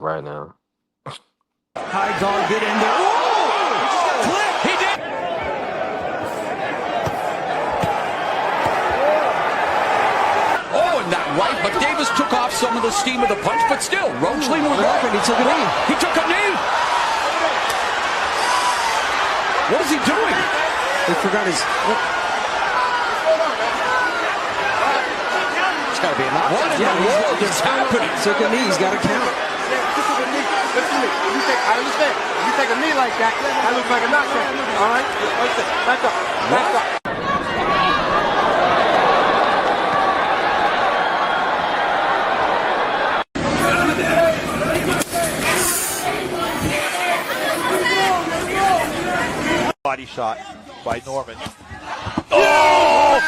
right now. High guard get in there. Whoa! Click! He did! Oh, and that right, but Davis took off some of the steam of the punch, but still, Roachling was right. He took a knee. He took a knee! What is he doing? He forgot his... It's got to be a knockdown. What in the world is happening? Took a knee. He's got to count. Listen to me. I understand. If you take a knee like that, that looks like a knockdown. All right? Back up. Back up. Body shot by Norman. Oh!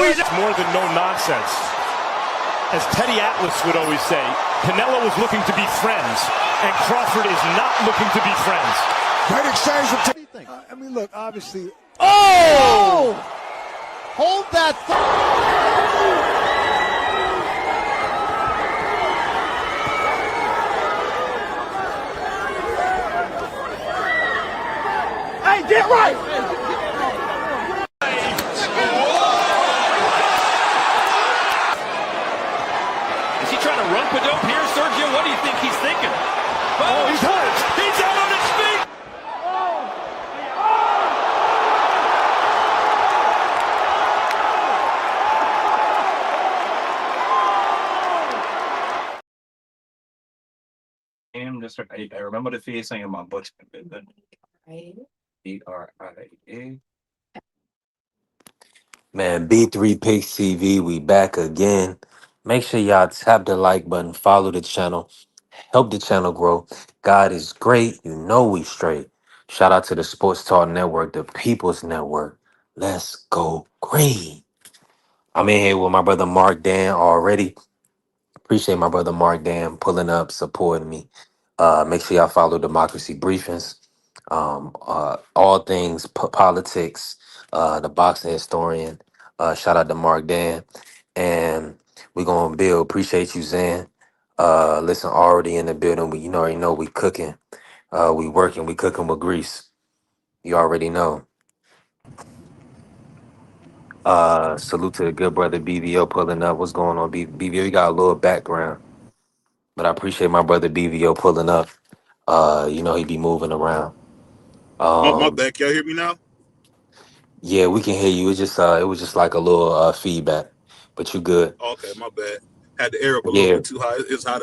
He's more than no nonsense. As Teddy Atlas would always say, Canelo was looking to be friends, and Crawford is not looking to be friends. Great exchange from Teddy. I mean, look, obviously. Oh! Hold that Hey, get right! Is he trying to rump a dope here, Sergio? What do you think he's thinking? Oh, he's hurt. He's out on his feet. I remember the face on my butt. Right. BRIA. Man, B3 Picks TV, we back again. Make sure y'all tap the like button, follow the channel, help the channel grow. God is great. You know we straight. Shout out to the Sports Talk Network, the People's Network. Let's go green. I'm in here with my brother Mark Dan already. Appreciate my brother Mark Dan pulling up, supporting me. Make sure y'all follow Democracy Briefings. All things politics, the boxing historian. Shout out to Mark Dan. And we're going to build. Appreciate you, Zan. Listen, already in the building. You already know we cooking. We working. We cooking with grease. You already know. Salute to the good brother BVO pulling up. What's going on, BVO? You got a little background. But I appreciate my brother BVO pulling up. You know he be moving around. My bad. Can y'all hear me now? Yeah, we can hear you. It was just like a little feedback, but you good. Okay, my bad. Had the air up a little Yeah, bit too high. It's hot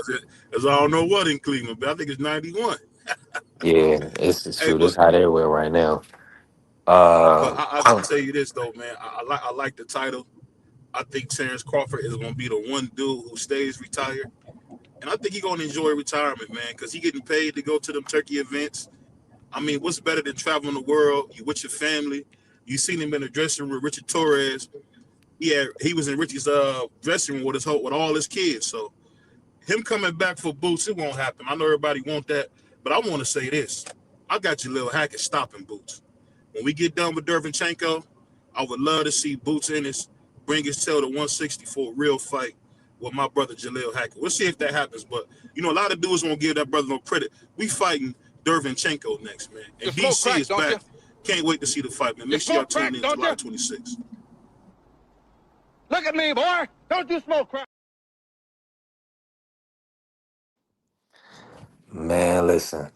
as I don't know what in Cleveland, but I think it's 91. yeah, it's Hey, true. This but hot everywhere right now. I'll tell you this though, man. I like the title. I think Terence Crawford is gonna be the one dude who stays retired, and I think he's gonna enjoy retirement, man, because he getting paid to go to them turkey events. I mean, what's better than traveling the world? You with your family. You seen him in the dressing room with Richard Torres. He was in Richie's dressing room with all his kids. So him coming back for Boots, it won't happen. I know everybody want that, but I want to say this: I got Jaleel Hackett stopping Boots. When we get done with Dervinchenko, I would love to see Boots Ennis bring his tail to 160 for a real fight with my brother Jaleel Hackett. We'll see if that happens, but you know a lot of dudes won't give that brother no credit. We fighting Dervinchenko next, man, and DC is back. Can't wait to see the fight, man. Make sure y'all tune in July 26th. Look at me, boy. Don't you smoke crack. Man, listen.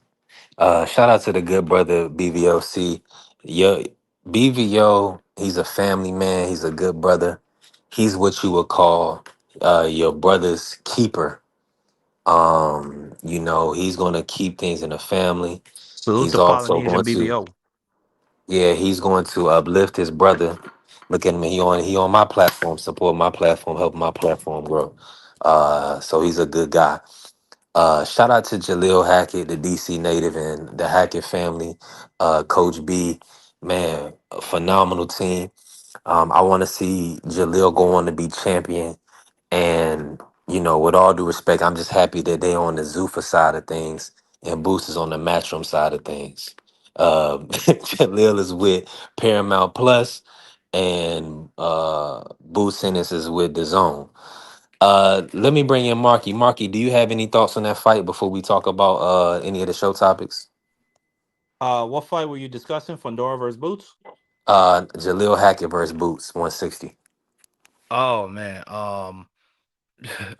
Shout out to the good brother BVOC. Yo, BVO, he's a family man. He's a good brother. He's what you would call your brother's keeper. You know, he's gonna keep things in the family. Salute He's to also Polynesian going to, BBO. yeah, he's going to uplift his brother. Look at him. He on my platform, support my platform, help my platform grow. So he's a good guy. Shout out to Jaleel Hackett, the DC native, and the Hackett family. Coach B, man, a phenomenal team. I want to see Jaleel go on to be champion. And, you know, with all due respect, I'm just happy that they on the Zuffa side of things and Boost is on the Matchroom side of things. Jaleel is with Paramount Plus and Boost Ennis is with the Zone. Let me bring in Marky. Marky, do you have any thoughts on that fight before we talk about any of the show topics? What fight were you discussing? Fondora versus Boots? Jaleel Hackett versus Boots, 160. Oh man.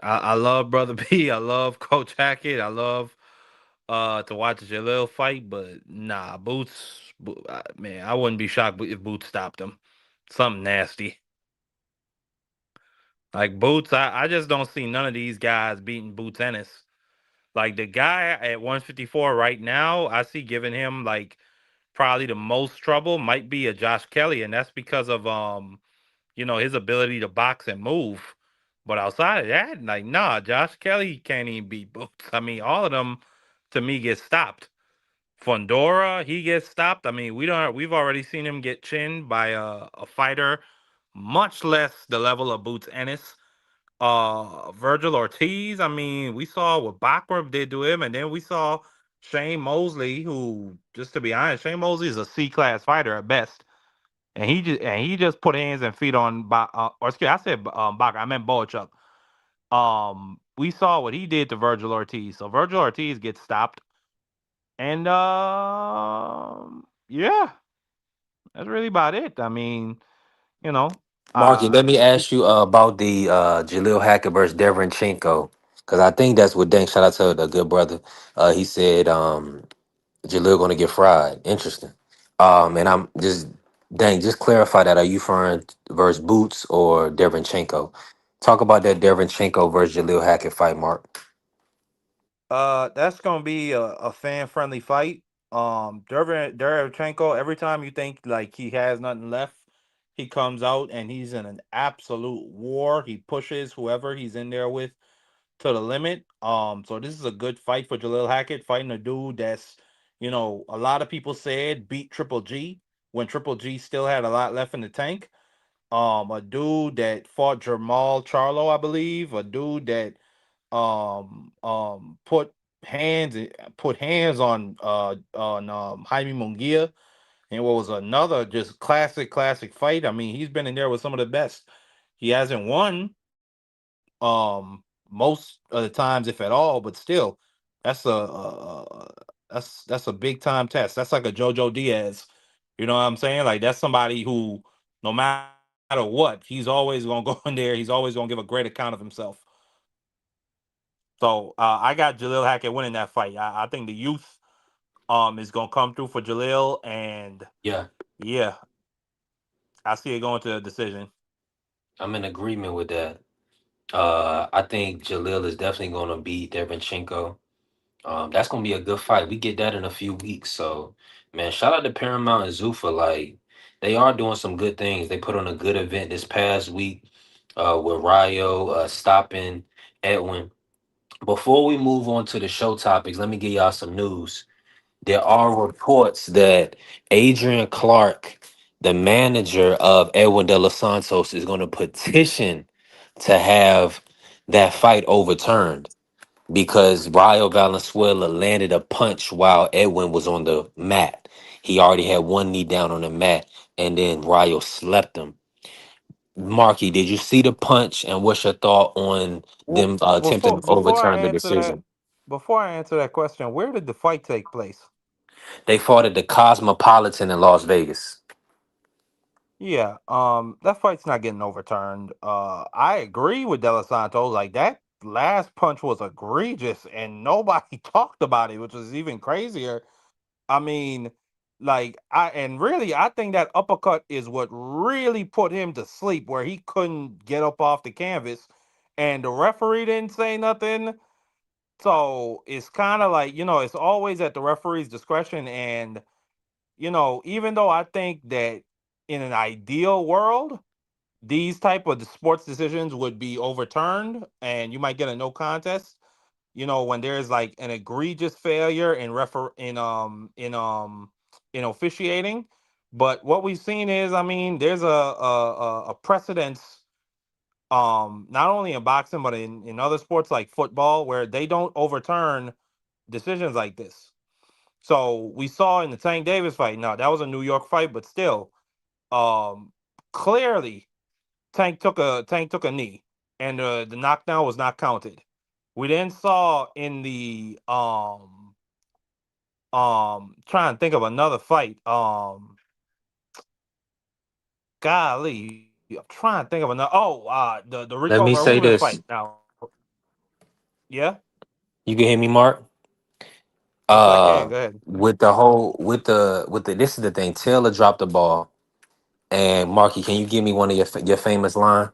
I love Brother B. I love Coach Hackett. I love to watch Jalil fight, but nah, man, I wouldn't be shocked if Boots stopped him. Something nasty. Like Boots, I just don't see none of these guys beating Boots Ennis. Like the guy at 154 right now, I see giving him like probably the most trouble might be a Josh Kelly, and that's because of his ability to box and move. But outside of that, like nah, Josh Kelly can't even beat Boots. I mean, all of them to me get stopped. Fondora, he gets stopped. I mean, we've already seen him get chinned by a fighter much less the level of Boots Ennis. Virgil Ortiz, I mean, we saw what Bachram did to him, and then we saw Shane Mosley, who, just to be honest, Shane Mosley is a C class fighter at best. And he just put hands and feet on or excuse me, I said Bachram, I meant Boachuk. We saw what he did to Virgil Ortiz. So Virgil Ortiz gets stopped. And yeah, that's really about it. I mean, you know, Marky, uh let me ask you about the Jaleel Hackett versus Deverenchenko. Because I think that's what Dank, shout out to the good brother. He said Jaleel going to get fried. Interesting. And I'm just, Dank, just clarify that. Are you referring versus Boots or Deverenchenko? Talk about that Deverenchenko versus Jaleel Hackett fight, Mark. that's gonna be a fan friendly fight. Derevchenko, every time you think like he has nothing left, he comes out and he's in an absolute war. He pushes whoever he's in there with to the limit. So this is a good fight for Jalil Hackett, fighting a dude that's, a lot of people said beat Triple G when Triple G still had a lot left in the tank. A dude that fought Jamal Charlo, I believe, a dude that put hands on Jaime Munguia, and what was another just classic fight. I mean, he's been in there with some of the best. He hasn't won most of the times, if at all, but still, that's a big time test. That's like a Jojo Diaz. You know what I'm saying? Like that's somebody who, no matter what, he's always gonna go in there. He's always gonna give a great account of himself. So I got Jalil Hackett winning that fight. I think the youth is gonna come through for Jalil, and Yeah, yeah, I see it going to a decision. I'm in agreement with that. I think Jaleel is definitely going to beat Deverenchenko. That's gonna be a good fight. We get that in a few weeks. So, man, shout out to Paramount and Zuffa. Like, they are doing some good things. They put on a good event this past week with Ryo stopping Edwin. Before we move on to the show topics, let me give y'all some news. There are reports that Adrian Clark, the manager of Edwin De Los Santos, is going to petition to have that fight overturned because Rayo Valenzuela landed a punch while Edwin was on the mat. He already had one knee down on the mat, and then Rayo slept him. Marky, did you see the punch, and what's your thought on Well, them before attempting to before I overturn the answer that, decision? question, where did the fight take place? They fought at the Cosmopolitan in Las Vegas. Yeah, that fight's not getting overturned. I agree with De Los Santos. Like that last punch was egregious, and nobody talked about it, which was even crazier. I mean, like I think that uppercut is what really put him to sleep, where he couldn't get up off the canvas, and the referee didn't say nothing. So it's kind of like it's always at the referee's discretion, and even though I think that in an ideal world, these type of sports decisions would be overturned and you might get a no contest, when there's like an egregious failure in officiating. But what we've seen is, I mean, there's a precedence, not only in boxing but in other sports like football, where they don't overturn decisions like this. So we saw in the Tank Davis fight. Now that was a New York fight, but still, um, clearly Tank took a knee. and the knockdown was not counted. We then saw in the trying to think of another fight. Golly, I'm trying to think of another. Oh, the Rico Let me Verhoeven say fight. this. Now, yeah, You can hear me, Mark. yes, I can. Go ahead. With the whole with the this is the thing. Taylor dropped the ball, and Marky, can you give me one of your famous line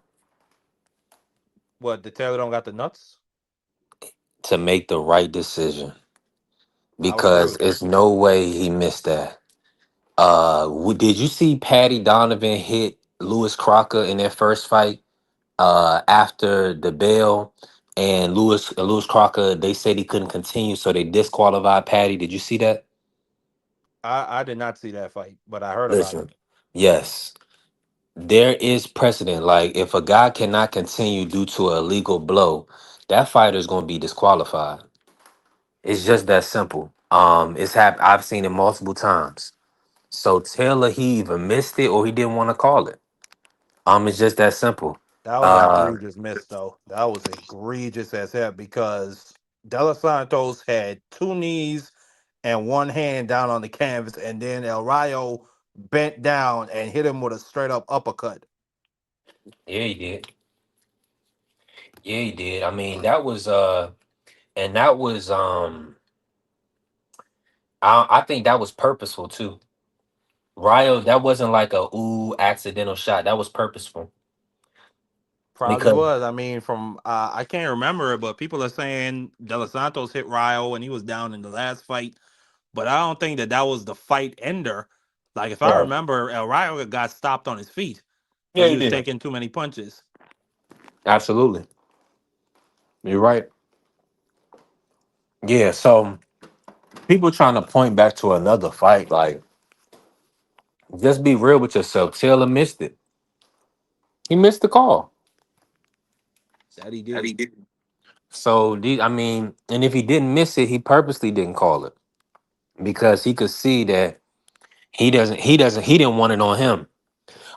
What, the Taylor don't got the nuts? to make the right decision? I would agree Because with that. it's no way he missed that. Did you see Patty Donovan hit Lewis Crocker in their first fight? After the bell, and Lewis Crocker, they said he couldn't continue, so they disqualified Patty. Did you see that? I did not see that fight, but I heard about it. Listen, yes, there is precedent. Like if a guy cannot continue due to a legal blow, that fighter is going to be disqualified. It's just that simple. I've seen it multiple times. So Taylor, he either missed it or he didn't want to call it. It's just that simple. That was an Uh, egregious miss, though. That was egregious as hell because De Los Santos had two knees and one hand down on the canvas, and then El Rayo bent down and hit him with a straight up uppercut. yeah, he did. Yeah, he did. I mean, and that was I think that was purposeful too. Ryo, that wasn't like a ooh accidental shot. That was purposeful Probably because was. I mean, from I can't remember it, but people are saying De Los Santos hit Rayo when he was down in the last fight. But I don't think that that was the fight ender. Like if I right. remember, El Rayo got stopped on his feet Yeah, because he he was did. taking too many punches. Absolutely. You're right. Yeah, so people trying to point back to another fight, like just be real with yourself. Taylor missed it. He missed the call. That he did. So I mean, and if he didn't miss it, he purposely didn't call it because he could see that he didn't want it on him.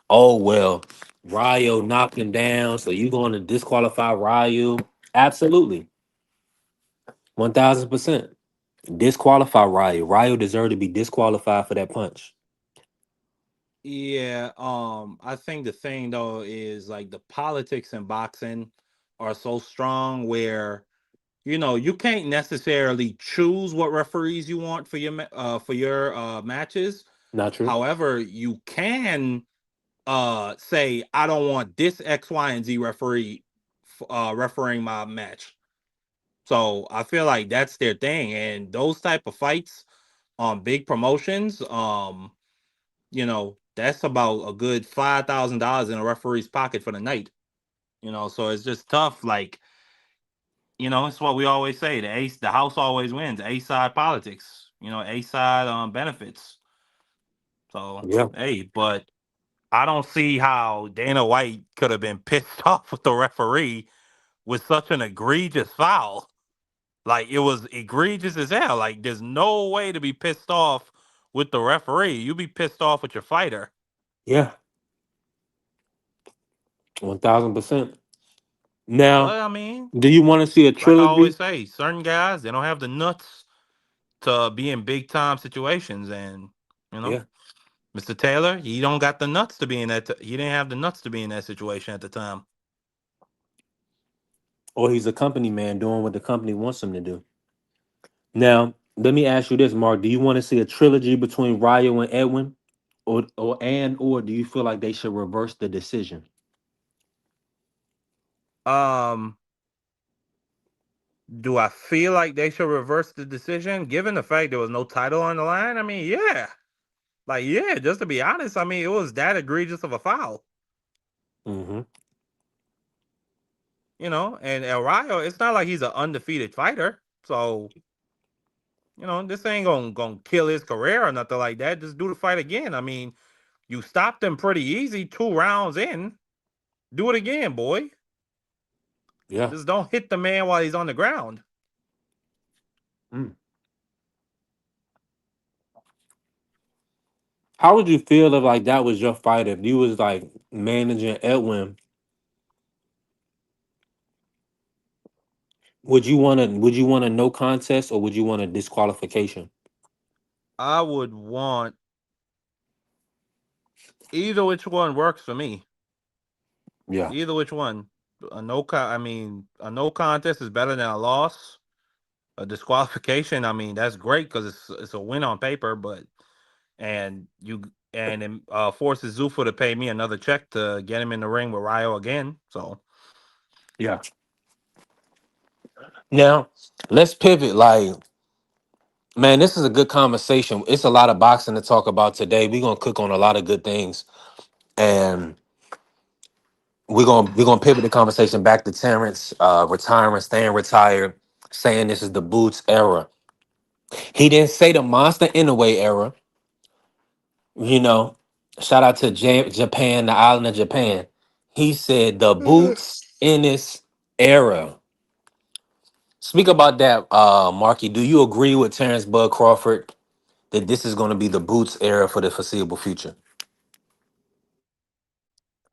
Oh well, Ryo knocked him down, so you going to disqualify Ryo? Absolutely, 1000%. Disqualify Ryo. Ryo deserved to be disqualified for that punch. Yeah, I think the thing though is like the politics in boxing are so strong where you can't necessarily choose what referees you want for your matches. Not true. However, you can say I don't want this X, Y, and Z referee refereeing my match. So I feel like that's their thing, and those type of fights on big promotions, that's about a good $5,000 in a referee's pocket for the night. So it's just tough. Like, it's what we always say: the house always wins. A side politics. A side benefits. So Yeah. hey, but I don't see how Dana White could have been pissed off with the referee with such an egregious foul. Like it was egregious as hell. Like there's no way to be pissed off with the referee. You be pissed off with your fighter. Yeah. 1000%. Now, But I mean, do you want to see a like I always trilogy? say, certain guys they don't have the nuts to be in big time situations, and you know, Yeah. Mr. Taylor, he don't got the nuts to be in that. He didn't have the nuts to be in that situation at the time. Or he's a company man doing what the company wants him to do. Now, let me ask you this, Mark. Do you want to see a trilogy between Ryo and Edwin? Or do you feel like they should reverse the decision? Um, do I feel like they should reverse the decision given the fact there was no title on the line? I mean, yeah. Like, yeah, just to be honest, I mean, it was that egregious of a foul, Hmm. and El Rayo, it's not like he's an undefeated fighter. So, this ain't gonna kill his career or nothing like that. Just do the fight again. I mean, you stopped him pretty easy 2 rounds in. Do it again, boy. Yeah. Just don't hit the man while he's on the ground. Mm. How would you feel if like that was your fight? If you was like managing Edwin Would you want a no contest or would you want a disqualification? I would want either which one works for me. Yeah. Either which one. A no contest is better than a loss. A disqualification, I mean, that's great because it's a win on paper, but and you and it forces Zufa to pay me another check to get him in the ring with Ryo again. So Yeah. Now, let's pivot. Like, man, this is a good conversation. It's a lot of boxing to talk about today. We're gonna cook on a lot of good things. And we're gonna pivot the conversation back to Terrence, retiring, staying retired, saying this is the Boots era. He didn't say the Monster Inouye era. You know, shout out to Japan, the island of Japan. He said the Boots Ennis era. Speak about that, Marky. Do you agree with Terrence Bud Crawford that this is going to be the Boots era for the foreseeable future?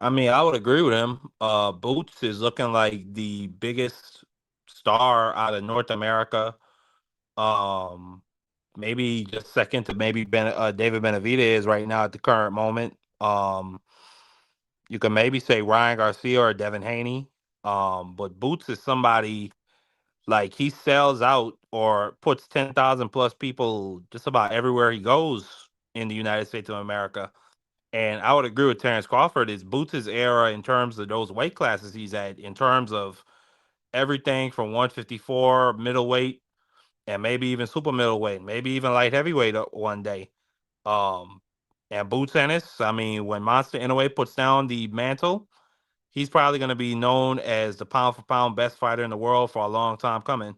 I mean, I would agree with him. Boots is looking like the biggest star out of North America. Um, Maybe just second to maybe David Benavidez right now at the current moment. You can maybe say Ryan Garcia or Devin Haney. But Boots is somebody like he sells out or puts 10,000 plus people just about everywhere he goes in the United States of America. And I would agree with Terence Crawford. Is Boots' era in terms of those weight classes he's at, in terms of everything from 154 middleweight and maybe even super middleweight, maybe even light heavyweight one day. Um, and Boots Ennis, I mean, when Monster Inoue puts down the mantle, he's probably going to be known as the pound for pound best fighter in the world for a long time coming.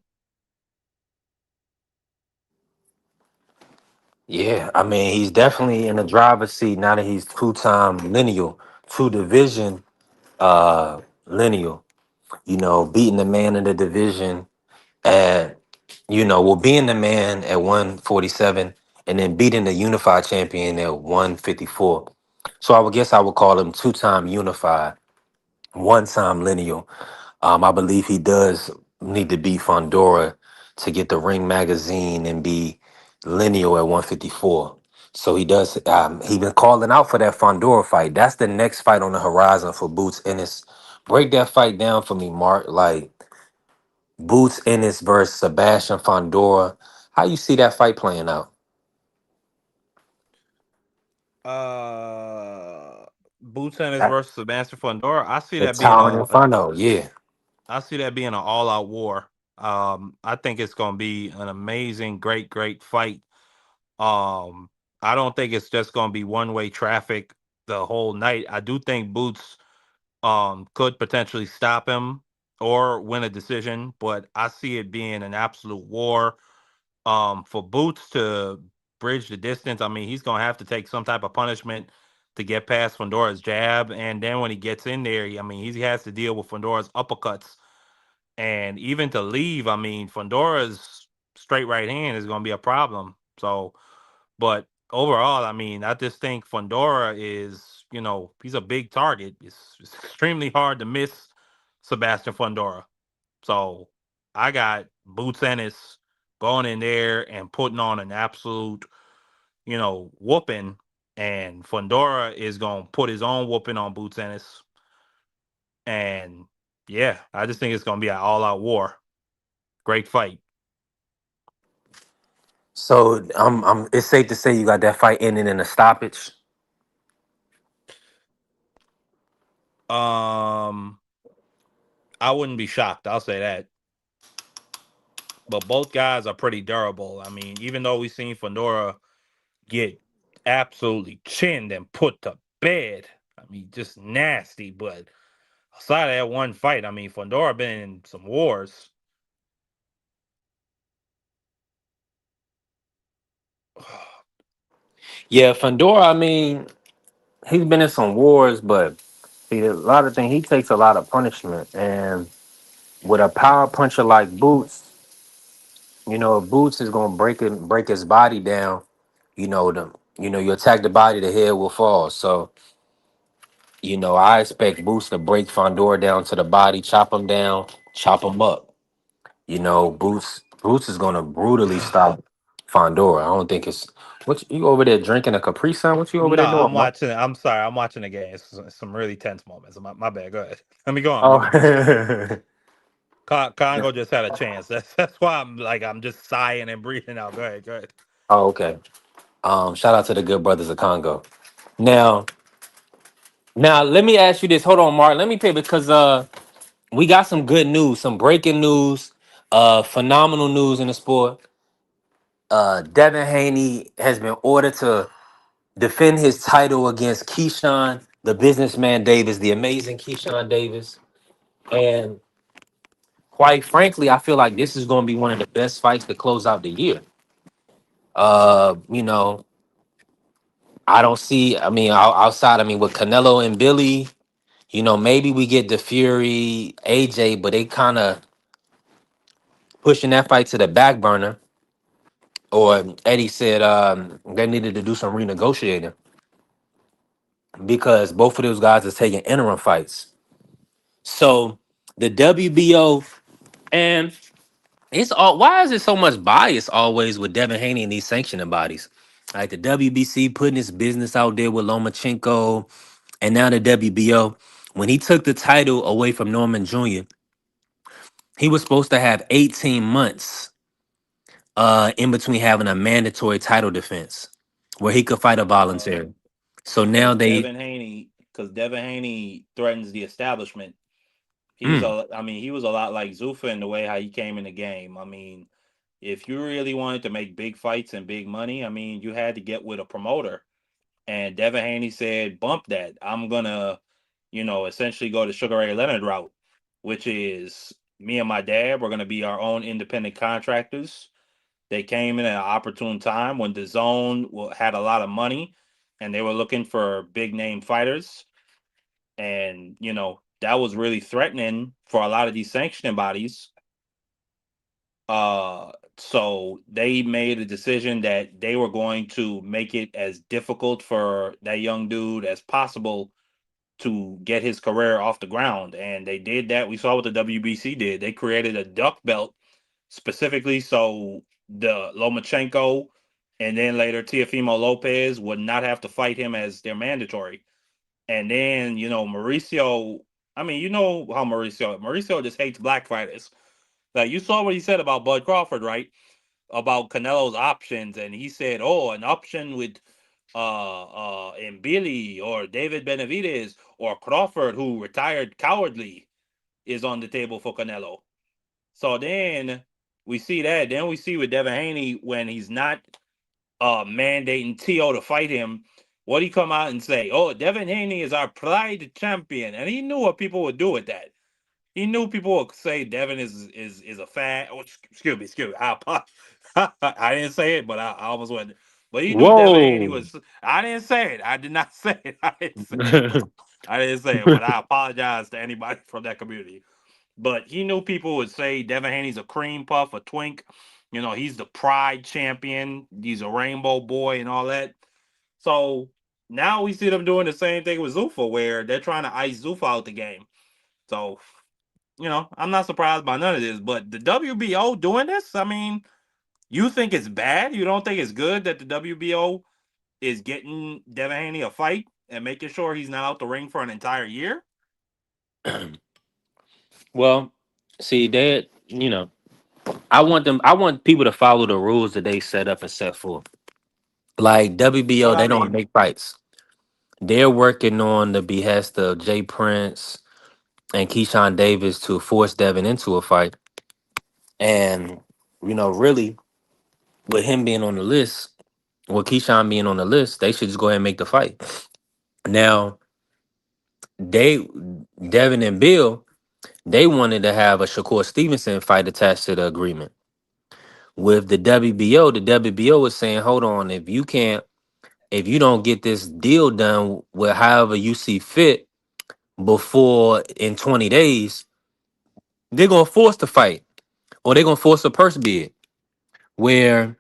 Yeah, I mean, he's definitely in the driver's seat now that he's two-time lineal, two division lineal. Beating the man in the division at, well, being the man at 147 and then beating the unified champion at 154. So I would guess I would call him two-time unified, one-time lineal. I believe he does need to beat Fondora to get the Ring magazine and be lineal at 154. So he does. He been calling out for that Fondora fight. That's the next fight on the horizon for Boots Ennis. Break that fight down for me, Mark. Like Boots Ennis versus Sebastian Fondora. How you see that fight playing out? Uh, Boots Ennis That- versus Sebastian Fundora. The Towering Inferno, yeah. I see that being an all out war. I think it's going to be an amazing, great fight. Um, I don't think it's just going to be one way traffic the whole night. I do think Boots could potentially stop him or win a decision, but I see it being an absolute war. For Boots to bridge the distance, I mean, he's going to have to take some type of punishment to get past Fondora's jab, and then when he gets in there, I mean, he has to deal with Fondora's uppercuts, and even to leave, I mean, Fondora's straight right hand is going to be a problem. So, but overall, I mean, I just think Fondora is, he's a big target. It's extremely hard to miss Sebastian Fondora. So I got Boots Ennis going in there and putting on an absolute, whooping. And Fondora is going to put his own whooping on Boots Ennis. And yeah, I just think it's going to be an all out war. Great fight. So it's safe to say you got that fight ending in a stoppage. Um, I wouldn't be shocked. I'll say that. But both guys are pretty durable. I mean, even though we've seen Fondora get absolutely chinned and put to bed, I mean, just nasty. But aside of that one fight, I mean, Fondora been in some wars. Yeah, Fondora, I mean, he's been in some wars, but see, a lot of things, he takes a lot of punishment. And with a power puncher like Boots, if Boots is gonna break his body down, you attack the body, the head will fall. So, I expect Boots to break Fondor down to the body, chop him down, chop him up. Boots is gonna brutally stop Fondora. I don't think it's what you over there drinking a Capri Sun. What you over No, there I'm doing, Mark? watching. I'm sorry, I'm watching the game. It's some really tense moments. My bad. Go ahead. Let me go on Oh, mute. Congo just had a chance. That's why I'm just sighing and breathing out. Go ahead. Go ahead. oh, okay. Shout out to the good brothers of Congo. Now, now let me ask you this. Hold on, Mark. Let me pay because we got some good news, some breaking news, phenomenal news in the sport. Devin Haney has been ordered to defend his title against Keyshawn, the businessman Davis, the amazing Keyshawn Davis. And quite frankly, I feel like this is going to be one of the best fights to close out the year. You know, I don't see. I mean, outside. I mean, with Canelo and Billy, maybe we get the Fury, AJ, but they kind of pushing that fight to the back burner. Or Eddie said they needed to do some renegotiating because both of those guys are taking interim fights. So the WBO and it's all. Why is it so much bias always with Devin Haney and these sanctioning bodies? Like the WBC putting his business out there with Lomachenko, and now the WBO. When he took the title away from Norman Jr., he was supposed to have 18 months in between having a mandatory title defense where he could fight a Uh, voluntary. So now because they Devin Haney threatens the establishment. mm, He was a lot like Zuffa in the way how he came in the game. I mean, if you really wanted to make big fights and big money, I mean, you had to get with a promoter. And Devin Haney said, "Bump that. I'm gonna, essentially go the Sugar Ray Leonard route, which is me and my dad. We're gonna be our own independent contractors." They came in at an opportune time when the zone had a lot of money, and they were looking for big name fighters. And that was really threatening for a lot of these sanctioning bodies. So they made a decision that they were going to make it as difficult for that young dude as possible to get his career off the ground. And they did that. We saw what the WBC did. They created a duck belt specifically so the Lomachenko and then later Teofimo Lopez would not have to fight him as their mandatory. And then, Mauricio, I mean, you know how Mauricio just hates black fighters. Like you saw what he said about Bud Crawford, right? About Canelo's options, and he said, "Oh, an option with and Billy or David Benavidez or Crawford, who retired cowardly, is on the table for Canelo." So then we see that. Then we see with Devin Haney when he's not mandating T.O. to fight him, what he come out and say? Oh, Devin Haney is our pride champion, and he knew what people would do with that. He knew people would say Devin is a fat. Oh, excuse me. I didn't say it, but I almost went. But he knew Devin Haney whoa. was. I didn't say it. I did not say it. I didn't say it. But I didn't say it. But I apologize to anybody from that community. But he knew people would say Devin Haney's a cream puff, a twink. He's the pride champion. He's a rainbow boy and all that. So now we see them doing the same thing with Zuffa, where they're trying to ice Zuffa out the game. So I'm not surprised by none of this, but the WBO doing this, I mean, you think it's bad? You don't think it's good that the WBO is getting Devin Haney a fight and making sure he's not out the ring for an entire year? Well, see, I want people to follow the rules that they set up and set forth. Like What WBO, I they don't mean, make fights. They're working on the behest of Jay Prince and Keyshawn Davis to force Devin into a fight. And, really, with him being on the list, with Keyshawn being on the list, they should just go ahead and make the fight. Now, they, Devin and Bill, they wanted to have a Shakur Stevenson fight attached to the agreement. With the WBO is saying, hold on, if you don't get this deal done with however you see fit before in 20 days, they're gonna force the fight or they're gonna force a purse bid. Where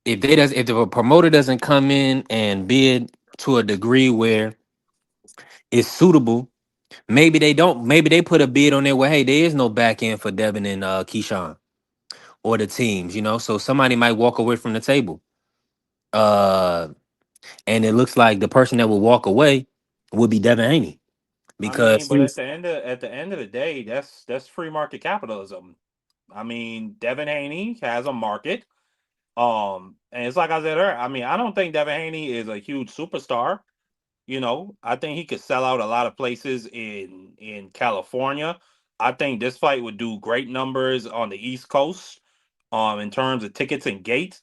if the promoter doesn't come in and bid to a degree where it's suitable, Maybe they don't. Maybe they put a bid on there where hey, there is no back end for Devin and Keyshawn or the teams. So somebody might walk away from the table. Uh, and it looks like the person that will walk away would be Devin Haney I mean, because but he's at the end of the day, that's free market capitalism. I mean, Devin Haney has a market. And it's like I said earlier. I mean, I don't think Devin Haney is a huge superstar. I think he could sell out a lot of places in California. I think this fight would do great numbers on the East Coast, in terms of tickets and gates.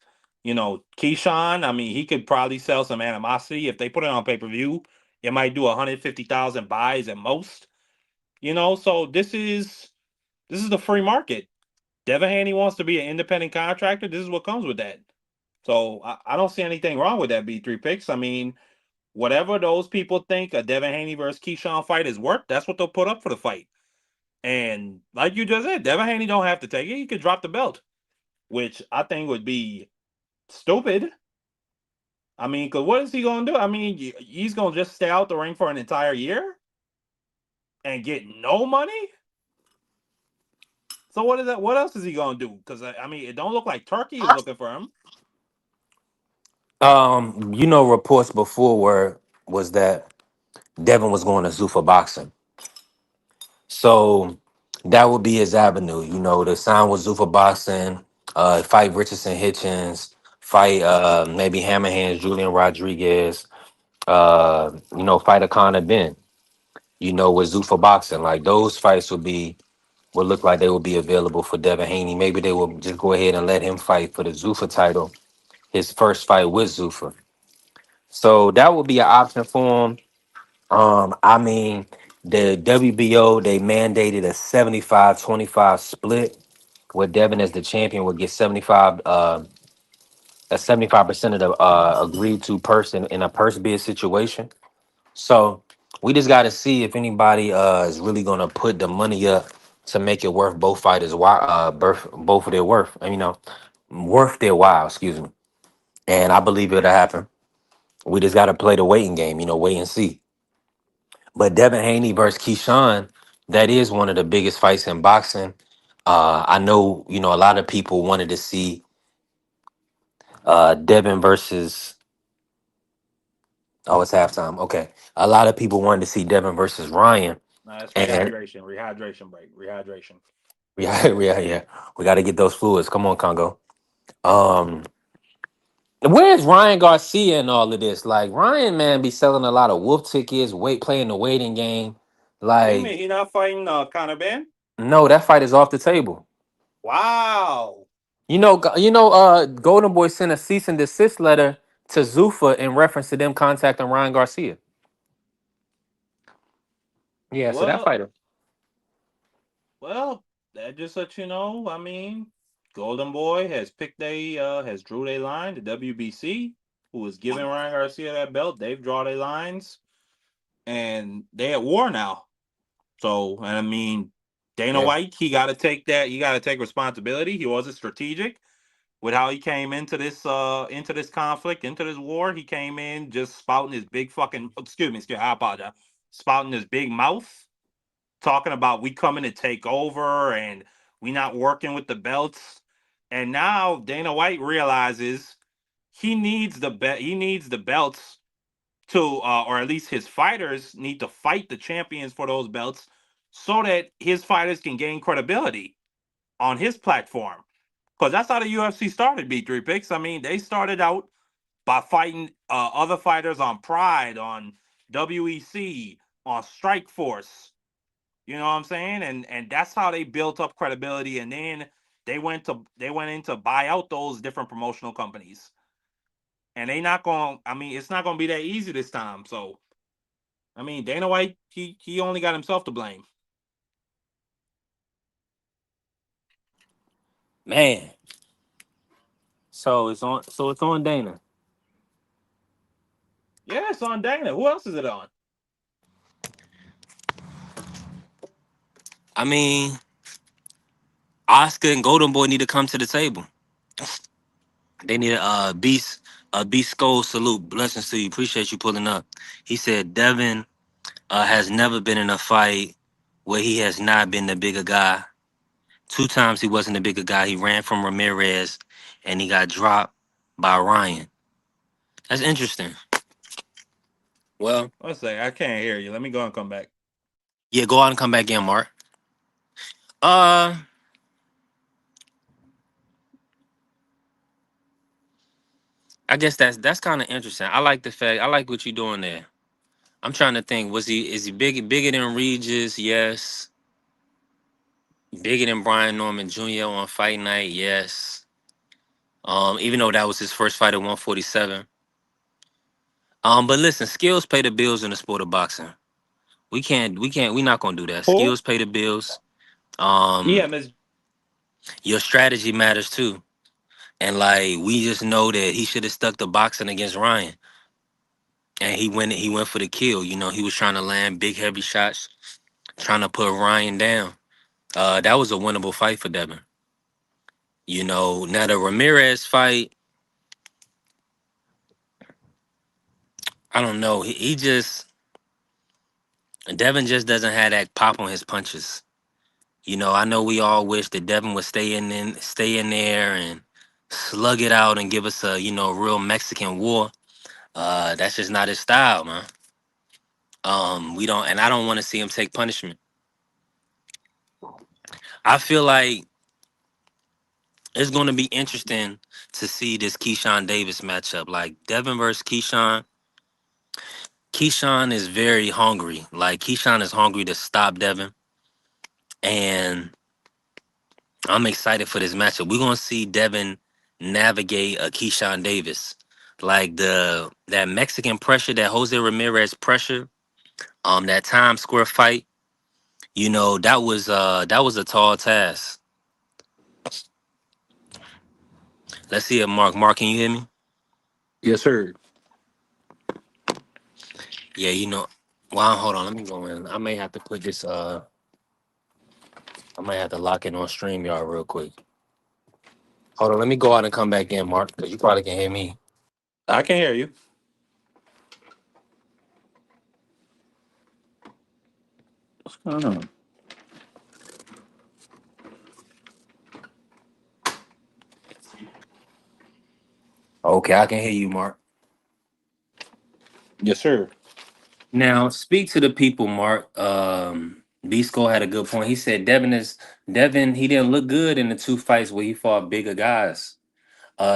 Keyshawn, I mean, he could probably sell some animosity if they put it on pay per view. It might do 150,000 buys at most. So this is the free market. Devin Haney wants to be an independent contractor. This is what comes with that. So I don't see anything wrong with that B3 picks. I mean, whatever those people think a Devin Haney versus Keyshawn fight is worth, that's what they'll put up for the fight. And like you just said, Devin Haney don't have to take it. He could drop the belt, which I think would be stupid. I mean, because what is he going to do? I mean, he's going to just stay out the ring for an entire year and get no money? So what is that? What else is he going to do? Because, I mean, it don't look like Turkey is looking for him. reports before was that Devin was going to Zuffa boxing. So that would be his avenue, to sign with Zuffa Boxing, fight Richardson Hitchens, fight maybe Hammerhands, Julian Rodriguez, fight a Conor Ben, with Zuffa Boxing. Like those fights would look like they would be available for Devin Haney. Maybe they will just go ahead and let him fight for the Zuffa title, his first fight with Zuffa. So that would be an option for him. I mean, the WBO, they mandated a 75-25 split where Devin as the champion would get 75% of the agreed to person in a purse bid situation. So we just got to see if anybody is really gonna put the money up to make it worth both fighters both of their worth, worth their while, excuse me. And I believe it'll happen. We just got to play the waiting game, wait and see. But Devin Haney versus Keyshawn, that is one of the biggest fights in boxing. I know, a lot of people wanted to see Devin versus. Oh, it's halftime. Okay, a lot of people wanted to see Devin versus Ryan, That's and rehydration break, rehydration. yeah, yeah, yeah. We got to get those fluids. Come on, Congo. Um, where's Ryan Garcia in all of this? Like Ryan, man, be selling a lot of wolf tickets, playing the waiting game. What do you Like, mean? He not fighting Conor Ben? no, that fight is off the table. Wow. Golden Boy sent a cease and desist letter to Zuffa in reference to them contacting Ryan Garcia. Yeah, so that Well, fighter. well, that just let you know. I mean, Golden Boy has picked has drew a line. The WBC, who is giving Ryan Garcia that belt, they've drawn their lines, and they at war now. So, and I mean, Dana Yeah. White, he got to take that. He got to take responsibility. He wasn't strategic with how he came into this conflict, into this war. He came in just spouting his big fucking excuse me, I apologize. Spouting his big mouth, talking about we coming to take over and we not working with the belts. And now Dana White realizes he needs the belts to or at least his fighters need to fight the champions for those belts so that his fighters can gain credibility on his platform. Because that's how the UFC started, B3 Picks. I mean, they started out by fighting other fighters on Pride, on WEC, on Strike Force. You know what I'm saying? And that's how they built up credibility. And then they went in to buy out those different promotional companies. And they not going. I mean, it's not going to be that easy this time. So, I mean, Dana White, he only got himself to blame. Man. So it's on Dana. Yeah, it's on Dana. Who else is it on? I mean, Oscar and Golden Boy need to come to the table. They need a beast skull salute. Blessings to you. Appreciate you pulling up. He said Devin. has never been in a fight where he has not been the bigger guy. Two times he wasn't the bigger guy. He ran from Ramirez and he got dropped by Ryan. That's interesting. Well, Let's say I can't hear you. Let me go and come back. yeah, go out and come back in, Mark. Uh, I guess that's kind of interesting. I like the fact. I like what you're doing there. I'm trying to think. Is he bigger than Regis? Yes. Bigger than Brian Norman Jr. on fight night? Yes. Even though that was his first fight at 147. But listen, skills pay the bills in the sport of boxing. We're not gonna do that. Who? Skills pay the bills. Um, Yeah, Miss. your strategy matters too. And like we just know that he should have stuck to boxing against Ryan. And he went for the kill. You know, he was trying to land big heavy shots, trying to put Ryan down. That was a winnable fight for Devin. You know, now the Ramirez fight, I don't know. He just Devin just doesn't have that pop on his punches. You know, I know we all wish that Devin would stay in there and slug it out and give us a, real Mexican war. That's just not his style, man. We don't and I don't want to see him take punishment. I feel like it's gonna be interesting to see this Keyshawn Davis matchup. Like Devin versus Keyshawn. Keyshawn is very hungry. Like Keyshawn is hungry to stop Devin. And I'm excited for this matchup. We're gonna see Devin navigate a Keyshawn Davis, like that Mexican pressure, that Jose Ramirez pressure, that Times Square fight. You know that was a tall task. Let's see it, Mark. Mark, can you hear me? Yes, sir. Yeah, you know. Well, hold on. Let me go in. I may have to put this. I might have to lock it on StreamYard real quick. Hold on. Let me go out and come back in, Mark, because you probably can hear me. I can hear you. What's going on? Okay, I can hear you, Mark. Yes, sir. Now, speak to the people, Mark. Bisco had a good point. He said Devin. He didn't look good in the two fights where he fought bigger guys.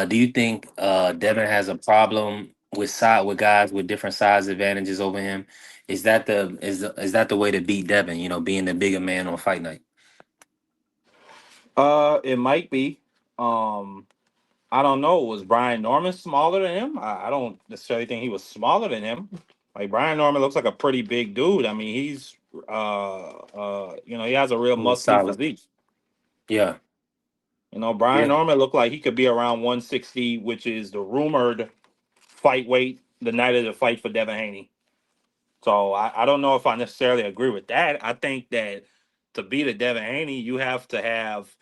Do you think Devin has a problem with guys with different size advantages over him? Is that the way to beat Devin? You know, being the bigger man on fight night. It might be. Um, I don't know. Was Brian Norman smaller than him? I don't necessarily think he was smaller than him. Like Brian Norman looks like a pretty big dude. I mean, he's he has a real He was muscly solid. physique. Yeah, You know, Brian yeah. Norman looked like he could be around 160, which is the rumored fight weight the night of the fight for Devin Haney. So I don't know if I necessarily agree with that. I think that to beat a Devin Haney, you have to have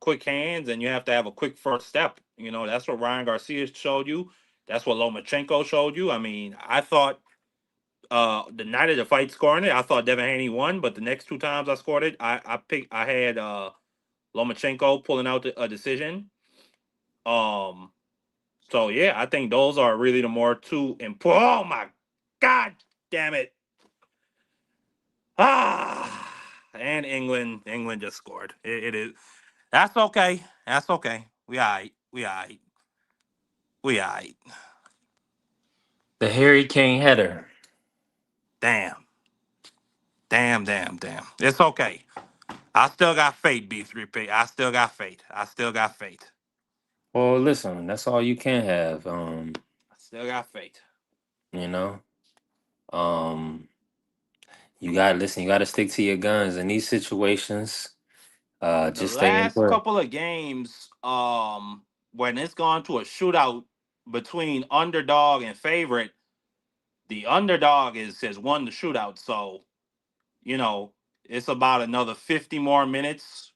quick hands and you have to have a quick first step. You know, that's what Ryan Garcia showed you. That's what Lomachenko showed you. I mean, I thought the night of the fight scoring it, I thought Devin Haney won, but the next two times I scored it, I had Lomachenko pulling out a decision. Um, so yeah, I think those are really the more two important. Oh my god, damn it! Ah, and England just scored. It is. That's okay. That's okay. We alright. We alright. We alright. The Harry Kane header. Damn. Damn. Damn. Damn. It's okay. I still got faith, B3P. I still got faith. I still got faith. Well, listen, that's all you can have. I still got faith. You know, um, you got to stick to your guns in these situations. The Just stay in last prayer. couple of games, when it's gone to a shootout between underdog and favorite, the underdog has won the shootout. So, you know, it's about another 50 more minutes.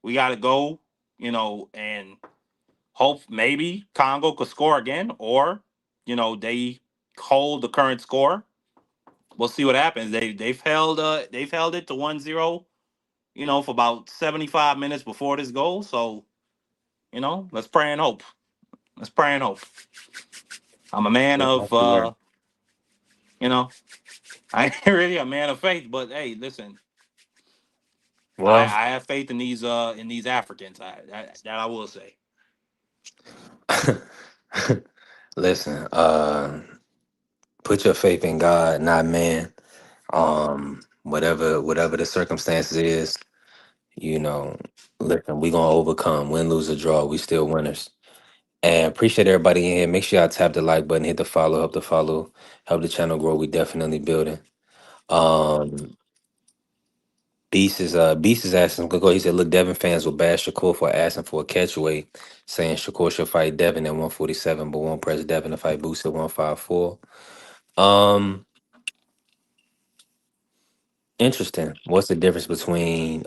We got to go, and hope maybe Congo could score again, or, they hold the current score. we'll see what happens. They've held it to 1-0, for about 75 minutes before this goal. So, let's pray and hope. Let's pray and hope. I'm a man That's of actually right. you know, I ain't really a man of faith, but hey, listen, I, Well, I have faith in these Africans. That I will say. listen, put your faith in God, not man. Whatever the circumstances is, you know, listen, we gonna overcome. Win, lose, or draw, we still winners. And appreciate everybody in here. Make sure y'all tap the like button, hit the follow, help the channel grow. We definitely building. Um, Beast is asking. Go. He said, "Look, Devin fans will bash Shakur for asking for a catchweight, saying Shakur should fight Devin at 147, but won't press Devin to fight Boost at 154." Um, Interesting. What's the difference between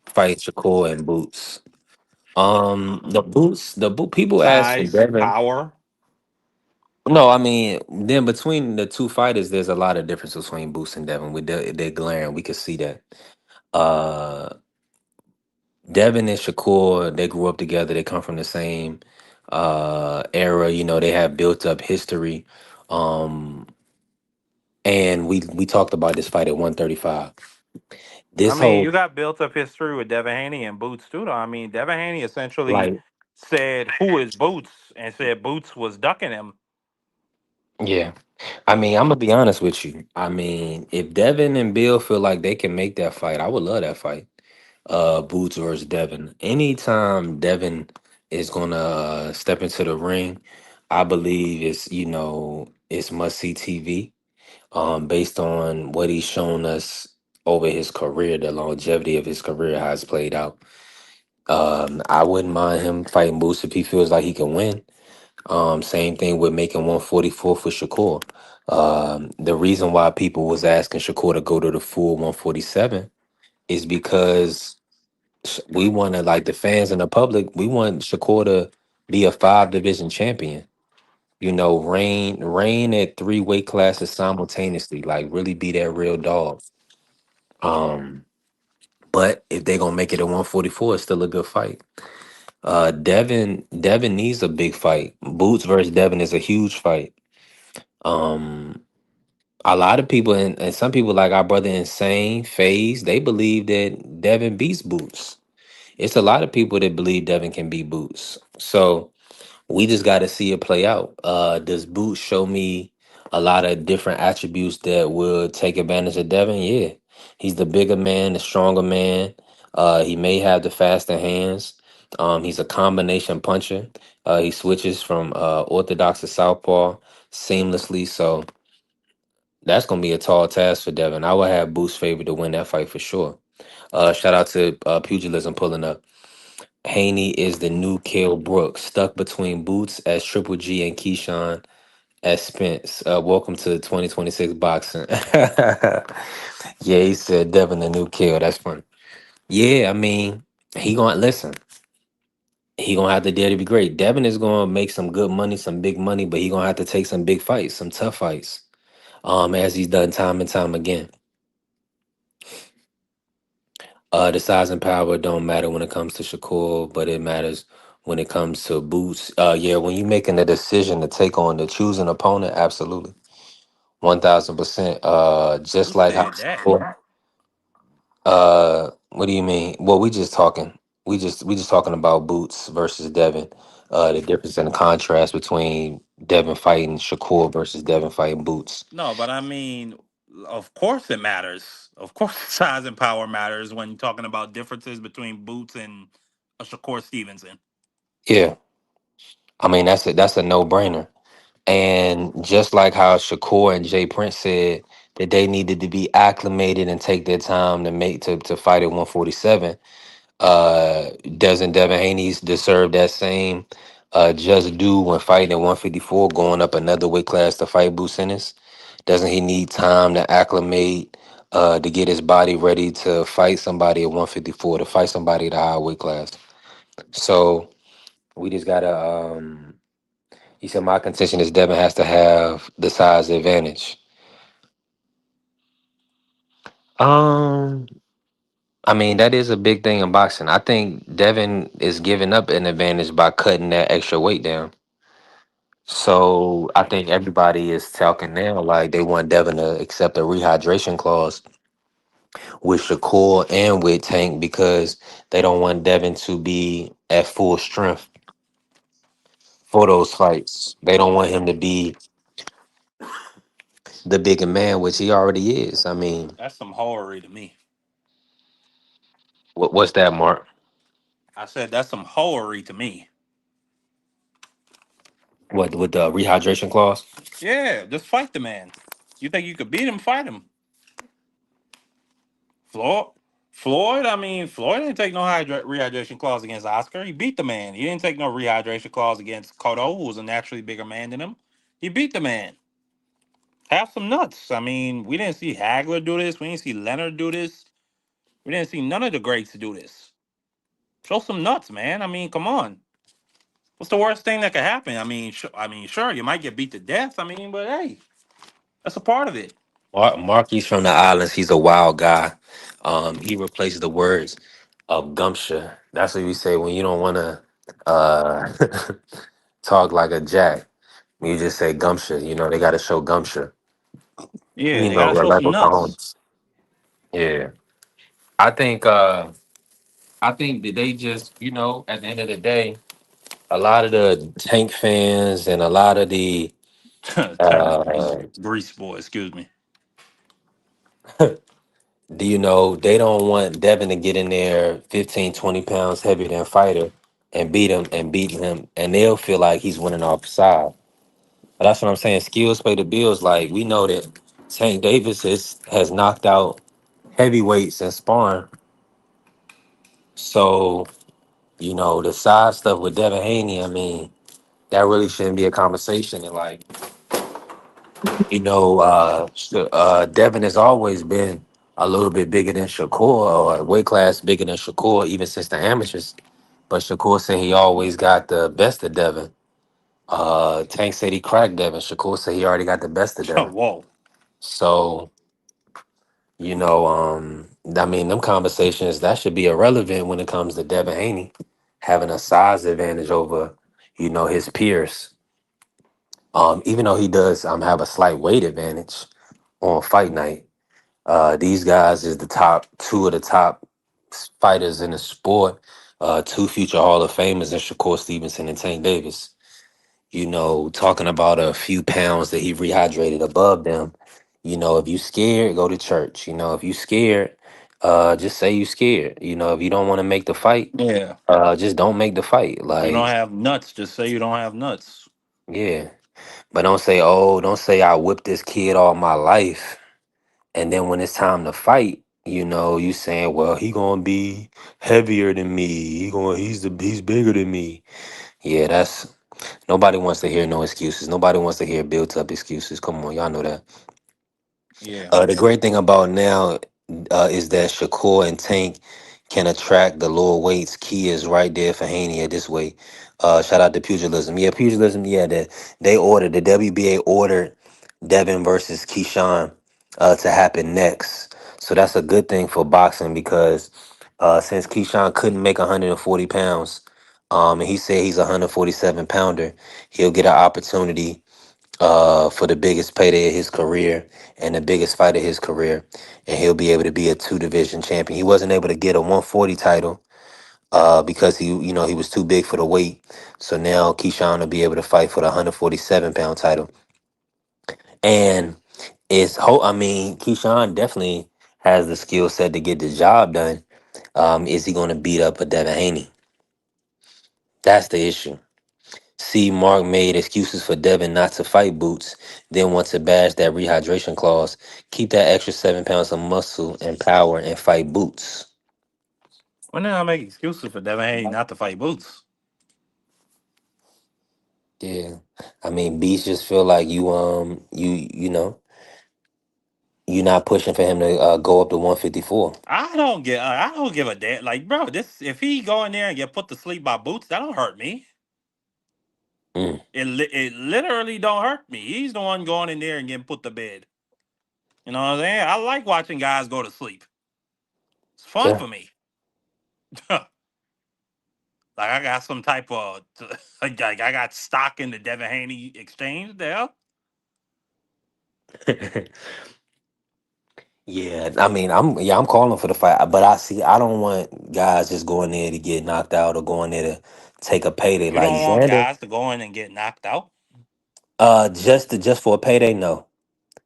fight Shakur and Boots? The boot people ask for Size, Devin. power. No, I mean, then between the two fighters, there's a lot of difference between Boots and Devin. With they're glaring, we could see that. Uh, Devin and Shakur, they grew up together. They come from the same era. They have built up history. Um, and we talked about this fight at 135. I This mean, whole you got built up history with Devin Haney and Boots too, though. I mean, Devin Haney essentially like, said, "Who is Boots?" and said Boots was ducking him. yeah. I mean, I'm gonna be honest with you. I mean, if Devin and Bill feel like they can make that fight, I would love that fight. Boots versus Devin. Anytime Devin is gonna step into the ring, I believe it's must see TV. Based on what he's shown us over his career, the longevity of his career, how it's played out. I wouldn't mind him fighting Boots if he feels like he can win. Same thing with making 144 for Shakur. The reason why people was asking Shakur to go to the full 147 is because we want to, like the fans and the public, we want Shakur to be a 5 division champion. Reign at 3 weight classes simultaneously, like really be that real dog. Um, but if they're gonna make it a 144, it's still a good fight. Devin needs a big fight. Boots versus Devin is a huge fight. Um, a lot of people and some people like our brother Insane Phase, they believe that Devin beats Boots. It's a lot of people that believe Devin can beat Boots. So we just got to see it play out. Does Boots show me a lot of different attributes that will take advantage of Devin? Yeah, he's the bigger man, the stronger man. He may have the faster hands. He's a combination puncher. He switches from orthodox to southpaw seamlessly. So that's gonna be a tall task for Devin. I would have Boots favored to win that fight for sure. Shout out to Pugilism pulling up. Haney is the new Kell Brooks, stuck between Boots as Triple G and Keyshawn as Spence. Welcome to 2026 boxing. Yeah, he said Devin the new Kell. That's funny. Yeah, I mean, he gonna listen. He gonna have to dare to be great. Devin is gonna make some good money, some big money, but he gonna have to take some big fights, some tough fights. As he's done time and time again. The size and power don't matter when it comes to Shakur, but it matters when it comes to Boots. Yeah, when you're making the decision to take on the choosing opponent, absolutely, 1,000%. Who Just like how said that? Shakur. What do you mean? Well, we just talking. We just talking about Boots versus Devin. The difference in the contrast between Devin fighting Shakur versus Devin fighting Boots. No, but I mean, of course it matters. Of course, size and power matters when you're talking about differences between Boots and a Shakur Stevenson. Yeah, I mean that's a no brainer. And just like how Shakur and Jay Prince said that they needed to be acclimated and take their time to fight at 147, doesn't Devin Haney deserve that same just do when fighting at 154, going up another weight class to fight Boots Ennis? Doesn't he need time to acclimate, to get his body ready to fight somebody at 154, to fight somebody at a higher weight class? So we just gotta He said my contention is Devin has to have the size advantage. Um, I mean that is a big thing in boxing. I think Devin is giving up an advantage by cutting that extra weight down. So I think everybody is talking now like they want Devin to accept a rehydration clause with Shakur and with Tank because they don't want Devin to be at full strength for those fights. They don't want him to be the bigger man, which he already is. I mean, That's some horror to me. what's that, Mark? I said that's some horror to me. What with the rehydration clause? Yeah, just fight the man. You think you could beat him? Fight him. Floyd. Floyd. I mean, Floyd didn't take no rehydration clause against Oscar. He beat the man. He didn't take no rehydration clause against Cotto, who was a naturally bigger man than him. He beat the man. Have some nuts. I mean, we didn't see Hagler do this. We didn't see Leonard do this. We didn't see none of the greats do this. Show some nuts, man. I mean, come on. What's the worst thing that could happen? I mean, sure, you might get beat to death. I mean, but hey, that's a part of it. Marky's from the islands. He's a wild guy. He replaced the words of gumption. That's what we say when you don't want to uh, talk like a jack. You just say gumption. You know they got to show gumption. Yeah, You they know, gotta show like some with nuts. cojones. Yeah, I think. I think that they just, at the end of the day, a lot of the Tank fans and a lot of the Terrence uh, Grease boy, excuse me. they don't want Devin to get in there 15, 20 pounds heavier than fighter and beat him, and they'll feel like he's winning off side. But that's what I'm saying. Skills pay the bills. Like we know that Tank Davis has knocked out heavyweights in sparring. So, the side stuff with Devin Haney, I mean, that really shouldn't be a conversation. And like, Devin has always been a little bit bigger than Shakur, or a weight class bigger than Shakur, even since the amateurs. But Shakur said he always got the best of Devin. Tank said he cracked Devin. Shakur said he already got the best of Devin. Whoa. So, I mean, them conversations that should be irrelevant when it comes to Devin Haney having a size advantage over, his peers. Even though he does have a slight weight advantage on fight night. These guys is the top two of the top fighters in the sport. Two future Hall of Famers in Shakur Stevenson and Tank Davis. Talking about a few pounds that he rehydrated above them. If you scared, go to church. If you scared, just say you scared. If you don't want to make the fight, Yeah. just don't make the fight. You don't Like, have nuts. Just say you don't have nuts. yeah. But don't say I whipped this kid all my life. And then when it's time to fight, you saying, well, he gonna be heavier than me. He's bigger than me. Yeah, that's nobody wants to hear no excuses. Nobody wants to hear built up excuses. Come on, y'all know that. Yeah. The great thing about now is that Shakur and Tank can attract the lower weights. Key is right there for Haney at this weight. Shout out to pugilism. Yeah, pugilism. Yeah, that they ordered the WBA ordered Devin versus Keyshawn to happen next. So that's a good thing for boxing because since Keyshawn couldn't make 140 pounds, and he said he's a 147 pounder, he'll get an opportunity for the biggest payday of his career and the biggest fight of his career, and he'll be able to be a two division champion. He wasn't able to get a 140 title because he was too big for the weight. So now Keyshawn will be able to fight for the 147-pound title, and I mean, Keyshawn definitely has the skill set to get the job done. Is he going to beat up a Devin Haney? That's the issue. See, Mark made excuses for Devin not to fight Boots, then want to bash that rehydration clause. Keep that extra 7 pounds of muscle and power and fight Boots. When did I make excuses for Devin Haney not to fight Boots? Yeah, I mean, Beats just feel like you're not pushing for him to go up to 154. I don't give a damn. Like, bro, this if he go in there and get put to sleep by Boots, that don't hurt me. Mm. It literally don't hurt me. He's the one going in there and getting put to bed. You know what I'm saying? I like watching guys go to sleep. It's fun Yeah. for me. Like I got some type of like I got stock in the Devin Haney exchange there. Yeah, I mean, I'm calling for the fight, but I don't want guys just going there to get knocked out or going there to take a payday You like don't want Xander. guys to go in and get knocked out. Just for a payday, no.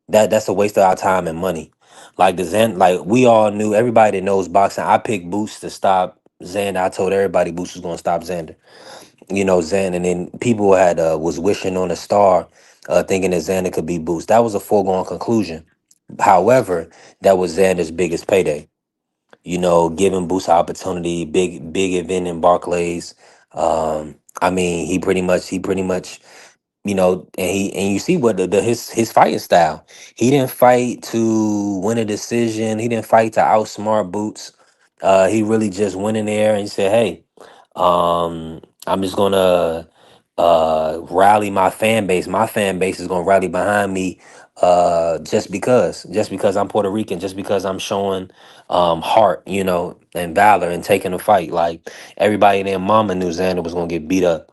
That's a waste of our time and money. Like the Xan, like we all knew, everybody that knows boxing. I picked Boots to stop Xander. I told everybody Boots was gonna stop Xander. You know, Xander, and then people had was wishing on a star, thinking that Xander could be Boots. That was a foregone conclusion. However, that was Xander's biggest payday. You know, giving Boost opportunity, big event in Barclays. I mean, he pretty much, you know, and you see what his fighting style. He didn't fight to win a decision. He didn't fight to outsmart Boots. He really just went in there and said, "Hey, I'm just gonna rally my fan base. My fan base is gonna rally behind me just because I'm Puerto Rican, just because I'm showing heart, you know, and valor and taking a fight. Like everybody in their mama knew Xander was gonna get beat up.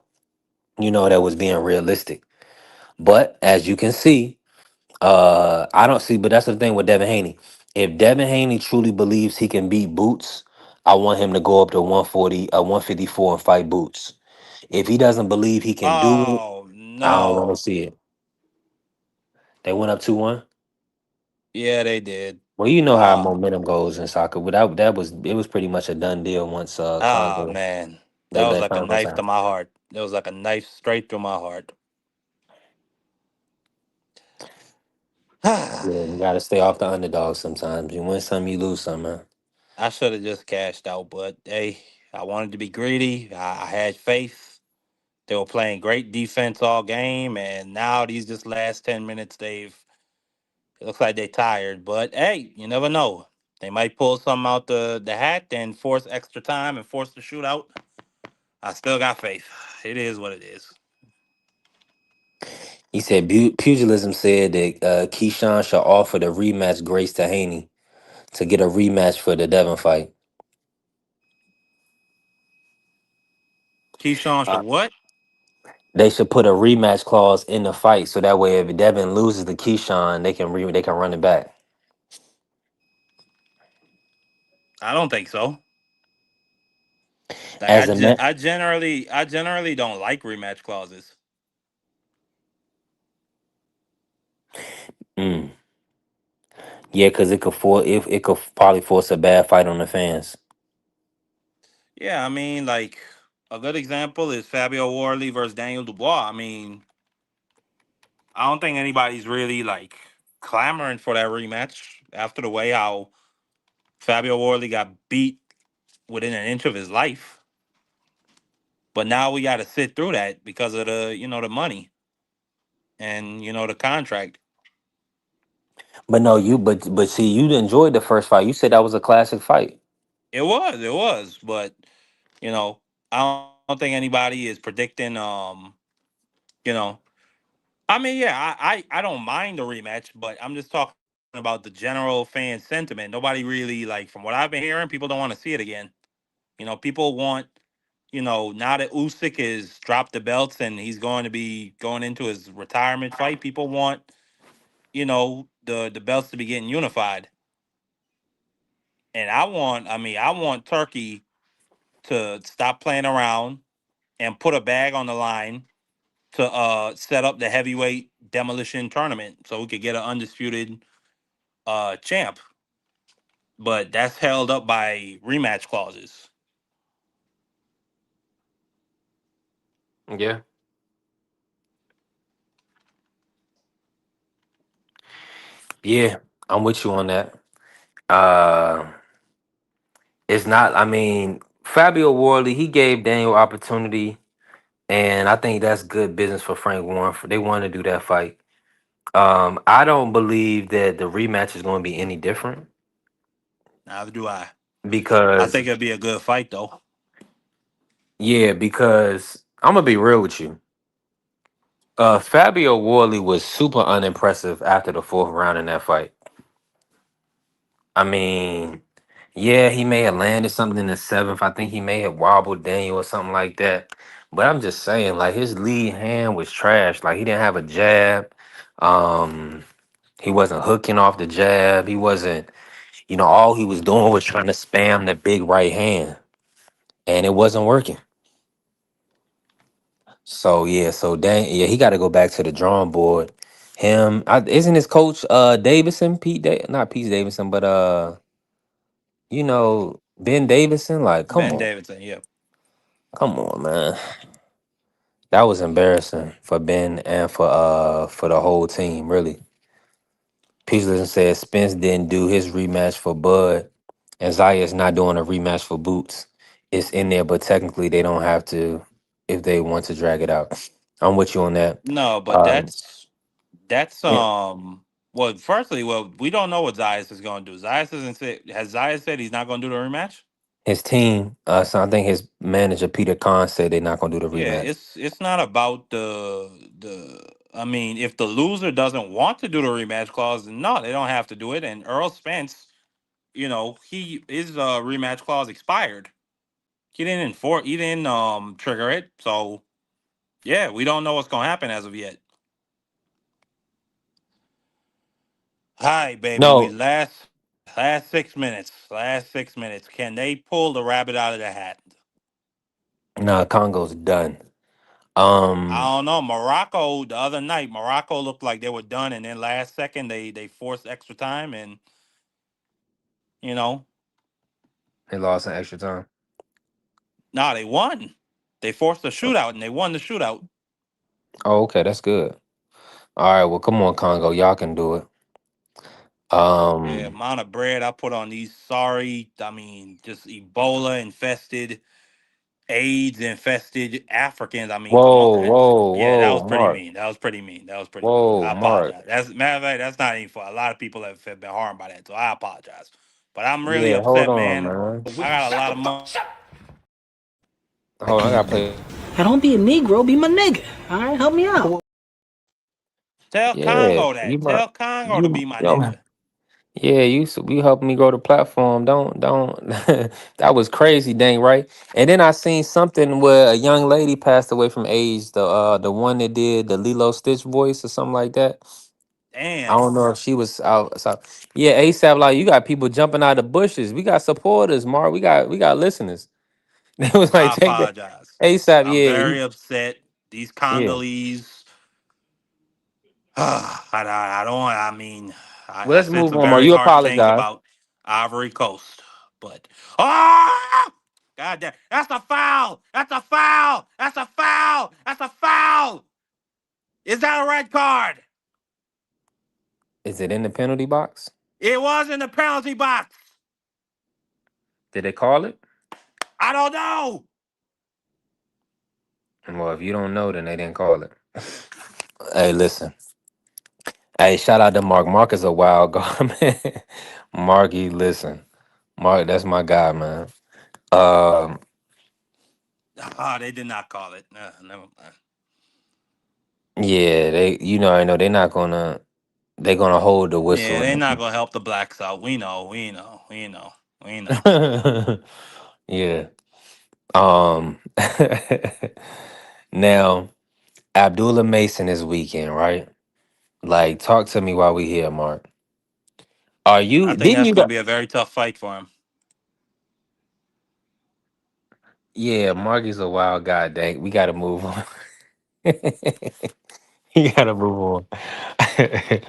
You know, that was being realistic. But as you can see, I don't see, but that's the thing with Devin Haney. If Devin Haney truly believes he can beat Boots, I want him to go up to 140, 154 and fight Boots. If he doesn't believe he can do it, Oh I don't want to no. see it. They went up 2-1. Yeah, they did. Well, you know how Uh momentum goes in soccer, but that was pretty much a done deal once Congo man. That that was that like a Congo knife to time. my heart. That was like a knife straight through my heart. Yeah, you got to stay off the underdog sometimes. You win some, you lose some, man. I should have just cashed out, but hey, I wanted to be greedy. I had faith. They were playing great defense all game, and now these just last 10 minutes, it looks like they tired. But hey, you never know. They might pull something out the hat and force extra time and force the shootout. I still got faith. It is what it is. He said pugilism said that Keyshawn should offer the rematch grace to Haney to get a rematch for the Devon fight. Keyshawn should what? They should put a rematch clause in the fight so that way if Devin loses to Keyshawn, they can run it back. I don't think so. Like As a man, I generally don't like rematch clauses. mm, yeah, because it could probably force a bad fight on the fans. Yeah, I mean, like a good example is Fabio Warley versus Daniel Dubois. I mean, I don't think anybody's really like clamoring for that rematch after the way how Fabio Warley got beat within an inch of his life. But now we got to sit through that because of the money and the contract. But no, but see, you enjoyed the first fight. You said that was a classic fight. It was, but I don't think anybody is predicting. You know, I mean, yeah, I don't mind the rematch, but I'm just talking about the general fan sentiment. Nobody really like, from what I've been hearing, people don't want to see it again. People want, now that Usyk is dropped the belts and he's going to be going into his retirement fight, people want, the belts to be getting unified. And I want Turkey to stop playing around and put a bag on the line to set up the heavyweight demolition tournament so we could get an undisputed champ. But that's held up by rematch clauses. Yeah. Yeah, I'm with you on that. Uh it's not, I mean, Fabio Warley, he gave Daniel opportunity, and I think that's good business for Frank Warren. They want to do that fight. I don't believe that the rematch is going to be any different Neither do I. I because, think it'd be a good fight though. yeah, because I'm gonna be real with you. Fabio Worley was super unimpressive after the fourth round in that fight. I mean, yeah, he may have landed something in the seventh. I think he may have wobbled Daniel or something like that. But I'm just saying, like his lead hand was trash. Like he didn't have a jab. Um, he wasn't hooking off the jab. He wasn't, all he was doing was trying to spam the big right hand, and it wasn't working. So yeah, yeah, he got to go back to the drawing board. Isn't his coach Davidson, not Pete Davidson, but Ben Davidson. Like, Ben Davidson, yeah. come on, man. That was embarrassing for Ben and for the whole team, really. Peterson said Spence didn't do his rematch for Bud, and Zaya's not doing a rematch for Boots. It's in there, but technically they don't have to if they want to drag it out. I'm with you on that. No, but Um, that's yeah, well, firstly, we don't know what Zayas is going to do. Zayas hasn't said has Zayas said he's not going to do the rematch? his team. So I think his manager Peter Kahn said they're not gonna do the Yeah, rematch. it's not about the. I mean, if the loser doesn't want to do the rematch clause, then no, they don't have to do it. And Earl Spence, his rematch clause expired. He didn't trigger it. So yeah, we don't know what's going to happen as of yet. Hi, baby. We No, last 6 minutes. Last 6 minutes. Can they pull the rabbit out of the hat? nah, Congo's done. I Um, don't know. Morocco the other night, Morocco looked like they were done, and then last second they forced extra time, and you know, they lost in extra time. nah, they won. They forced a shootout, and they won the shootout. Oh, okay, that's good. All right, well, come on, Congo, y'all can do it. Yeah, Um, amount of bread I put on these sorry, I mean, just Ebola infested, AIDS infested Africans. I mean, come on. whoa, whoa, Yeah, that whoa, was pretty Mark, mean. That was pretty mean. That was pretty mean. whoa, I Mark. apologize. That's matter of fact, that's not even for a lot of people have been harmed by that. So I apologize. But I'm really Yeah, hold upset, on, man. man. I got a lot of money. Hold on, I gotta play. Now don't be a Negro, be my nigga. All right, help me out. Tell Yeah, Congo you that. might, Tell Congo to you, be my yo, nigga. yeah, you helping me grow the platform. Don't. That was crazy, dang right. And then I seen something where a young lady passed away from AIDS. The one that did the Lilo Stitch voice or something like that. I Damn. don't know if she was out. So, yeah, ASAP. Like you got people jumping out of the bushes. We got supporters, Mark. We got listeners. They was like, I take that apologize. ASAP. I'm Yeah, very upset. These yeah. Congolese. I don't. I mean, Well, I let's said move some on, Mark. very You harsh things apologize. about Ivory Coast, but God damn, that's a foul. That's a foul. That's a foul. That's a foul. Is that a red card? Is it in the penalty box? It was in the penalty box. Did they call it? I don't know. Well, if you don't know, then they didn't call it. Hey, listen. Hey, shout out to Mark. Mark is a wild guy, man. Marky, listen. Mark, that's my guy, man. Um, They did not call it. Never mind. yeah, I know they're not gonna. They're gonna hold the Yeah, whistle. they're not gonna help the blacks out. We know. We know. We know. We know. Yeah. Um. Now, Abdullah Mason is weekend, right? Like, talk to me while we here, Mark. Are I you? think Didn't that's you? gonna be a very tough fight for him. Yeah, Marky's a wild guy. Dang, we gotta move on. You gotta move on.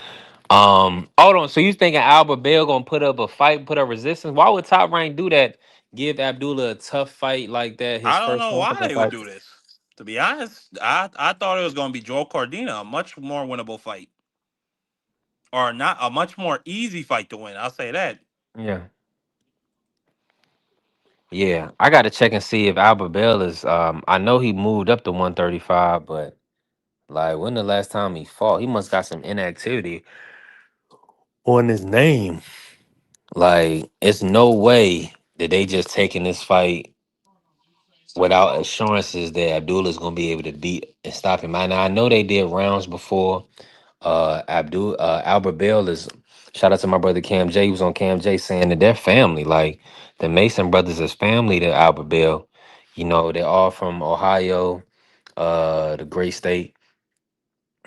Hold on. So you thinking Albert Bell gonna put up a fight, put up resistance? Why would Top Rank do that? Give Abdullah a tough fight like that, his I don't first know one why of the they would fight. do this. To be honest, I thought it was gonna be Joe Cordina, a much more winnable fight, or not a much more easy fight to win. I'll say that. Yeah, yeah. I gotta check and see if Albert Bell is. I know he moved up to 135, but like when the last time he fought, he must got some inactivity on his name. Like, it's no way that they just taking this fight without assurances that Abdullah is gonna be able to beat and stop him. Now I know they did rounds before. Albert Bell is shout out to my brother Cam J. He was on Cam J saying that they're family. Like the Mason brothers is family to Albert Bell. You know, they're all from Ohio, the great state.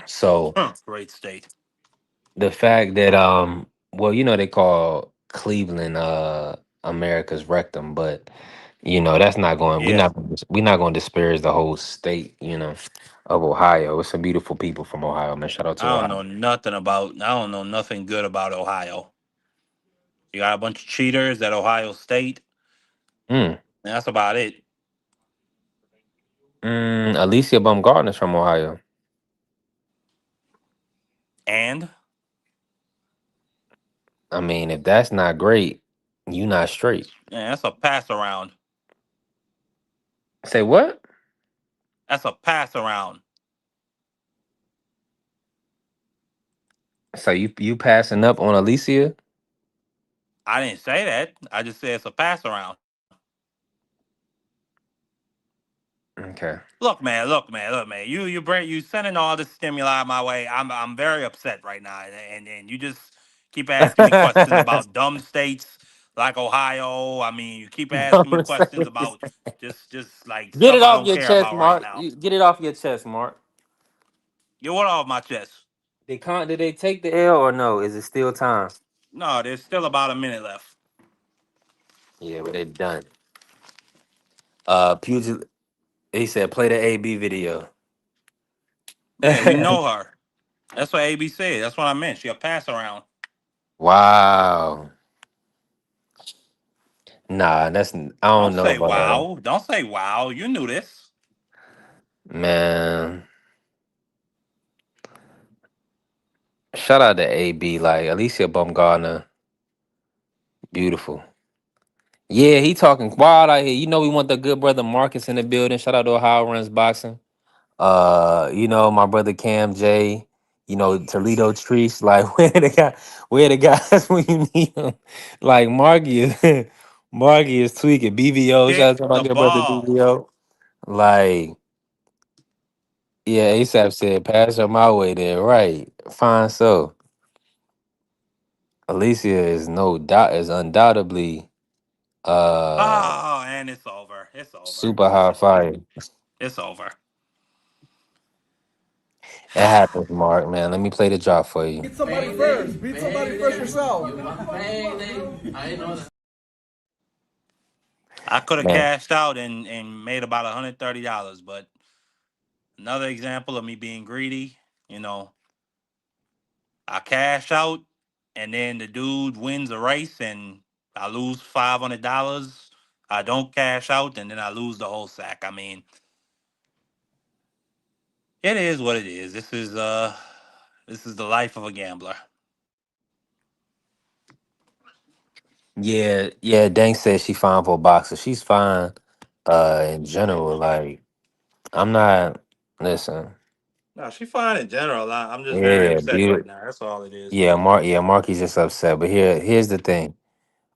So Great state. the fact that well, you know, they call Cleveland America's rectum, but you know, that's not going Yeah. we're not going to disparage the whole state, you know, of Ohio. It's some beautiful people from Ohio, man. Shout out to Ohio. I don't know nothing good about Ohio. You got a bunch of cheaters at Ohio State. Mm. And that's about it. Alicia Baumgartner's from Ohio. And I mean, if that's not great, you not straight. yeah, that's a pass around. Say what? That's a pass around. So you passing up on Alicia? I didn't say that. I just said it's a pass around. Okay. Look, man. You sending all this stimuli my way. I'm very upset right now, and you just keep asking me questions about dumb states like Ohio. I mean, you keep asking me questions about just like Get it stuff I off don't your care chest, about right Mark. now. Get it off your chest, Mark. Get what off my chest? Did they take the L or no? Is it still time? No, there's still about a minute left. Yeah, but they done. Puget. He said play the AB video. Yeah, we know her. That's what AB said. That's what I meant. She a pass around. Wow. Nah, I don't Don't know say about that. wow. Don't say wow. You knew this. Man. Shout out to AB. Like Alicia Baumgartner. Beautiful. Yeah, he talking wild out here. You know we want the good brother Marcus in the building. Shout out to Ohio Runs Boxing. You know, my brother Cam J, you know, Toledo Trees, like where the guys when you need them. Like Marky is Marky is tweaking. BVO, shout out Hit to my the good brother ball. BVO. Like, yeah, ASAP said, pass her my way there. Right. Fine. So Alicia is no doubt is undoubtedly Oh, and it's over. It's over. super high fire. It's over. It happens, Mark, man. Let me play the drop for you. Beat somebody first. Beat somebody first yourself. I could have Man. cashed out and made about $130, but another example of me being greedy. You know, I cash out, and then the dude wins a race, and I lose $500. I don't cash out, and then I lose the whole sack. I mean, it is what it is. This is the life of a gambler. Yeah, yeah, Dank says she fine for a boxer. She's fine in general. Like, I'm not listen. No, she's fine in general. I'm just very Yeah, upset right beautiful. now. That's all it is. Yeah, Marky's just upset. But here's the thing.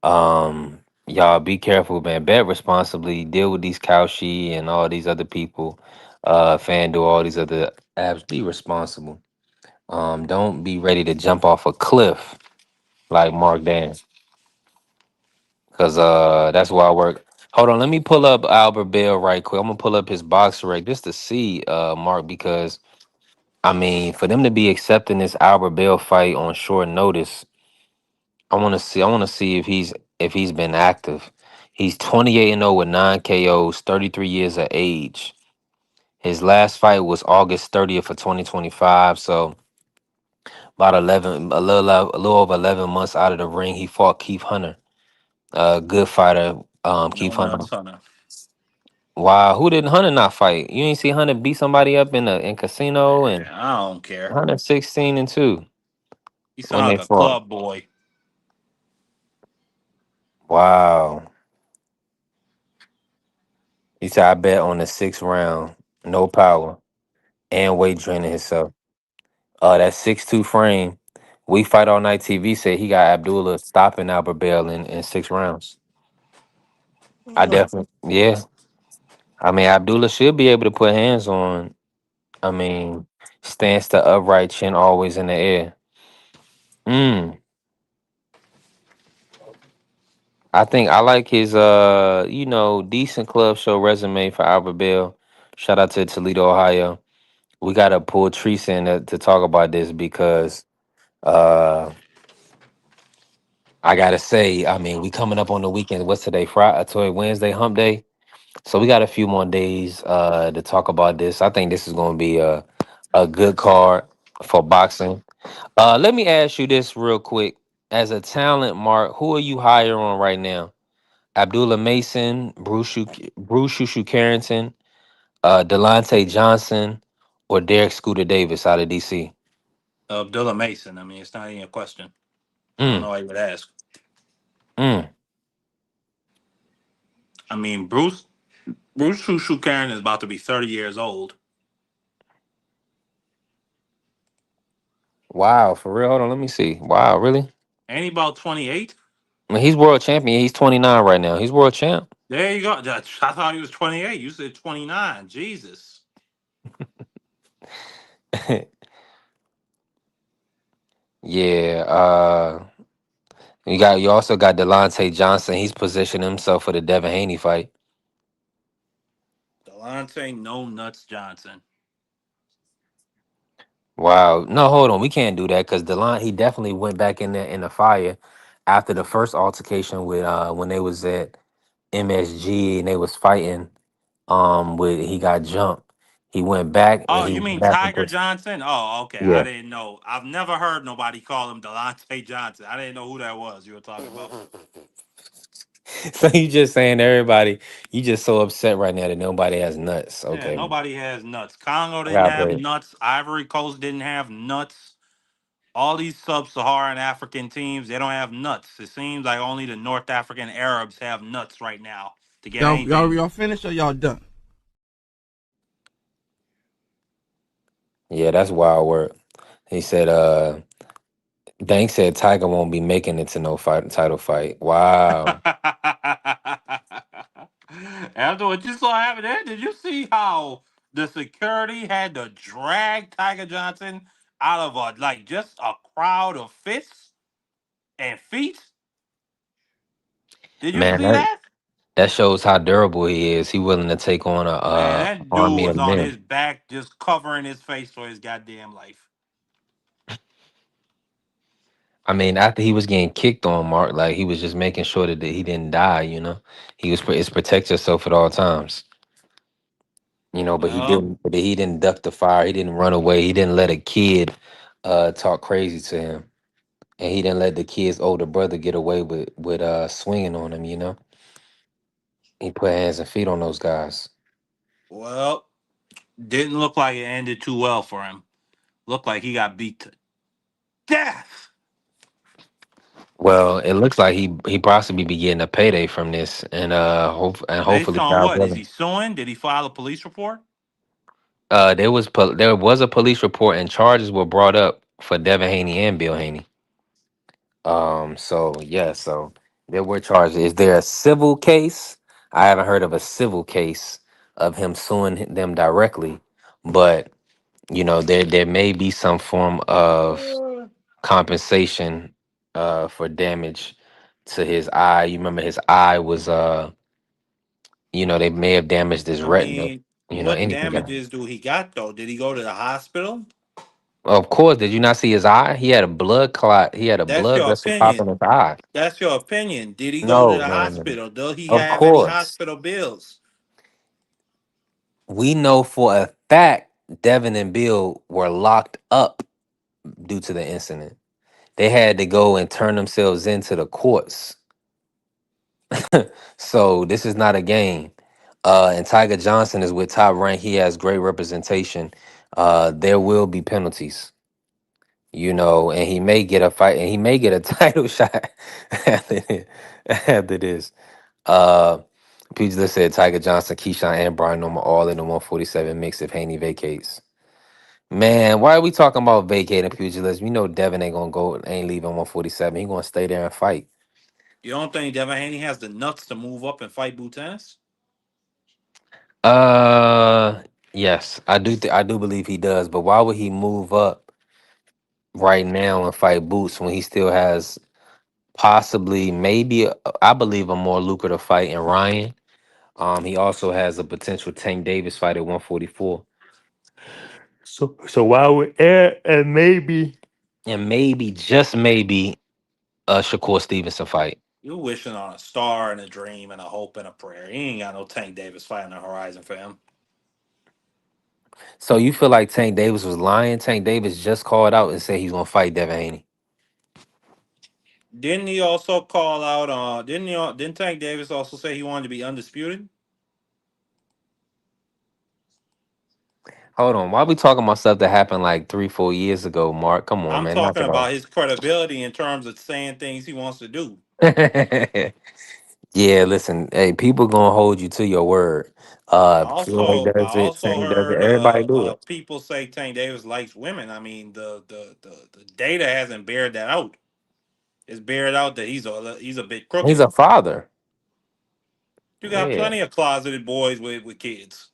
Y'all be careful, man. Bet responsibly. Deal with these Cowshy and all these other people. FanDuel, all these other apps. Be responsible. Don't be ready to jump off a cliff like Mark Dan. Cause that's why I work. Hold on, let me pull up Albert Bell right quick. I'm gonna pull up his box rec just to see Mark, because I mean for them to be accepting this Albert Bell fight on short notice, I wanna see if he's been active. He's 28-0 with 9 KOs, 33 years of age. His last fight was August 30th of 2025. So about 11, a little over 11 months out of the ring. He fought Keith Hunter. Good fighter. No Keith Hunter. nuts, Hunter. Wow, who did Hunter not fight? You ain't see Hunter beat somebody up in casino, and I don't care. Hunter 16-2 He when sound they like a fought. club boy. Wow. He said I bet on the 6th round, no power, and weight training himself. That 6'2" frame. We Fight All Night TV said he got Abdullah stopping Albert Bell in 6 rounds. I What? definitely, yeah. I mean, Abdullah should be able to put hands on. I mean, stance to upright, chin always in the air. Mm. I think I like his decent club show resume for Albert Bell. Shout out to Toledo, Ohio. We gotta pull Teresa in to talk about this because uh I gotta say, I mean, we coming up on the weekend. What's today? Friday, Wednesday, hump day. So we got a few more days to talk about this. I think this is gonna be a good card for boxing. Let me ask you this real quick. As a talent, Mark, who are you higher on right now? Abdullah Mason, Bruce Shushu Carrington, Delonte Johnson, or Derek Scooter Davis out of DC? Abdullah Mason. I mean, it's not even a question. I don't Mm, know why you would ask. mm. I mean, Bruce Shushu Karen is about to be 30 years old. Wow, for real? Hold on, let me see. Wow, really? Ain't he about 28? I mean, he's world champion. He's 29 right now. He's world champ. There you go. I thought he was 28. You said 29. Jesus. Yeah. You also got Delonte Johnson. He's positioned himself for the Devin Haney fight. Delonte No Nuts Johnson. Wow. No, hold on. We can't do that because Delon he definitely went back in there in the fire after the first altercation with when they was at MSG and they was fighting with he got jumped. He went back and Oh, he you went mean back and Tiger put Johnson? Oh, okay. I yeah. didn't know. I've never heard nobody call him Delonte Johnson. I didn't know who that was you were talking about. So you just saying everybody, you just so upset right now that nobody has nuts. Yeah, Okay. nobody has nuts. Congo I didn't got have bread. nuts. Ivory Coast didn't have nuts. All these sub-Saharan African teams, they don't have nuts. It seems like only the North African Arabs have nuts right now to get anything. Y'all finished or y'all done? Yeah, that's wild work. He said Dank said Tiger won't be making it to no title fight. Wow. After what you saw happen there, did you see how the security had to drag Tiger Johnson out of just a crowd of fists and feet? Did you Man, see that? that shows how durable he is. He willing to take on a Man, that dude army was of on his men. back just covering his face for his goddamn life. I mean, after he was getting kicked on, Mark, like he was just making sure that he didn't die. He was it's protect yourself at all times. But he Well, didn't. But he didn't duck the fire. He didn't run away. He didn't let a kid talk crazy to him, and he didn't let the kid's older brother get away with swinging on him. He put hands and feet on those guys. well, didn't look like it ended too well for him. Looked like he got beat to death. Well, it looks like he possibly be getting a payday from this, and Based hopefully on God what? Is willing. he suing? Did he file a police report? There was a police report and charges were brought up for Devin Haney and Bill Haney. So yeah, so there were charges. Is there a civil case? I haven't heard of a civil case of him suing them directly, but there may be some form of compensation for damage to his eye. You remember his eye was they may have damaged his I retina. mean, what Anything got. damages do he got though? Did he go to the hospital? Of course, did you not see his eye? He had a blood clot. He had a That's blood your vessel pop in opinion. his eye. That's your opinion. Did he go to No, the no, no, no. hospital? Does he Of have any course. hospital bills? We know for a fact Devin and Bill were locked up due to the incident. They had to go and turn themselves into the courts. So this is not a game. And Tiger Johnson is with Top Rank. He has great representation. There will be penalties, and he may get a fight and he may get a title shot after this. Uh Pugilist said Tiger Johnson, Keyshawn, and Brian Norman all in the 147 mix if Haney vacates. Man, why are we talking about vacating pugilism? Devin ain't gonna go, ain't leaving 147. He gonna stay there and fight. You don't think Devin Haney has the nuts to move up and fight Boo Tennis? Uh, yes, I do. I do believe he does. But why would he move up right now and fight Boots when he still has possibly, maybe, I believe, a more lucrative fight in Ryan? He also has a potential Tank Davis fight at 144. So why would and maybe just maybe a Shakur Stevenson fight? You wishing on a star and a dream and a hope and a prayer. He ain't got no Tank Davis fight on the horizon for him. So you feel like Tank Davis was lying? Tank Davis just called out and said he's gonna fight Devin Haney. Didn't he also call out? Didn't Tank Davis also say he wanted to be undisputed? Hold on, why we talking about stuff that happened like 3, 4 years ago, Mark? Come on, I'm man, knock talking it off. about his credibility in terms of saying things he wants to do. Yeah, listen, hey, people gonna hold you to your word. Floyd I does it, also Tank does it, heard everybody do it. people say Tank Davis likes women. I mean, the data hasn't bared that out. It's bared out that he's a bit He's crooked. a father. You got Yeah. plenty of closeted boys with kids.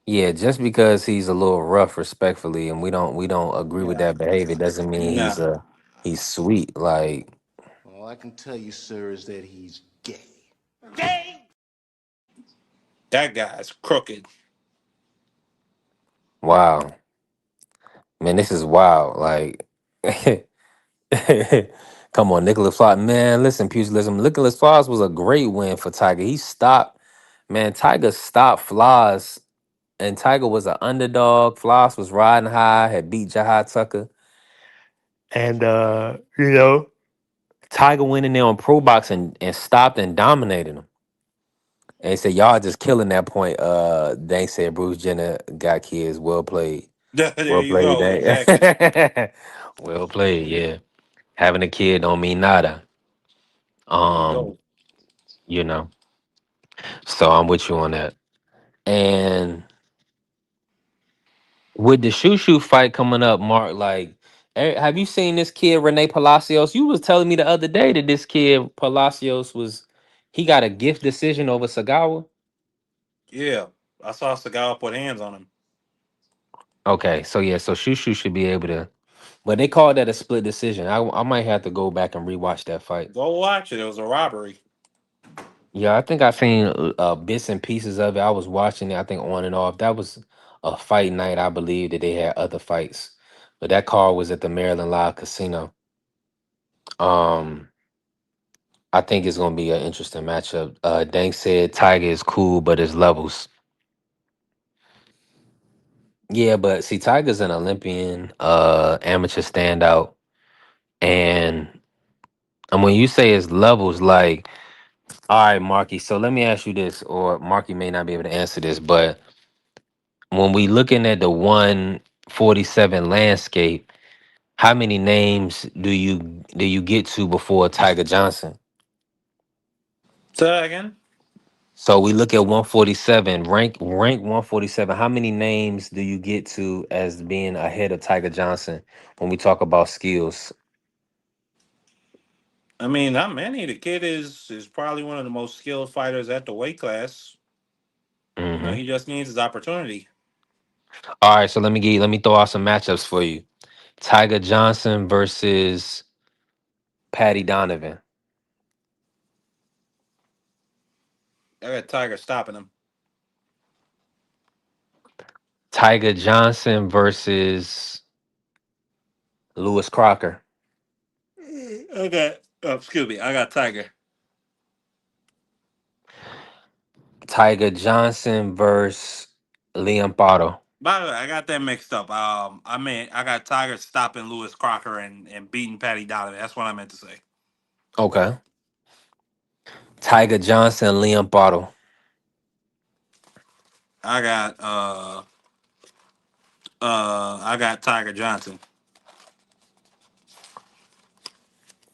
Yeah, just because he's a little rough, respectfully, and we don't agree with Yeah. that behavior doesn't mean Nah, he's sweet. Like, All I can tell you, sir, is that he's gay. that guy's crooked. wow. Man, this is wild. Like, come on, Nicholas Floss. Man, listen, pugilism. Nicholas Floss was a great win for Tiger. He stopped, man, Tiger stopped Floss, and Tiger was an underdog. Floss was riding high, had beat Jahai Tucker. And Tiger went in there on Pro Box and stopped and dominated him. And he said, y'all just killing that point. They said Bruce Jenner got kids. Well played. There Well you played, go. Exactly. Dang. Well played, yeah. Having a kid don't mean nada. There you Um, go. you know. So I'm with you on that. And with the shoo fight coming up, Mark, like, have you seen this kid Rene Palacios? You was telling me the other day that this kid Palacios he got a gift decision over Sagawa. Yeah, I saw Seagal put hands on him. Okay, so yeah, so shoo should be able to, but they called that a split decision. I might have to go back and rewatch that fight. Go watch it. It was a robbery. Yeah, I think I seen bits and pieces of it. I was watching it, I think, on and off. That was a fight night. I believe that they had other fights, but that card was at the Maryland Live Casino. Um, I think it's gonna be an interesting matchup. Dank said Tiger is cool, but his levels. Yeah, but see, Tiger's an Olympian, amateur standout, and when you say his levels, like, all right, Marky. So let me ask you this, or Marky may not be able to answer this, but when we looking at the 147 landscape, how many names do you get to before Tiger Johnson? Say that again. So we look at 147, rank 147. How many names do you get to as being ahead of Tiger Johnson when we talk about skills? I mean, not many. The kid is probably one of the most skilled fighters at the weight class. Hmm. He just needs his opportunity. All right, so let me throw out some matchups for you. Tiger Johnson versus Patty Donovan. I got Tiger stopping him. Tiger Johnson versus Lewis Crocker. Okay. Excuse me. I got Tiger. Tiger Johnson versus Liam Pardo. By the way, I got that mixed up. I mean, I got Tiger stopping Lewis Crocker and beating Patty Donovan. That's what I meant to say. Okay. Tiger Johnson, Liam Pardo. I got I got Tiger Johnson.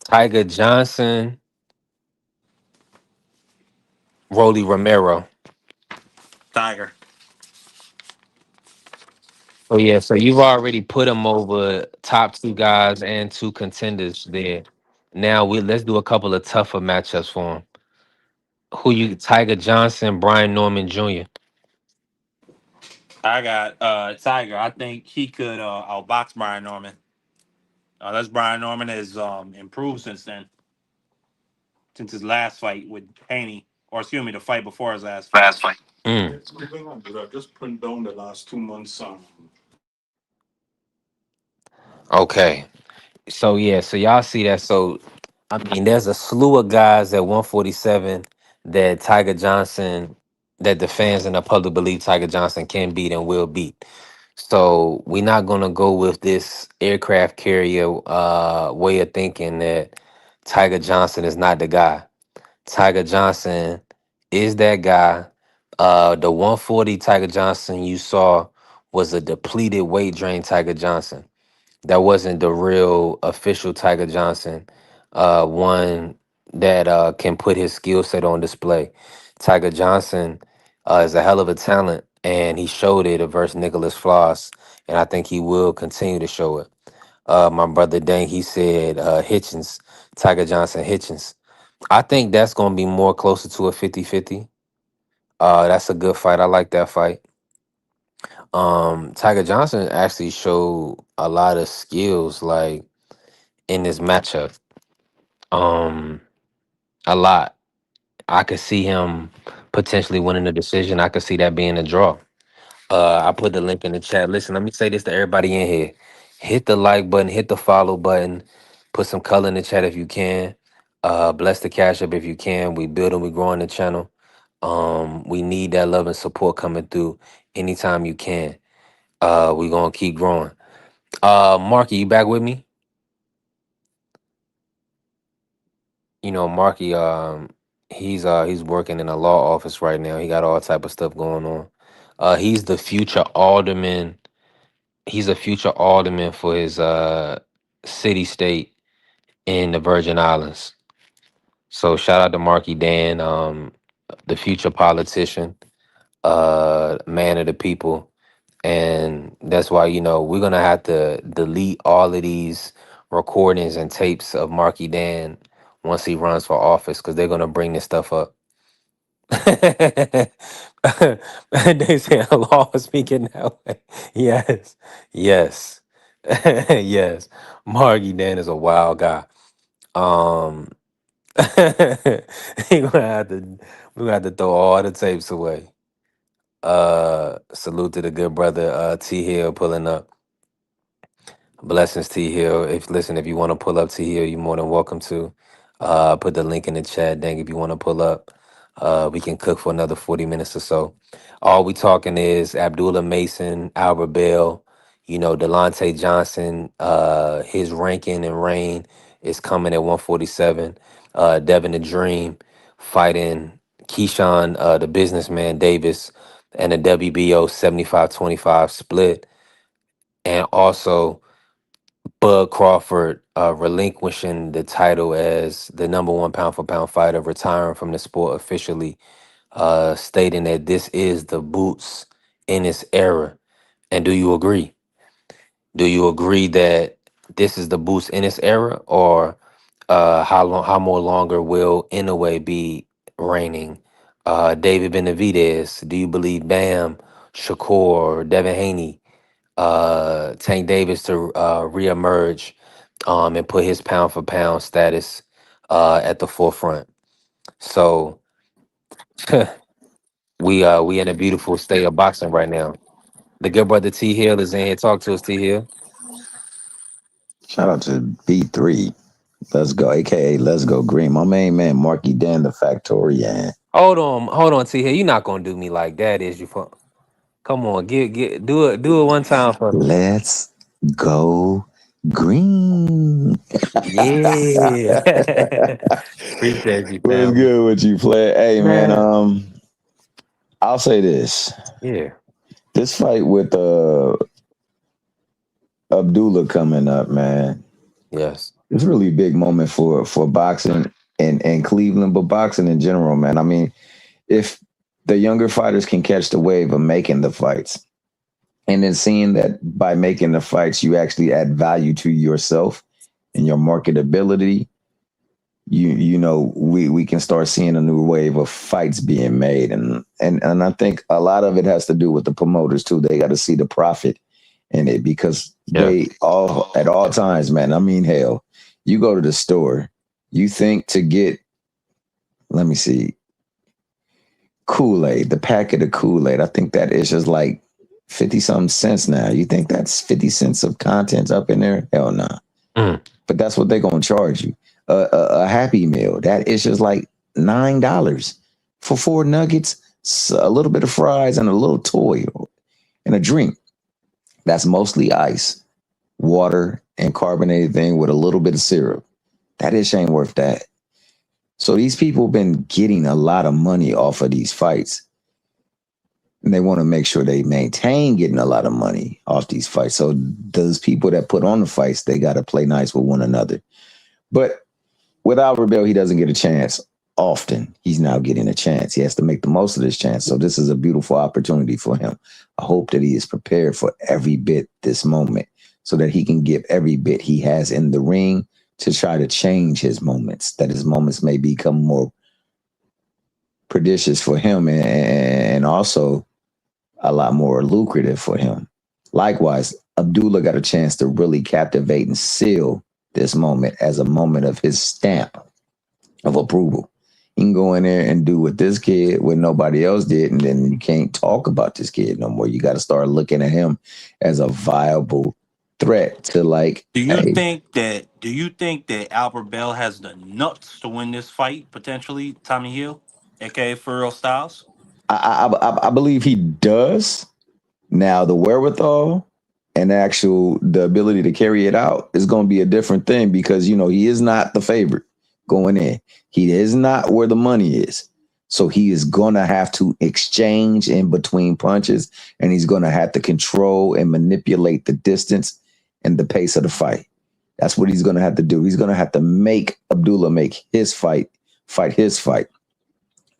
Tiger Johnson, Rolly Romero. Tiger. Oh yeah, so you've already put him over top two guys and two contenders there. Now let's do a couple of tougher matchups for him. Who you? Tiger Johnson, Brian Norman Jr. I got Tiger. I think he could outbox Brian Norman. Unless Brian Norman has improved since then, since his last fight with Haney, or excuse me, the fight before his last fight. Mm. Just print down the last 2 months. Okay. So yeah, so y'all see that. So I mean, there's a slew of guys at 147 that Tiger Johnson, that the fans and the public believe Tiger Johnson can beat and will beat. So we're not gonna go with this aircraft carrier way of thinking that Tiger Johnson is not the guy. Tiger Johnson is that guy. The 140 Tiger Johnson you saw was a depleted weight drain Tiger Johnson. That wasn't the real official Tiger Johnson, one that can put his skill set on display. Tiger Johnson is a hell of a talent, and he showed it versus Nicholas Floss, and I think he will continue to show it. My brother Dane, he said Hitchens, Tiger Johnson Hitchens. I think that's going to be more closer to a 50-50. That's a good fight. I like that fight. Tiger Johnson actually showed a lot of skills, like in this matchup. Um, a lot. I could see him potentially winning the decision. I could see that being a draw. I put the link in the chat. Listen, let me say this to everybody in here. Hit the like button, hit the follow button, put some color in the chat if you can. Bless the cash up if you can. We building, we growing the channel. We need that love and support coming through anytime you can. We gonna keep growing. Marky, you back with me? You know, Marky, he's working in a law office right now. He got all type of stuff going on. He's the future alderman. He's a future alderman for his city state in the Virgin Islands. So shout out to Marky Dan, the future politician, man of the people. And that's why, you know, we're gonna have to delete all of these recordings and tapes of Marky Dan once he runs for office, because they're gonna bring this stuff up. They say a law speaking that way. Yes, yes, yes. Marky Dan is a wild guy. Um, he gonna have to, we're gonna have to throw all the tapes away. Salute to the good brother T Hill pulling up. Blessings T Hill. If you want to pull up T Hill, you're more than welcome to. Put the link in the chat. Dang, if you want to pull up, we can cook for another 40 minutes or so. All we talking is Abdullah Mason, Albert Bell, you know, Delonte Johnson. His ranking and reign is coming at 147. Devin the Dream fighting Keyshawn, the businessman Davis, and the WBO 75-25 split. And also Bud Crawford relinquishing the title as the number one pound for pound fighter, retiring from the sport officially, stating that this is the Boots Ennis era. And do you agree? Do you agree that this is the Boots Ennis era, or how more longer will Inoue be reigning? David Benavidez, do you believe Bam, Shakur, Devin Haney, Tank Davis to reemerge and put his pound for pound status at the forefront? So we in a beautiful state of boxing right now. The good brother T Hill is in here. Talk to us, T Hill. Shout out to B3. Let's go, aka Let's Go Green. My main man, Marky Dan the Factorian. Hold on, T Hill. You're not gonna do me like that, is you? Come on, do it one time for me. Let's go green. Yeah. Appreciate you, What's fam. good with you, play? Hey man, Man. I'll say this. Yeah. This fight with Abdullah coming up, man. Yes. It's a really big moment for boxing and Cleveland, but boxing in general, man. I mean, if the younger fighters can catch the wave of making the fights, and then seeing that by making the fights, you actually add value to yourself and your marketability, we can start seeing a new wave of fights being made, and I think a lot of it has to do with the promoters too. They got to see the profit in it because Yeah. they all at all times, man. I mean, hell, you go to the store, you think to get, let me see, Kool-Aid, the packet of Kool-Aid. I think that is just like 50 something cents now. You think that's 50 cents of content up in there? Hell no. Mm. But that's what they're gonna charge you. A Happy Meal that is just like $9 for 4 nuggets, a little bit of fries, and a little toy and a drink. That's mostly ice, water, and carbonated thing with a little bit of syrup. That ish ain't worth that. So these people have been getting a lot of money off of these fights. And they want to make sure they maintain getting a lot of money off these fights. So those people that put on the fights, they got to play nice with one another. But with Albert Bell, he doesn't get a chance often. He's now getting a chance. He has to make the most of this chance. So this is a beautiful opportunity for him. I hope that he is prepared for every bit this moment so that he can give every bit he has in the ring to try to change his moments, that his moments may become more prodigious for him and also a lot more lucrative for him. Likewise, Abdullah got a chance to really captivate and seal this moment as a moment of his stamp of approval. You can go in there and do what this kid, what nobody else did, and then you can't talk about this kid no more. You got to start looking at him as a viable threat to like. Do you Hey, think that? Do you think that Albert Bell has the nuts to win this fight potentially? Tommy Hill, aka Furreal Styles. I believe he does. Now the wherewithal and the ability to carry it out is going to be a different thing because he is not the favorite going in. He is not where the money is. So he is going to have to exchange in between punches, and he's going to have to control and manipulate the distance and the pace of the fight. That's what he's going to have to do. He's going to have to make Abdullah make his fight his fight.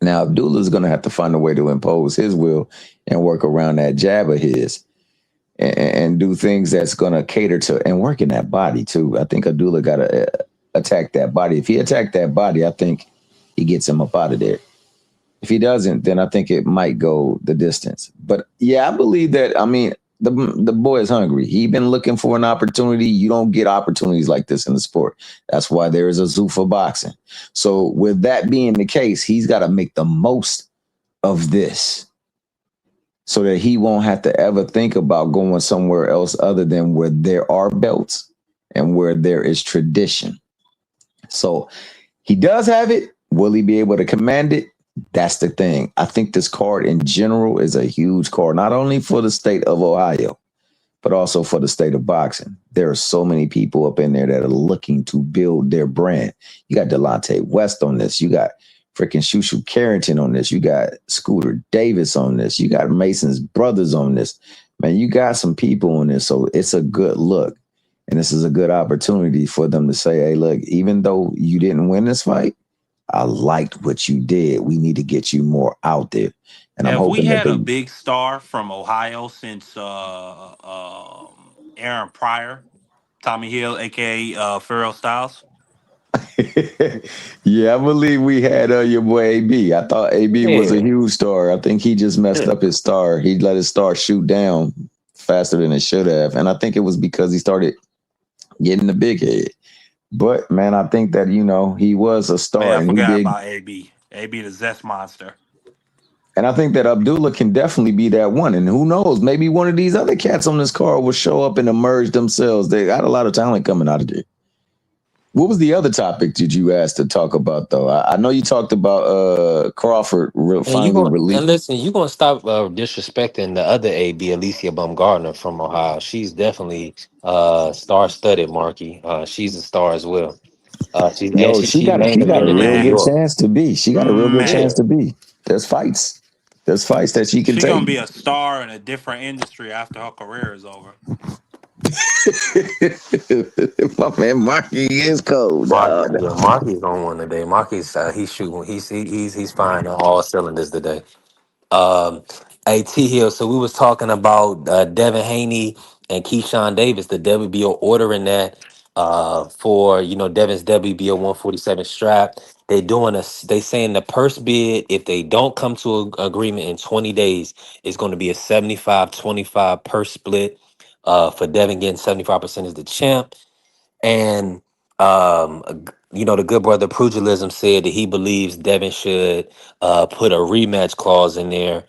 Now, Abdullah is going to have to find a way to impose his will and work around that jab of his and do things that's going to cater to and work in that body, too. I think Abdullah got to attack that body. If he attacked that body, I think he gets him up out of there. If he doesn't, then I think it might go the distance. But, yeah, I believe that, I mean, the boy is hungry. He's been looking for an opportunity. You don't get opportunities like this in the sport. That's why there is a zoo for boxing. So with that being the case, he's got to make the most of this so that he won't have to ever think about going somewhere else other than where there are belts and where there is tradition. So he does have it. Will he be able to command it? That's the thing. I think this card in general is a huge card, not only for the state of Ohio, but also for the state of boxing. There are so many people up in there that are looking to build their brand. You got Delonte West on this. You got freaking Shushu Carrington on this. You got Scooter Davis on this. You got Mason's brothers on this. Man, you got some people on this. So it's a good look. And this is a good opportunity for them to say, hey, look, even though you didn't win this fight, I liked what you did. We need to get you more out there. And I'm Have we hoping that had a big star from Ohio since Aaron Pryor, Tommy Hill, aka Furreal Styles? Yeah, I believe we had your boy AB. I thought AB was a huge star. I think he just messed up his star. He let his star shoot down faster than it should have. And I think it was because he started getting the big head. But, man, I think that, he was a star. Man, I and forgot about AB. AB the Zest Monster. And I think that Abdullah can definitely be that one. And who knows, maybe one of these other cats on this card will show up and emerge themselves. They got a lot of talent coming out of there. What was the other topic did you ask to talk about, though? I know you talked about Crawford finally released. And listen, you're going to stop disrespecting the other AB, Alicia Baumgartner from Ohio. She's definitely star-studded, Marky. She's a star as well. She got a real good chance to be. She got a real good chance to be. There's fights. There's fights that she can take. She's going to be a star in a different industry after her career is over. My man Marky is cold. Marky's on one today. Marky's he's shooting. He's firing on all cylinders today. Hey T Hill. So we was talking about Devin Haney and Keyshawn Davis. The WBO ordering that for Devin's WBO 147 strap. They saying the purse bid, if they don't come to an agreement in 20 days, is going to be a 75-25 purse split. For Devin getting 75% as the champ. And the good brother Pugilism said that he believes Devin should put a rematch clause in there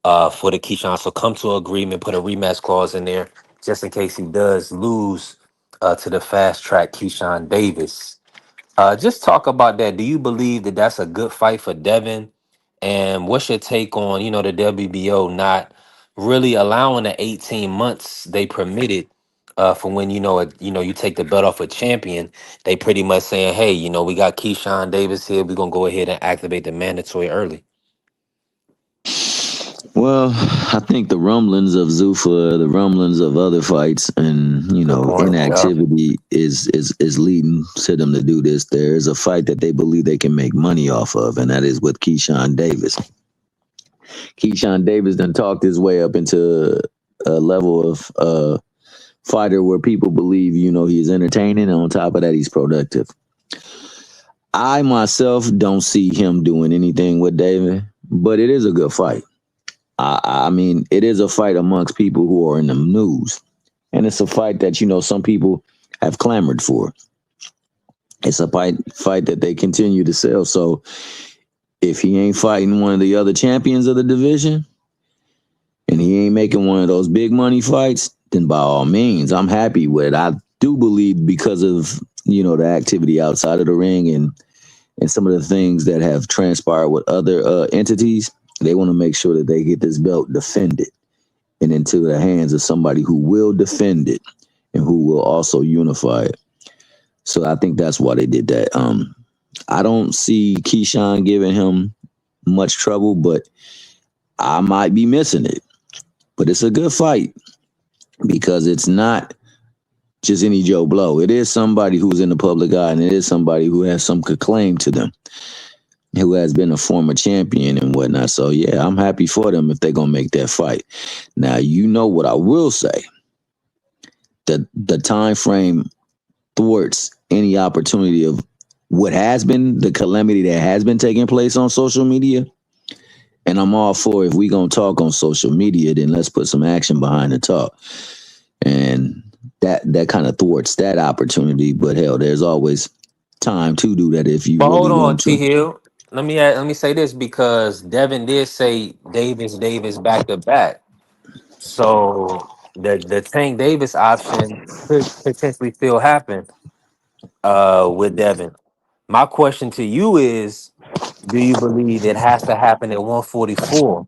for the Keyshawn. So come to an agreement, put a rematch clause in there just in case he does lose to the fast track Keyshawn Davis. Just talk about that. Do you believe that that's a good fight for Devin? And what's your take on, the WBO not really allowing the 18 months they permitted for when, you take the belt off a champion? They pretty much saying, hey, we got Keyshawn Davis here. We're going to go ahead and activate the mandatory early. Well, I think the rumblings of Zuffa, the rumblings of other fights, and Good point. Yeah. inactivity is leading to them to do this. There's a fight that they believe they can make money off of, and that is with Keyshawn Davis. Keyshawn Davis done talked his way up into a level of fighter where people believe, he's entertaining, and on top of that, he's productive. I myself don't see him doing anything with David, but it is a good fight. I mean, it is a fight amongst people who are in the news. And it's a fight that, some people have clamored for. It's a fight that they continue to sell. So if he ain't fighting one of the other champions of the division and he ain't making one of those big money fights, then by all means, I'm happy with it. I do believe because of, the activity outside of the ring and some of the things that have transpired with other entities, they want to make sure that they get this belt defended and into the hands of somebody who will defend it and who will also unify it. So I think that's why they did that. I don't see Keyshawn giving him much trouble, but I might be missing it. But it's a good fight because it's not just any Joe Blow. It is somebody who's in the public eye, and it is somebody who has some claim to them, who has been a former champion and whatnot. So, yeah, I'm happy for them if they're going to make that fight. Now, what I will say, the time frame thwarts any opportunity of what has been the calamity that has been taking place on social media. And I'm all for, if we going to talk on social media, then let's put some action behind the talk. And that kind of thwarts that opportunity. But, hell, there's always time to do that if you But really hold on, want to. T Hill. Let me say this, because Devin did say Davis back to back. So the Tank Davis option could potentially still happen with Devin. My question to you is, do you believe it has to happen at 144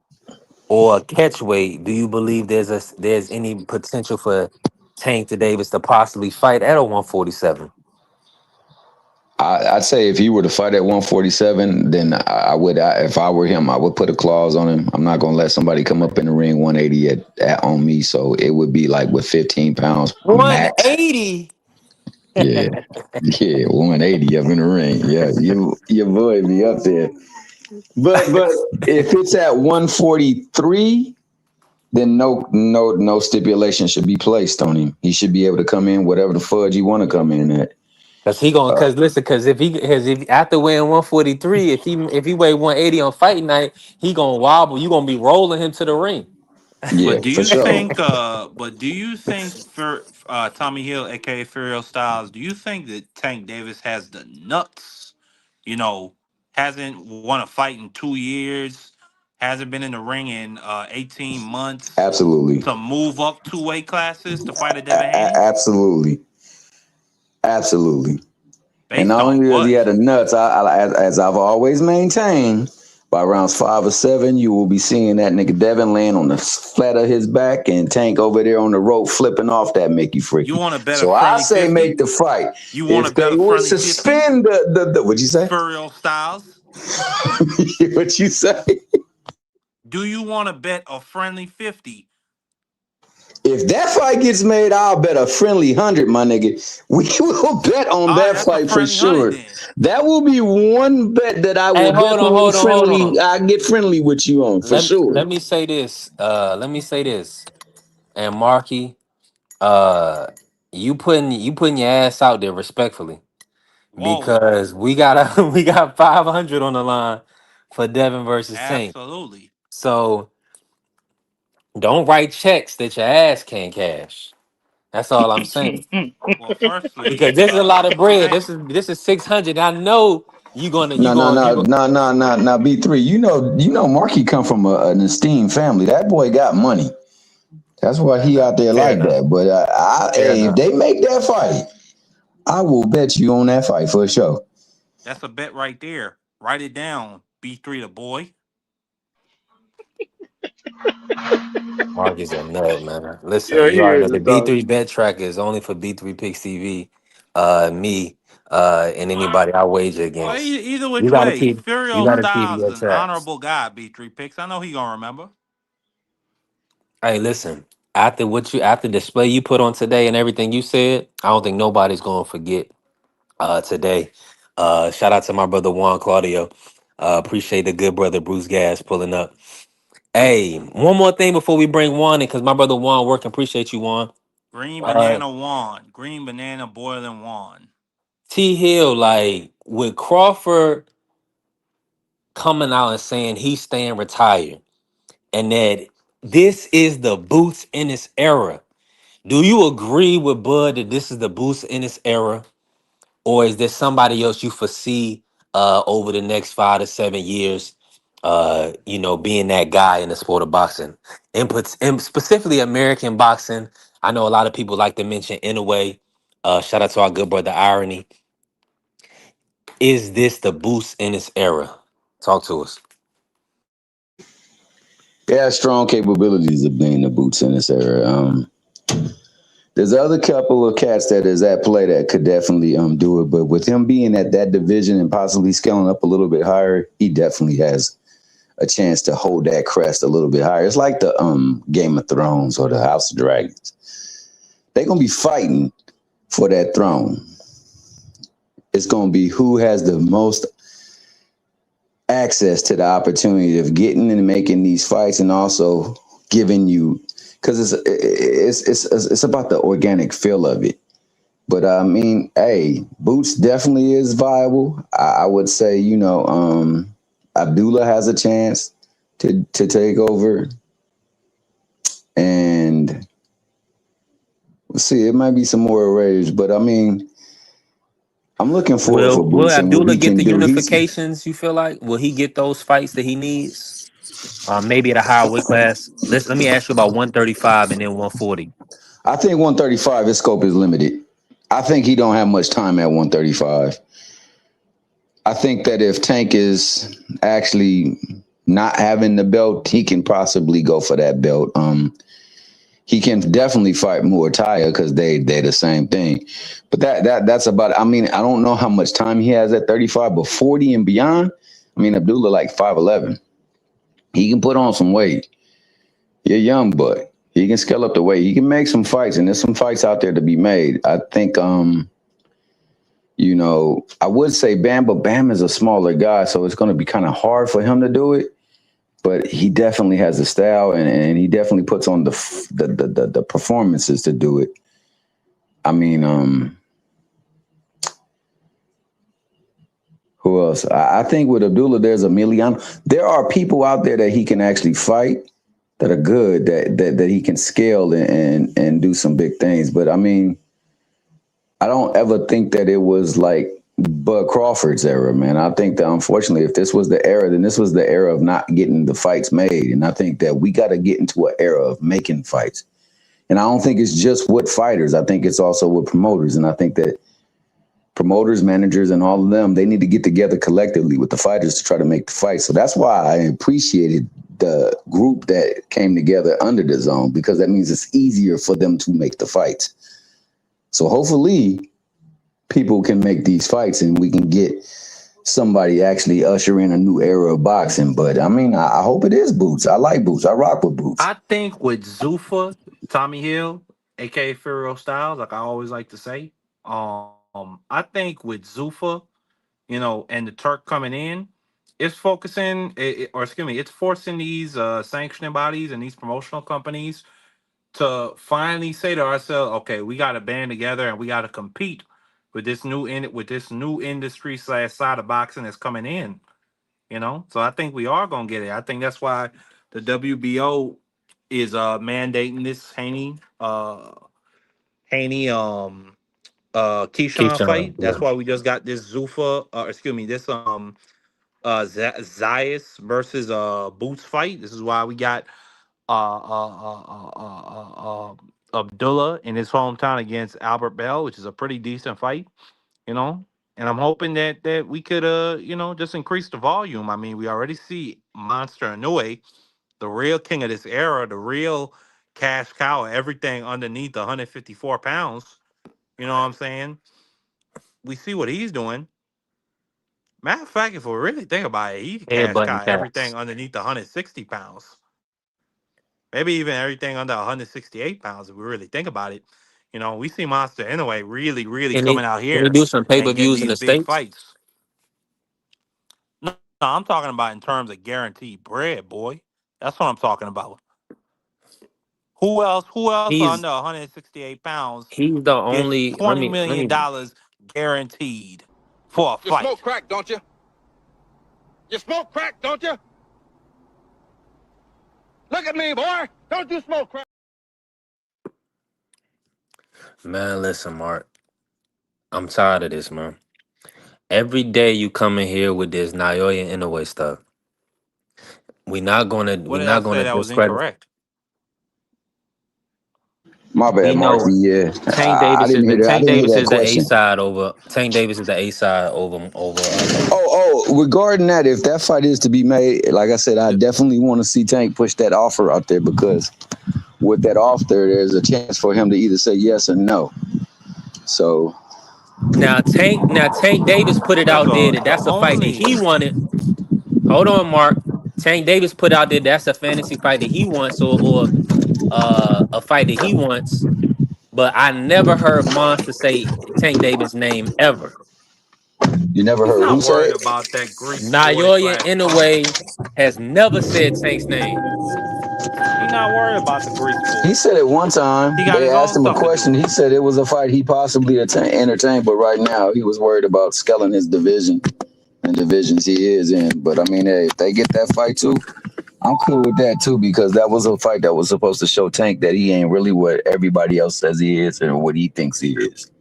or a catch weight? Do you believe there's any potential for Tank to Davis to possibly fight at a 147? I'd say if he were to fight at 147, then I would. If I were him, I would put a clause on him. I'm not going to let somebody come up in the ring 180 on me. So it would be like with 15 pounds max. 180. Yeah, 180 up in the ring. Yeah, your boy be up there. But if it's at 143, then no stipulation should be placed on him. He should be able to come in whatever the fudge he want to come in at. Because if after weighing 143, if he weigh 180 on fight night, he gonna wobble. You gonna be rolling him to the ring. Yeah, But do for you sure. think? For Tommy Hill, aka Furiel Styles, do you think that Tank Davis has the nuts? Hasn't won a fight in 2 years, hasn't been in the ring in 18 months Absolutely. to move up 2 weight classes to fight a Devin Haney? Absolutely. And Based not on only does he what? have the nuts, as I've always maintained, by rounds 5 or 7, you will be seeing that nigga Devin laying on the flat of his back and Tank over there on the rope flipping off that Mickey Freaky. You want to bet a So I friendly say 50? make the fight. You want to If bet they a would friendly 50? suspend the what'd you say? Furiel Styles. What you say? Do you want to bet a friendly 50? If that fight gets made, I'll bet a friendly 100, my nigga. We will bet on All right, that that's a fight for friendly 100 sure. then. That will be one bet that I Hey, will hold on, definitely hold on, hold friendly. on. I get friendly with you on for sure. Let me say this. Let me say this. And Marky, uh, you putting your ass out there respectfully Whoa, because we got a we got 500 on the line for Devin versus Tank. absolutely. So don't write checks that your ass can't cash. That's all I'm saying. Well, firstly, Because this is a lot of bread. Tank. This is 600. I know you No, no, gonna you no, go. no, no, no, no. B3, Marky come from an esteemed family. That boy got money. That's why Fair he enough. out there Fair like enough. that. But Fair hey, if enough. they make that fight, I will bet you on that fight for sure. That's a bet right there. Write it down. B3 the boy. Mark is a nut, man. Yeah, Listen, he you already know is a the dog. B3 bet tracker is only for B3 Picks TV, me, and anybody I wager Well, against. either You which gotta way, keep you Furial gotta keep Styles is your an traps. honorable guy. B3 picks. I know he gonna remember. Hey, listen. After the display you put on today and everything you said, I don't think nobody's gonna forget today. Shout out to my brother Juan Claudio. Appreciate the good brother Bruce Gas pulling up. Hey, one more thing before we bring Juan in, because my brother Juan working. Appreciate you, Juan. Green Uh, banana one. Green banana boiling one. T Hill, like with Crawford coming out and saying he's staying retired and that this is the Boots in this era. Do you agree with Bud that this is the Boots in this era? Or is there somebody else you foresee over the next 5 to 7 years, being that guy in the sport of boxing? And specifically American boxing. I know a lot of people like to mention Inouye. Shout out to our good brother Irony. Is this the Boost in this era? Talk to us. He has strong capabilities of being the boots in this era. There's other couple of cats that is at play that could definitely do it, but with him being at that division and possibly scaling up a little bit higher, he definitely has a chance to hold that crest a little bit higher. It's like the Game of Thrones or the House of Dragons. They're gonna be fighting for that throne. It's gonna be who has the most access to the opportunity of getting and making these fights, and also giving you, because it's about the organic feel of it. But I mean, hey, Boots definitely is viable. I would say, Abdullah has a chance to take over, and we'll see. It might be some more rage, but I mean, I'm looking forward for Will Boots and what Abdullah he get can the do. He's unifications? You feel like will he get those fights that he needs? Maybe at a higher weight class. Let me ask you about 135 and then 140. I think 135, his scope is limited. I think he don't have much time at 135. I think that if Tank is actually not having the belt, he can possibly go for that belt. He can definitely fight Muay Thai because they the same thing. But that's about. I mean, I don't know how much time he has at 35, but 40 and beyond. I mean, Abdullah like 5'11". He can put on some weight. You're young, but he can scale up the weight. He can make some fights, and there's some fights out there to be made. I think I would say Bam, but Bam is a smaller guy, so it's going to be kind of hard for him to do it. But he definitely has a style, and he definitely puts on the performances to do it. I mean, who else? I think with Abdullah, there's a million. There are people out there that he can actually fight that are good, that he can scale and do some big things. But I mean, I don't ever think that it was like Bud Crawford's era, man. I think that unfortunately, if this was the era, then this was the era of not getting the fights made. And I think that we got to get into an era of making fights. And I don't think it's just with fighters. I think it's also with promoters. And I think that promoters, managers, and all of them, they need to get together collectively with the fighters to try to make the fight. So that's why I appreciated the group that came together under the zone, because that means it's easier for them to make the fights. So hopefully people can make these fights and we can get somebody actually usher in a new era of boxing. But I mean, I hope it is Boots. I like Boots. I rock with Boots. I think with Zuffa, Tommy Hill, aka Furial Styles, like I always like to say, I think with Zuffa, and the Turk coming in, it's focusing, or excuse me, it's forcing these sanctioning bodies and these promotional companies to finally say to ourselves, okay, we got to band together and we got to compete with this new industry slash side of boxing that's coming in. So I think we are gonna get it. I think that's why the WBO is mandating this Haney Keyshawn Keyshawn, fight. yeah. That's why we just got this Zuffa, excuse me, this Zayas versus Boots fight. This is why we got Abdullah in his hometown against Albert Bell, which is a pretty decent fight. you know. And I'm hoping that we could just increase the volume. I mean, we already see Monster Inoue, the real king of this era, the real cash cow, everything underneath 154 pounds. You know what I'm saying? We see what he's doing. Matter of fact, if we really think about it, he can cash Headbutting cow everything cats. underneath 160 pounds. Maybe even everything under 168 pounds, if we really think about it. We see Monster Inoue really, really And coming he out can he here do some pay per and getting views in these the big states? fights. No, I'm talking about in terms of guaranteed bread, boy. That's what I'm talking about. Who else He's under 168 pounds he's the gets only. Let $20 me let million me. dollars guaranteed for a You smoke fight? crack, don't you? You smoke crack, don't you? Look at me, boy. Don't you smoke crack? Man, listen, Mark. I'm tired of this, man. Every day you come in here with this Naoya Inoue stuff. We not gonna What we did I not say gonna that was discredit. incorrect? My We bad, Marky. know Yeah, Tank I Davis is didn't the hear that. I Tank didn't hear Davis that is the A question. side over Tank Davis is the A side over Logan. Regarding that, if that fight is to be made, like I said, I The- definitely want to see Tank push that offer out there because with that offer, there's a chance for him to either say yes or no. So Now Tank Davis put it yeah, out there the that the that's a fight that only he wanted. Hold on, Mark. Tank Davis put out there that's a fantasy fight that he wants or a fight that he wants. But I never heard Monster say Tank Davis' name ever. you never he's heard who not say worried it? about that grease boy Naoya slash punk. Inoue has never said Tank's name. He not worried about the grease He boy. said it one time. He got They his asked own him a stuff to question. do. He said it was a fight he possibly entertained, but right now he was worried about scaling his division and divisions he is in. But I mean, hey, if they get that fight too, I'm cool with that too because that was a fight that was supposed to show Tank that he ain't really what everybody else says he is and what he thinks he is.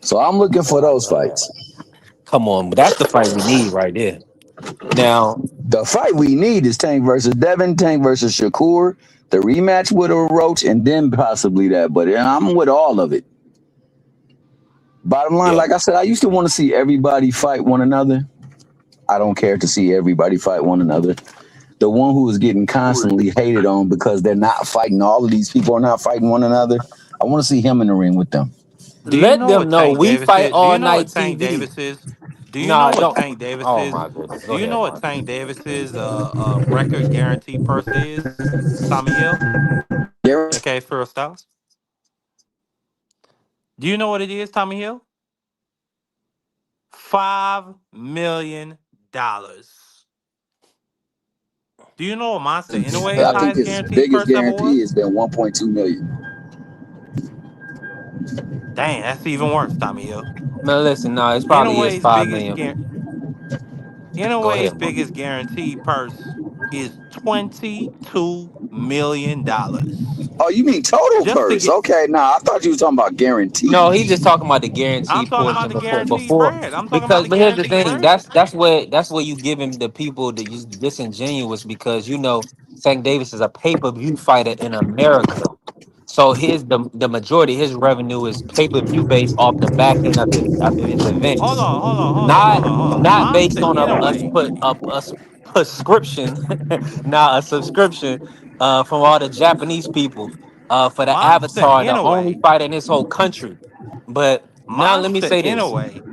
So I'm looking Oh for my those God. fights. Come on, but that's the fight we need right there. Now, The fight we need is Tank versus Devin, Tank versus Shakur, the rematch with a Roach, and then possibly that. But I'm with all of it. Bottom line, yeah. like I said, I used to want to see everybody fight one another. I don't care to see everybody fight one another. The one who is getting constantly hated on because they're not fighting, all of these people are not fighting one another. I want to see him in the ring with them. Do you Let know them what know Tank we Davis fight is? Do all you know night what Tank TV. Davis is? Do you know Nah, what don't. Tank Davis Oh is? my goodness. Do Go you ahead, know what Mark. Tank Davis's record guarantee purse is? Tommy Hill, Yeah. aka Phil Styles. Do you know what it is, Tommy Hill? $5 million. Do you know what Monster Inoue's I think highest his guaranteed biggest purse ever guarantee was? has been 1.2 million. Dang, that's even worse, Tommy Hill. Man, listen, no, it probably is Inoue's 5 million. Go Inoue's ahead, Mark. biggest guaranteed purse is $22 million. Oh, you mean total Just to purse? get, Okay, nah, I thought you were talking about No, guaranteed. he's just talking about the I'm guaranteed talking about portion the before guaranteed before bread. I'm talking about because the but here's the guaranteed thing, bread. that's where you giving the people that you disingenuous because Tank Davis is a pay-per-view fighter in America. So the majority of his revenue is pay-per-view based off the back end of his Hold events. on, hold on, hold on, Not hold on, hold on. not based Monster on Inoue, a prescription, not a subscription from all the Japanese people for the Monster Avatar, the only Inoue, fighter in this whole country. But now let me Monster say this. Inoue,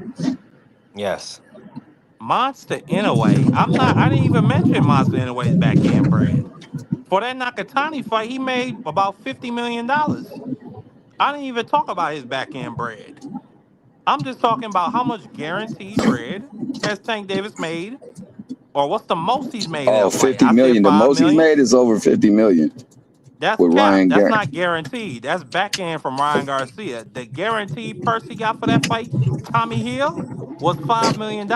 Yes. Monster Inoue. I didn't even mention Monster Inoue's back end bread. For that Nakatani fight, he made about $50 million. I didn't even talk about his back end bread. I'm just talking about how much guaranteed bread has Tank Davis made, or what's the most he's made in Oh, a fight. 50 I said million. The five most he's million. made is over 50 million. That's with cap. Ryan That's Garrett. not guaranteed. That's back end from Ryan Garcia. The guaranteed purse he got for that fight, Tommy Hill, was $5 million.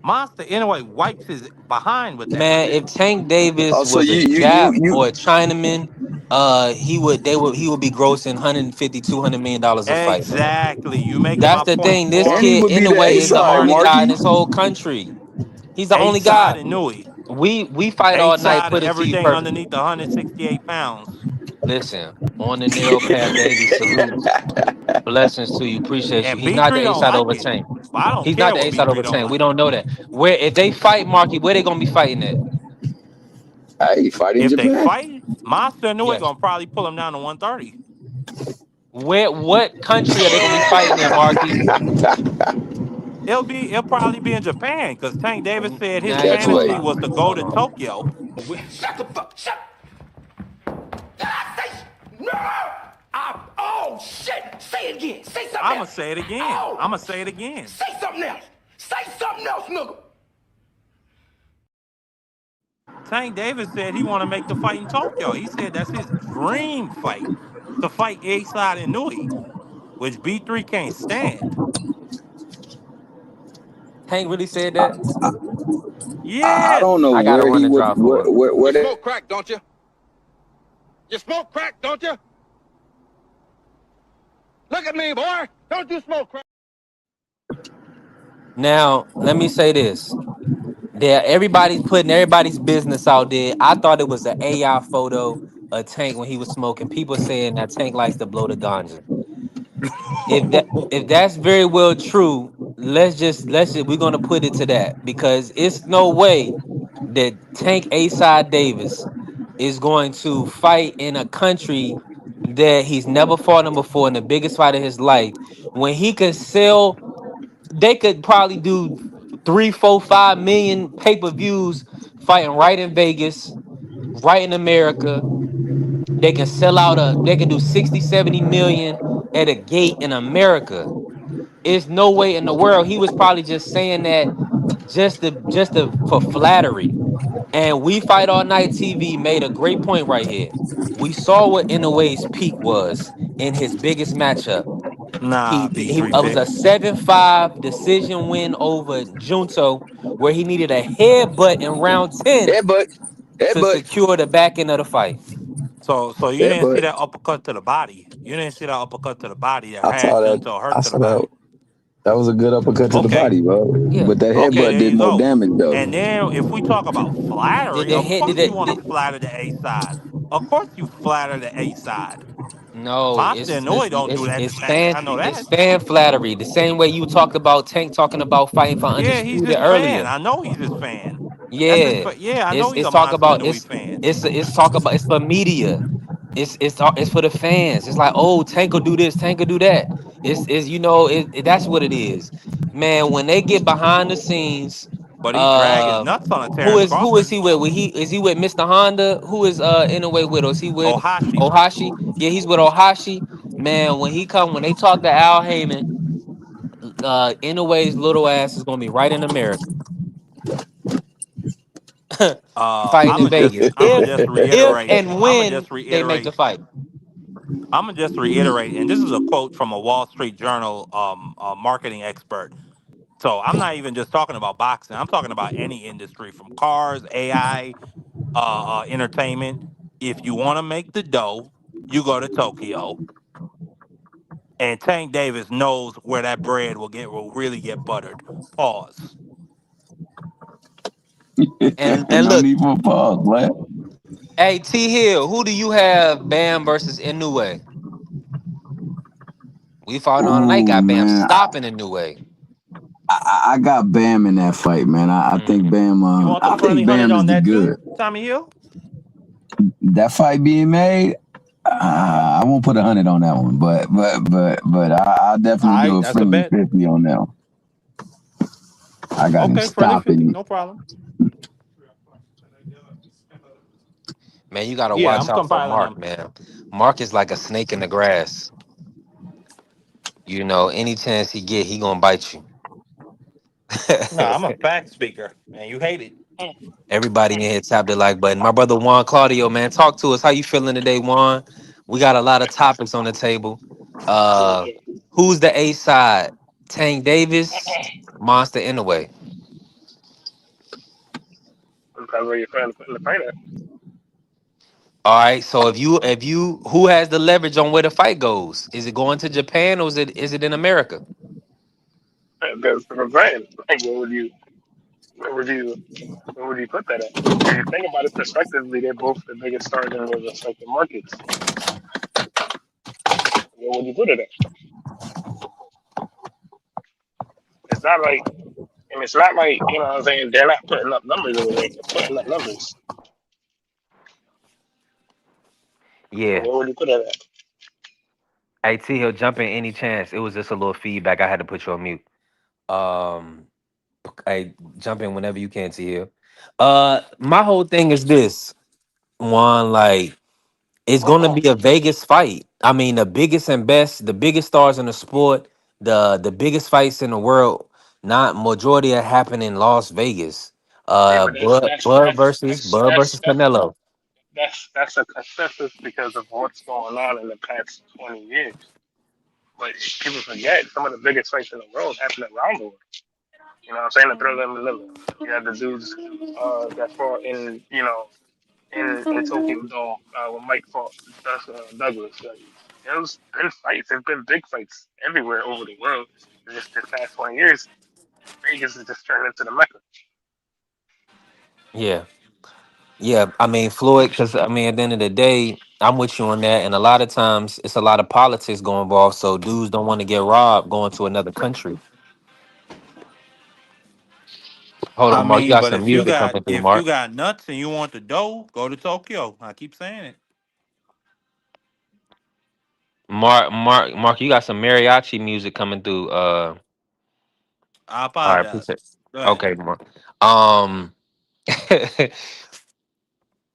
Monster anyway wipes his behind with that Man, shit. if Tank Davis Oh, so was a you Jap you or a Chinaman, he would be grossing 150, $200 million a fight, man. Exactly. You making That's my the point thing. This for and he kid, would in be a the way, A is the side, only guy in Marky. this whole country. He's the A only side guy. and Nui. We fight A all night, side and put it to you everything perfectly. underneath 168 pounds. Listen, on the nail, Pat Davies, salute. Blessings to you. Appreciate you. And He's not B3 the A don't side like over it. Tank. But I don't He's not care the what A side B3 over don't Tank. We like. don't know that. Where if they fight Marky, where they gonna be fighting at? Hey, fight in If they Japan. fight, Monster and Nui Yes. gonna probably pull him down to 130. What country are they gonna be fighting in, Marky? It'll probably be in Japan because Tank Davis said his Now you That's talking right. fantasy about. was to go Hold to on. Tokyo. Shut the fuck. Shut. Did I say no? Oh shit! Say it again. Say something I'ma else. say it again. Oh, I'ma say it again. say something else. Say something else, nigga. Tank Davis said he want to make the fight in Tokyo. He said that's his dream fight to fight A Side and Nui, which B3 can't stand. Tank really said that? I Yes. don't know I gotta where run he the would drop for it. where You they, smoke crack, don't you? You smoke crack, don't you? Look at me, boy. Don't you smoke crack? Now, let me say this. There, everybody's putting everybody's business out there. I thought it was an AI photo of Tank when he was smoking. People saying that Tank likes to blow the ganja. If that's very well true, let's just we're gonna put it to that because it's no way that Tank A Side Davis is going to fight in a country that he's never fought in before in the biggest fight of his life when he could sell. They could probably do 3, 4, 5 million pay-per-views fighting right in Vegas, right in America. They can sell out they can do 60, 70 million at a gate in America. It's no way in the world. He was probably just saying that just to for flattery. And We Fight All Night TV made a great point right here. We saw what Inoue's peak was in his biggest matchup. Nah, He B3 it was pick. a 7-5 decision win over Junto, where he needed a headbutt in round 10 headbutt, to headbutt, secure the back end of the fight. So you didn't see headbutt. that uppercut to the body. You didn't see that uppercut to the body that I had saw that. Junto hurt I to the saw that. body. That was a good uppercut to the Okay. body, bro. Yeah. But that Okay, headbutt there did you more go. damage though. And then if we talk about Did flattery, the of hit? course Did you it? want to flatter the A side. Of course you flatter the A side. No, Monster and Noy don't do that to Tank. I know it's that. fan flattery. The same way you talked about Tank talking about fighting for Yeah, he's his undisputed fan. earlier. I know he's his fan. That's his. Yeah, Yeah, I know he's it's a talk Monster and about Nui fan. it's talk about it's for media. It's for the fans. It's like, oh, Tank will do this, Tank will do that. That's what it is, man. When they get behind the scenes, But he drag his uh, nuts on a who Terence is Crawford. he with? Is he with Mr. Honda? Who is in a way with? Or is he with Ohashi. Ohashi? Yeah, he's with Ohashi. Man, when they talk to Al Heyman, Inoue's little ass is gonna be right in America, fighting in Vegas. I'ma just If reiterate. and I'ma when just they make the reiterate. fight. I'ma just reiterate. And this is a quote from a Wall Street Journal marketing expert. So I'm not even just talking about boxing. I'm talking about any industry from cars, AI, entertainment. If you want to make the dough, you go to Tokyo. And Tank Davis knows where that bread will really get buttered. Pause. And No look, need for a pause, man. hey T Hill, who do you have? Bam versus Inoue. We fought on tonight. Ooh Got Bam man, stopping Inoue. I got Bam in that fight, man. I think Mhm. Bam. You want the I friendly think hundred Bam is on the that too, good. Tommy Hill? That fight being made, I won't put 100 on that one, but I'll All definitely do right, a that's a friendly bet. 50 on that one. I got him Okay, friendly 50, stopping. no problem. Man, you gotta Yeah, watch I'm out for compiling Mark, them. man. Mark is like a snake in the grass. Any chance he get, he gonna bite you. No, I'm a fact speaker, and you hate it. Everybody in here tap the like button. My brother Juan Claudio, man, talk to us. How you feeling today, Juan? We got a lot of topics on the table. Uh, who's the A side? Tank Davis, Monster Inouye. Depends where you're putting the fight at. All right. So who has the leverage on where the fight goes? Is it going to Japan or is it in America? That's what I'm saying. Like, where would you, where would you put that at? If you think about it prospectively, they're both the biggest stars in their respective markets. Where would you put it at? It's not like, and it's not like, you know what I'm saying, they're not putting up numbers over there. They're putting up numbers. So Yeah. where would you put it at? Hey T, he'll jump in any chance. It was just a little feedback. I had to put you on mute. Um, hey, jump in whenever you can, T. Hill. My whole thing is this one, like it's gonna be a Vegas fight. I mean, the biggest and best, the biggest stars in the sport, the biggest fights in the world. Not majority are happening in Las Vegas. Yeah, but Bud versus Canelo. that's a consensus because of what's going on in the past 20 years. But people forget some of the biggest fights in the world happen around the world. You know what I'm saying? To throw them in the middle. You had the dudes that fought in, you know, in Tokyo Dome when Mike fought Douglas. Like, there's been fights. There's been big fights everywhere over the world. It's just this past 20 years, Vegas has just turned into the mecca. Yeah. Yeah, I mean Floyd, because I mean at the end of the day, I'm with you on that. And a lot of times it's a lot of politics going involved. So dudes don't want to get robbed going to another country. Hold I on, Mark. You mean, got but some music coming through, if you Mark. got nuts and you want the dough, go to Tokyo. I keep saying it. Mark, you got some mariachi music coming through. I All right, apologize. appreciate it. Go ahead. Okay, Mark. Um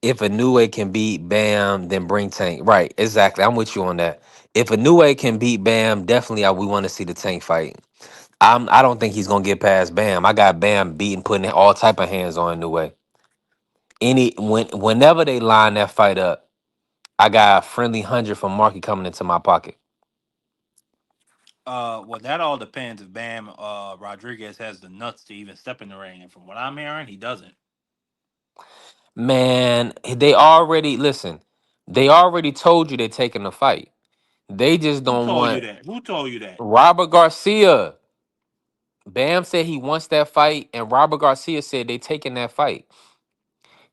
if a new way can beat Bam, then bring Tank. Right, exactly. I'm with you on that. If a new way can beat Bam, definitely we want to see the Tank fight. I don't think he's gonna get past Bam. I got Bam beating, putting all type of hands on New Way. Whenever they line that fight up, I got a friendly 100 from Marky coming into my pocket. Well, that all depends if Bam Rodriguez has the nuts to even step in the ring. And from what I'm hearing, he doesn't. Man, they already listen. They already told you they're taking the fight. They just Who don't told you want that? Who told you that? Robert Garcia. Bam said he wants that fight, and Robert Garcia said they taking that fight.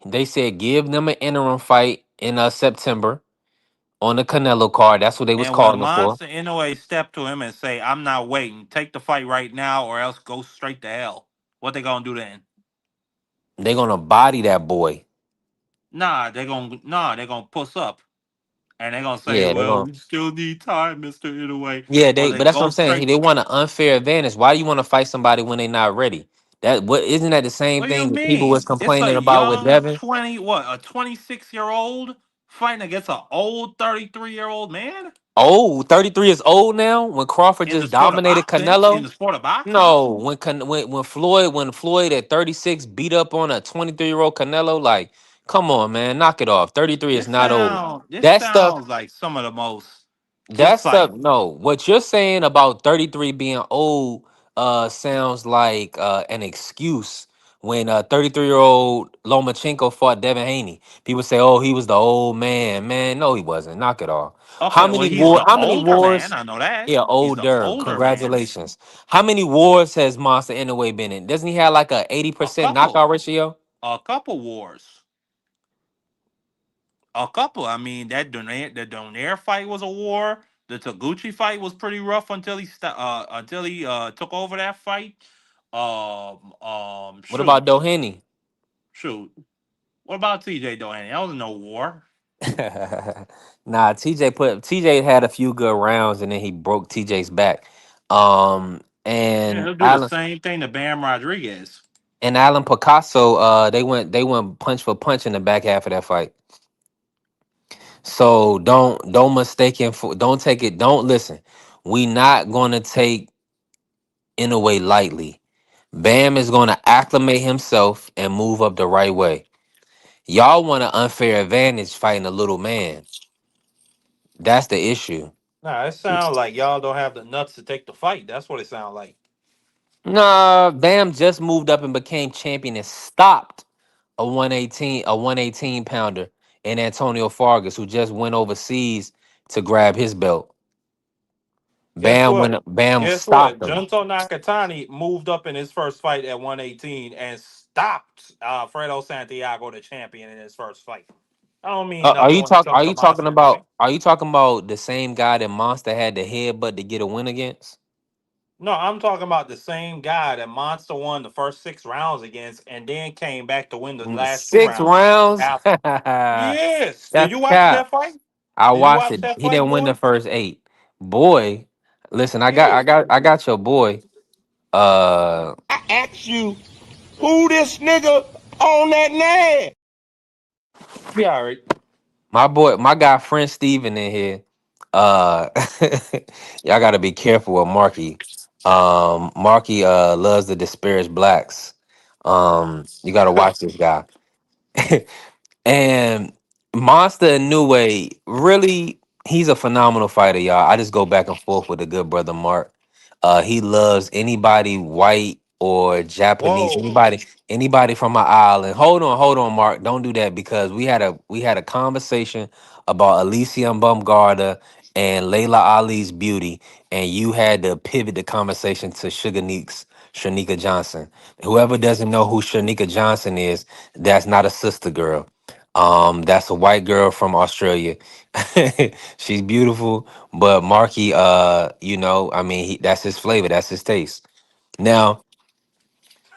They said give them an interim fight in September on the Canelo card. That's what they was And when calling him for. Monster Inoue step to him and say, "I'm not waiting. Take the fight right now, or else go straight to hell." What they gonna do then? They're gonna body that boy. They're gonna puss up, and they're gonna say, Yeah, they're "Well, gonna. we still need time, Mister Inoue." Yeah, Or but they that's what I'm go saying. straight. They want an unfair advantage. Why do you want to fight somebody when they're not ready? That what isn't that the same What do you thing that people was mean? It's a complaining about with young Devin? 26-year-old fighting against an old 33-year-old man Oh, 33 is old now. When Crawford in the just sport of dominated boxing. In Canelo. the sport of boxing. No, when Floyd at 36 beat up on a 23-year-old Canelo, like, come on, man, knock it off. 33 is not old. This That stuff sounds like some of the most. That Just stuff, like, no. What you're saying about 33 being old sounds like an excuse. When 33-year-old Lomachenko fought Devin Haney, people say, "Oh, he was the old man." Man, no, he wasn't. Knock it off. How okay, well, many he's war? the How many older man. wars? I know that. Yeah, He's the older. older man. Congratulations. How many wars has Monster Inoue been in? Doesn't he have like a A 80% couple. knockout ratio? A couple wars. A couple. I mean, the Donaire fight was a war. The Taguchi fight was pretty rough until he took over that fight. What about Shoot, Doheny? shoot. What about TJ Doheny? That was no war. Nah, TJ had a few good rounds and then he broke TJ's back. Yeah, And he'll do the Alan same thing to Bam Rodriguez. and Alan Picasso, they went punch for punch in the back half of that fight. So don't mistake him for don't take it. Don't listen. We not gonna take in a way lightly. Bam is going to acclimate himself and move up the right way. Y'all want an unfair advantage fighting a little man. That's the issue. Nah, it sounds like y'all don't have the nuts to take the fight. That's what it sounds like. Nah, Bam just moved up and became champion and stopped a 118 pounder in Antonio Fargas, who just went overseas to grab his belt. Guess Bam what? went Bam Guess what? stopped him. Junto Nakatani moved up in his first fight at 118 and stopped Fredo Santiago, the champion, in his first fight. I don't mean Are nothing you when it talk comes to monster, man. are you talking about the same guy that Monster had the headbutt to get a win against? No, I'm talking about the same guy that Monster won the first 6 rounds against and then came back to win the last two Six rounds. rounds? After. That's Yes. Did you watch cap. that fight? I Did you watched watch it. that He fight, didn't win the boy? first eight. Boy, listen, Yeah. I got your boy. Uh Ask you who this nigga on that name? Be all right. my guy friend Steven in here. Y'all gotta be careful with Marky. Marky loves to disparage blacks. You gotta watch this guy. And Monster Inoue, really, he's a phenomenal fighter, y'all. I just go back and forth with the good brother Mark. He loves anybody white or Japanese, Whoa. anybody from my island. Hold on, Mark. Don't do that because we had a conversation about Elysium Bumgarda and Layla Ali's beauty, and you had to pivot the conversation to Sugar Neek's Shanika Johnson. Whoever doesn't know who Shanika Johnson is, that's not a sister girl. That's a white girl from Australia. She's beautiful, but Marky, I mean, that's his flavor, that's his taste. Now,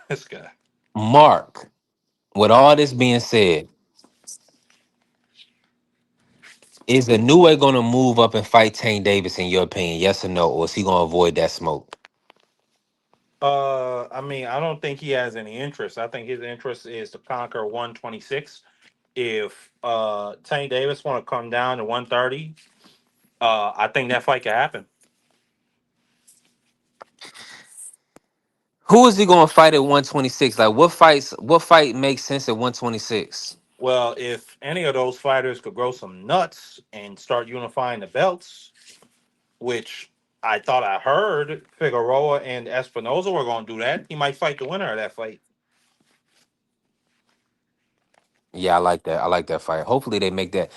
This guy. Mark, with all this being said, is the new way going to move up and fight Tank Davis in your opinion? Yes or no? Or is he going to avoid that smoke? I mean, I don't think he has any interest. I think his interest is to conquer 126. If Tank Davis want to come down to 130, I think that fight could happen. Who is he going to fight at 126? Like, what fight makes sense at 126? Well, if any of those fighters could grow some nuts and start unifying the belts, which I thought I heard Figueroa and Espinoza were going to do that, he might fight the winner of that fight. Yeah, I like that. I like that fight. Hopefully they make that.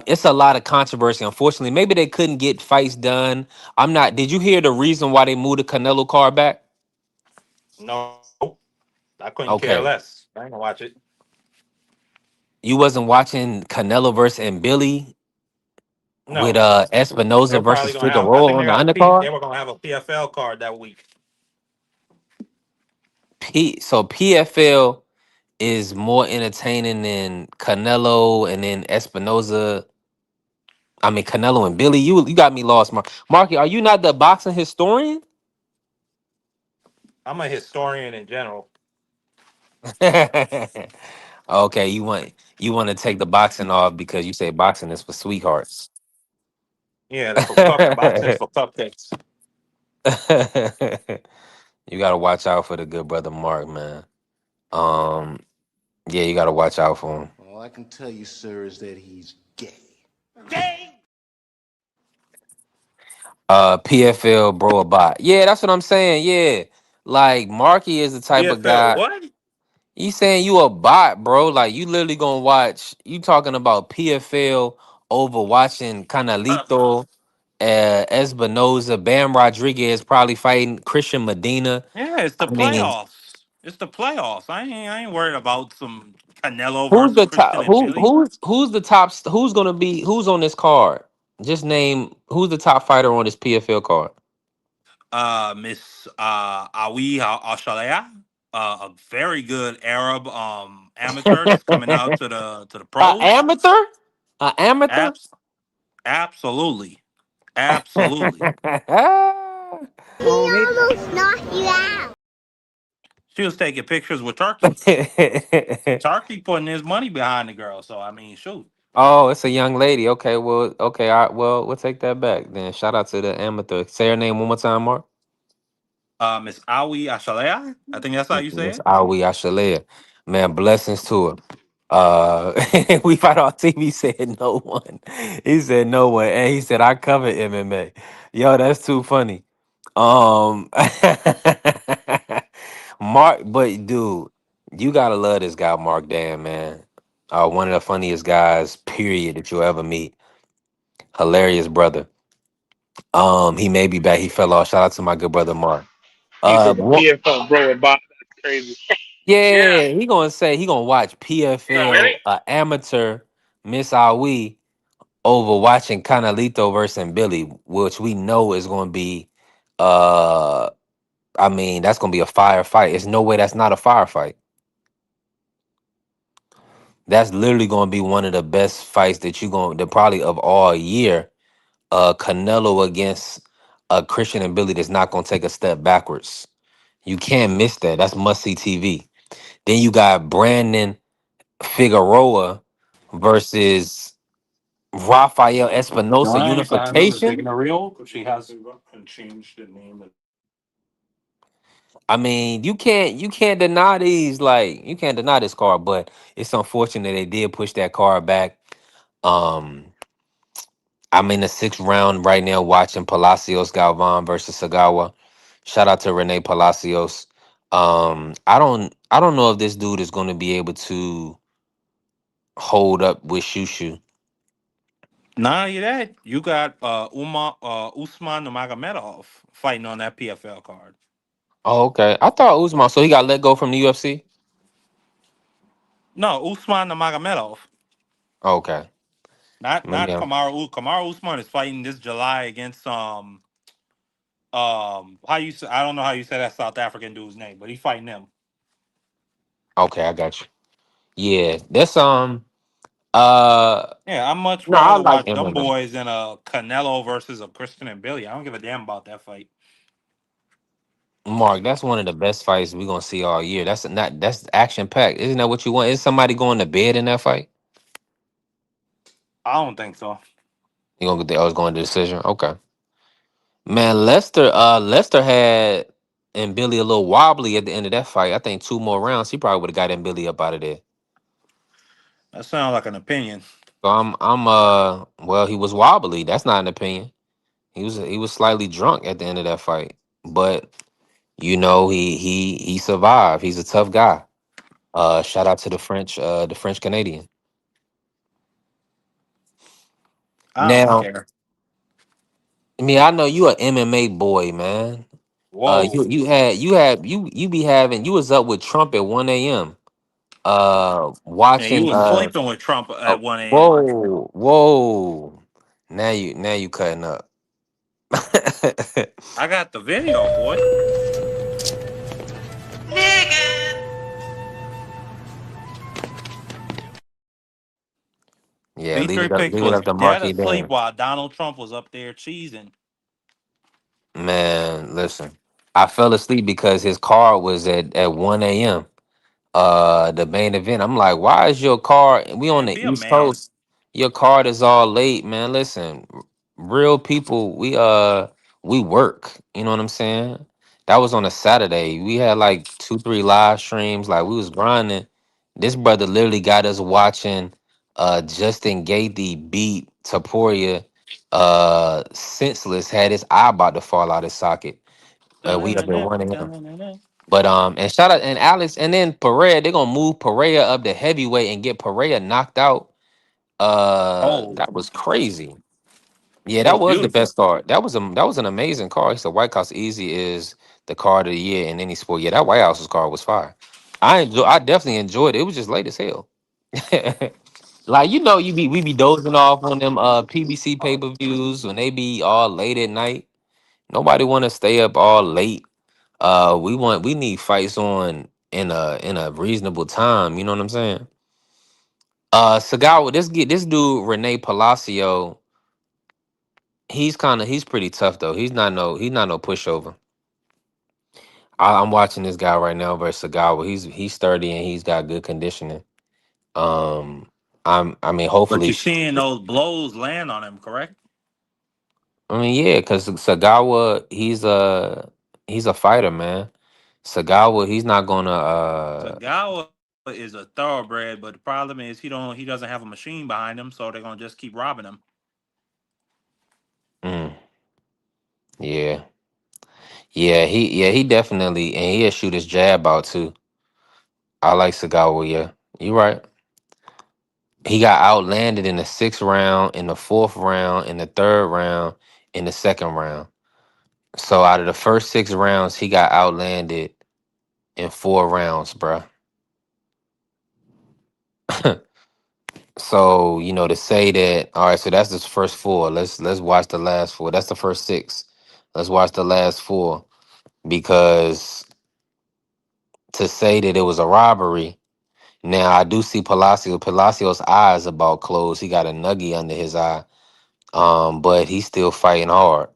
It's a lot of controversy. Unfortunately, maybe they couldn't get fights done. I'm not. Did you hear the reason why they moved the Canelo card back? No, I couldn't care Okay, less. I ain't gonna watch it. you wasn't watching Canelo versus and Billy with No, Espinoza they're probably versus gonna have. I Figueroa think on they the got a P. undercard. They were gonna have a PFL card that week. So PFL is more entertaining than Canelo and then Espinoza. I mean Canelo and Billy. You got me lost, Marky. Are you not the boxing historian? I'm a historian in general. Okay, you want to take the boxing off because you say boxing is for sweethearts. Yeah, that's for boxing is You for cupcakes. gotta watch out for the good brother Mark, man. Um, yeah, you gotta watch out for him. All I can tell you, sir, is that he's gay. PFL bro a bot. Yeah, that's what I'm saying. Yeah, like Marky is the type of PFL guy. what? You saying you a bot, bro? Like you literally gonna watch? You talking about PFL over watching Canalito, Espinoza, Bam Rodriguez probably fighting Christian Medina. Yeah, it's the I mean, playoffs. It's the playoffs. I ain't worried about some Canelo who's versus the Christian top? and Billy. Who's the top? Who's gonna be? Who's on this card? Just name who's the top fighter on this PFL card. Miss Awi Al a very good Arab amateur that's coming out to the pros. Amateur? Amateur? Abs- absolutely, absolutely. He almost knocked you out. She was taking pictures with Turkey. Turkey putting his money behind the girl. So I mean, shoot. Oh, it's a young lady. Okay, well, okay, all right, well, we'll take that back then. Shout out to the amateur. Say her name one more time, Mark. Miss Awi Ashalea. I think that's how you say Miss it. Awi Ashalea. Man, blessings to her. We fight on TV. He said no one. He said no one, and he said I cover MMA. Yo, that's too funny. Um, Mark, but dude, you gotta love this guy, Mark. Damn, man. One of the funniest guys, period, that you'll ever meet. Hilarious brother. He may be back. He fell off. Shout out to my good brother Mark. He said the What? PFL bro about that's crazy. Yeah, he gonna say he gonna watch No, really? PFL amateur Miss Ali over watching Canalito versus Billy, which we know is gonna be uh I mean, that's gonna be a firefight. There's no way that's not a firefight. That's literally gonna be one of the best fights that you gonna that probably of all year. Canelo against Christian and Billy that's not gonna take a step backwards. You can't miss that. That's must see TV. Then you got Brandon Figueroa versus Rafael Espinosa Nice. I haven't been unification. taking a reel. She hasn't changed the name. I mean, you can't deny these, like you can't deny this card, but it's unfortunate they did push that card back. Um, I'm in the sixth round right now watching Palacios Galvan versus Sagawa. Shout out to Renee Palacios. I don't know if this dude is going to be able to hold up with Shushu. Nah, you that you got Usman Nurmagomedov fighting on that PFL card. Oh, okay. I thought Usman, so he got let go from the UFC. No, Usman Nurmagomedov, Okay, maybe not I'm Kamaru Usman is fighting this July against how you say, I don't know how you say that South African dude's name, but he's fighting them. okay. I got you. Yeah, that's uh. Yeah, I much No, I rather like watch them MMA. boys than a Canelo versus a Christian and Billy. I don't give a damn about that fight. Mark, that's one of the best fights we're gonna see all year. That's action packed. Isn't that what you want? Is somebody going to bed in that fight? I don't think so. You gonna get the I was going to decision. Okay. Man, Lester had and Billy a little wobbly at the end of that fight. I think two more rounds, he probably would have got Billy up out of there. That sounds like an opinion. So well, he was wobbly. That's not an opinion. He was slightly drunk at the end of that fight. But he survived. He's a tough guy. Shout out to the French Canadian. I don't Now, care. I mean, I know you a MMA boy, man. You Whoa. you had you had you be having you was up with Trump at 1 a.m. And you Watching was sleeping with Trump at 1 a.m. whoa. Now you cutting up. I got the video, boy. Yeah, leave V3 it up. Picks Leave it was up to dead Marky asleep Dan. while Donald Trump was up there cheesing. Man, listen. I fell asleep because his car was at 1 a.m. The main event. I'm like, why is your car? We on Man, the be a East man. Coast. Your card is all late, man. Listen, real people, we work. You know what I'm saying? That was on a Saturday. We had like 2, 3 live streams. Like we was grinding. This brother literally got us watching Justin Gaethje beat Taporia senseless, had his eye about to fall out his socket. We up at 1 a.m. But and shout out and Alex and then Pereira, they're gonna move Pereira up to heavyweight and get Pereira knocked out. Oh, That was crazy. Yeah, it that was was the beautiful. best card. That was an amazing card. He said White House Easy is the card of the year in any sport. Yeah, that White House's card was fire. I definitely enjoyed it. It was just late as hell. Like we be dozing off on them PBC pay-per-views when they be all late at night. Nobody wanna stay up all late. We need fights on in a reasonable time. You know what I'm saying? Sagawa, this dude Rene Palacio, he's pretty tough though. He's not no pushover. I'm watching this guy right now versus Sagawa. He's sturdy and he's got good conditioning. Um, I mean, But hopefully, you're seeing those blows land on him, correct? I mean, yeah, because Sagawa, He's a fighter, man. Sagawa, he's not gonna. Tagawa is a thoroughbred, but the problem is he doesn't have a machine behind him, so they're gonna just keep robbing him. Mm, yeah, he definitely, and he'll shoot his jab out too. I like Sagawa. Yeah, you right. He got outlanded in the sixth round, in the fourth round, in the third round, in the second round. So out of the first six rounds, he got outlanded in four rounds, bruh. So to say that, all right, so that's the first four. Let's watch the last four. That's the first six. Let's watch the last four because to say that it was a robbery. Now I do see Palacio's eyes about closed. He got a nuggie under his eye. But he's still fighting hard,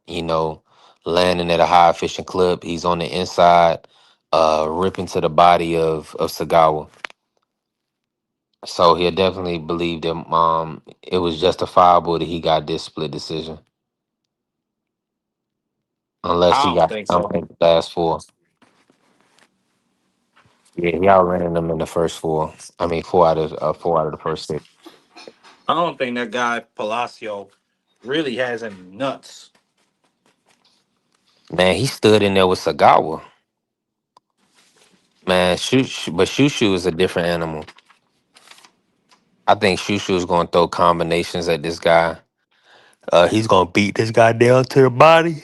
landing at a high efficient clip. He's on the inside, ripping to the body of Sagawa. So he'll definitely believe that it was justifiable that he got this split decision. Unless I he don't got think so. something in the last four. Yeah, he outran them in the first four. I mean, four out of the first six. I don't think that guy Palacio really has any nuts. Man, he stood in there with Sagawa. Man, but Shushu is a different animal. I think Shushu is going to throw combinations at this guy. He's going to beat this guy down to the body.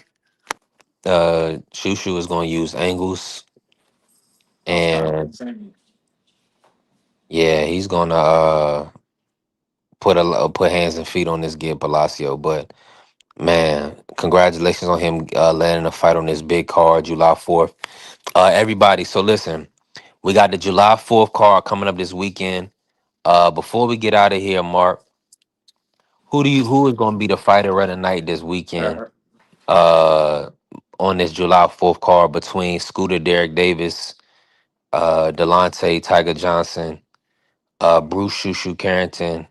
Shushu is going to use angles, Okay. and yeah, he's going to put hands and feet on this kid Palacio. But man, congratulations on him landing a fight on this big card, July 4th. Everybody, so listen, we got the July 4th card coming up this weekend. Before we get out of here, Mark, who is going to be the fighter of the night this weekend? Uh, on this July 4th card between Scooter Derek Davis, Delonte Tiger Johnson, Bruce Shushu Carrington,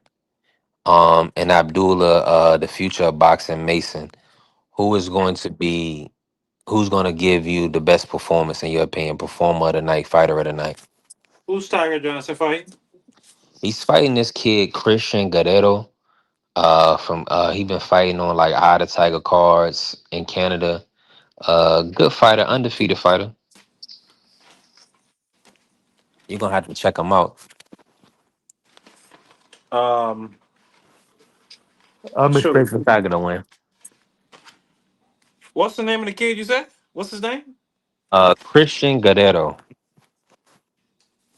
and Abdullah, the future of boxing Mason. Who is going to be who's going to give you the best performance in your opinion? Performer of the night, fighter of the night. Who's Tiger Johnson fighting? He's fighting this kid Christian Guerrero. From he been fighting on like Eye of the Tiger cards in Canada. Good fighter, undefeated fighter. You're gonna have to check him out. Um, I'm shoot. expecting Tiger to win. What's the name of the kid you said? What's his name? Christian Guerrero.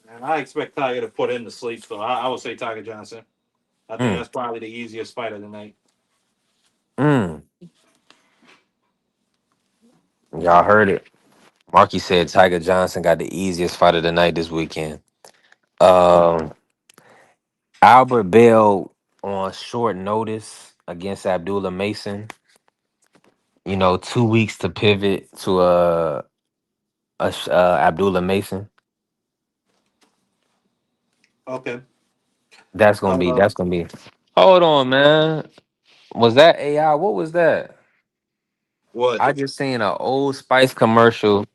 And I expect Tiger to put him to sleep, so I would say Tiger Johnson. I think Mm, that's probably the easiest fight of the night. mm. Y'all heard it. Marky said Tiger Johnson got the easiest fight of the night this weekend. Um, Albert Bell on short notice against Abdullah Mason. 2 weeks to pivot to Abdullah Mason. Okay. That's gonna be. Uh, That's gonna be. Hold on, man. Was that AI? What was that? what? I just seen an Old Spice commercial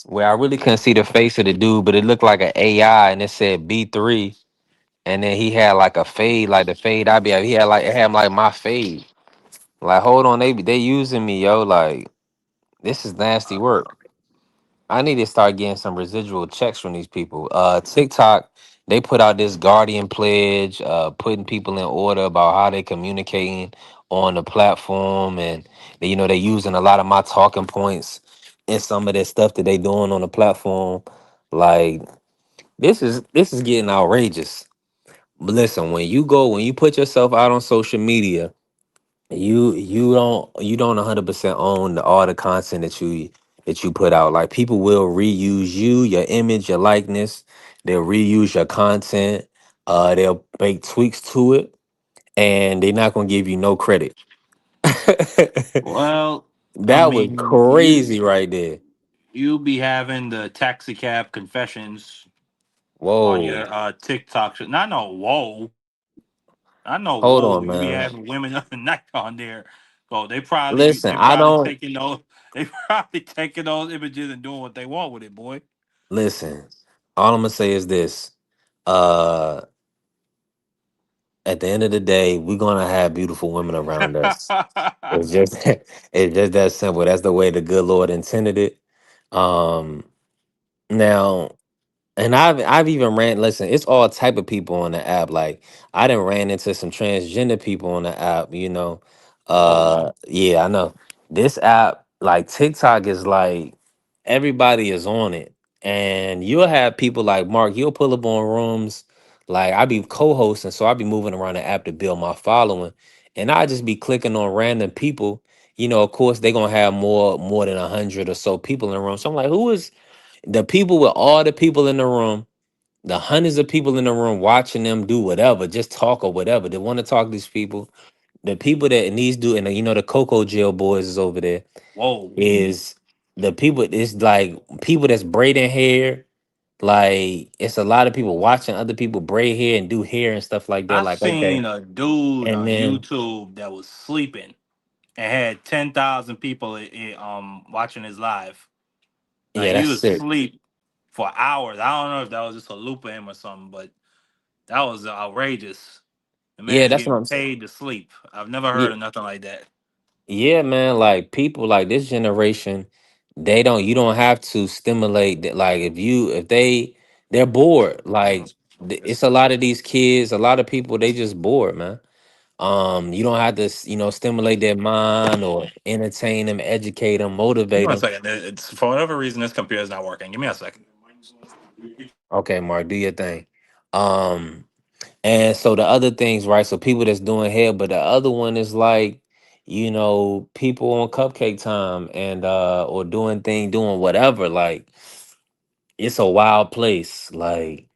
where I really couldn't see the face of the dude, but it looked like an AI, and it said B3, and then he had like a fade, like the fade I be. He had like it had like my fade. Like, hold on, they using me, yo. Like, this is nasty work. I need to start getting some residual checks from these people. TikTok, they put out this Guardian pledge, putting people in order about how they communicating on the platform, and they using a lot of my talking points and some of that stuff that they doing on the platform. Like, this is getting outrageous. But listen, when you put yourself out on social media, you don't 100% own all the content that you put out. Like, people will reuse you, your image, your likeness. They'll reuse your content. They'll make tweaks to it, and they're not gonna give you no credit. Well, I That was mean, crazy right there. you be having the taxi cab confessions on Whoa. your TikTok. Not no whoa. I know Hold whoa. on, You be man. having women of the night on there. So they probably Listen, they I probably don't taking those. They probably taking those images and doing what they want with it, boy. Listen, all I'm gonna say is this. Uh at the end of the day, we're gonna have beautiful women around us. It's just it's just that simple. That's the way the good Lord intended it. Um Now, and I've even ran. Listen, it's all type of people on the app. Like I done ran into some transgender people on the app. Whoa. Yeah, I know this app. Like TikTok is like everybody is on it, and you'll have people like Mark. He'll pull up on rooms. Like I be co-hosting, so I be moving around the app to build my following, and I just be clicking on random people. Of course, they gonna have more than 100 or so people in the room. So I'm like, who is the people with all the people in the room, the hundreds of people in the room watching them do whatever, just talk or whatever. They want to talk to these people. The people that needs do, and the Coco Jail boys is over there. Whoa. Is the people? It's like people that's braiding hair. Like it's a lot of people watching other people braid hair and do hair and stuff like that. I Like okay, seen a dude and on then YouTube that was sleeping and had 10,000 people watching his live. Like yeah, he that's was sick. asleep for hours. I don't know if that was just a loop of him or something, but that was outrageous. The Yeah, man's that's what getting I'm saying. paid to sleep. I've never heard of nothing like that. Yeah, man, like people like this generation, you don't have to stimulate that. Like they're bored. Like it's a lot of these kids, a lot of people, they just bored, man. You don't have to, stimulate their mind or entertain them, educate them, Give me motivate one them. second. It's for whatever reason this computer's not working. Give me a second. Okay, Mark, do your thing. Um, And so the other things, right? So people that's doing hair, but the other one is like, people on cupcake time and or doing whatever. Like it's a wild place. Like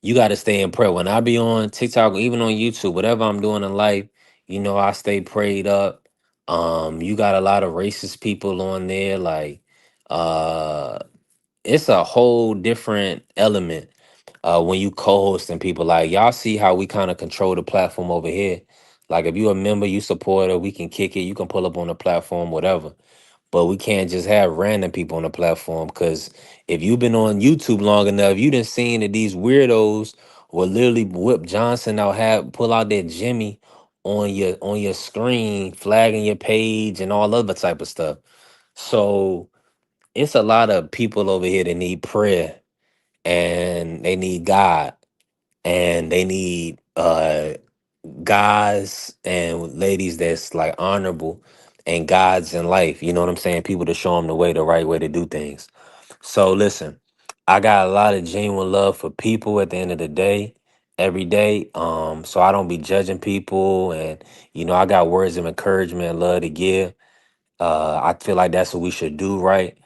you gotta stay in prayer. When I be on TikTok or even on YouTube, whatever I'm doing in life, I stay prayed up. You got a lot of racist people on there, like uh it's a whole different element when you co-hosting people. Like y'all see how we kind of control the platform over here. Like if you a member, you supporter, we can kick it. You can pull up on the platform, whatever. But we can't just have random people on the platform because if you've been on YouTube long enough, you done seen that these weirdos will literally whip Johnson out, have pull out that Jimmy on your screen, flagging your page and all other type of stuff. So it's a lot of people over here that need prayer and they need God and they need guys and ladies that's like honorable and gods in life. You know what I'm saying? People to show them the right way to do things. So listen, I got a lot of genuine love for people at the end of the day, every day. So I don't be judging people, and I got words of encouragement and love to give. I feel like that's what we should do, right?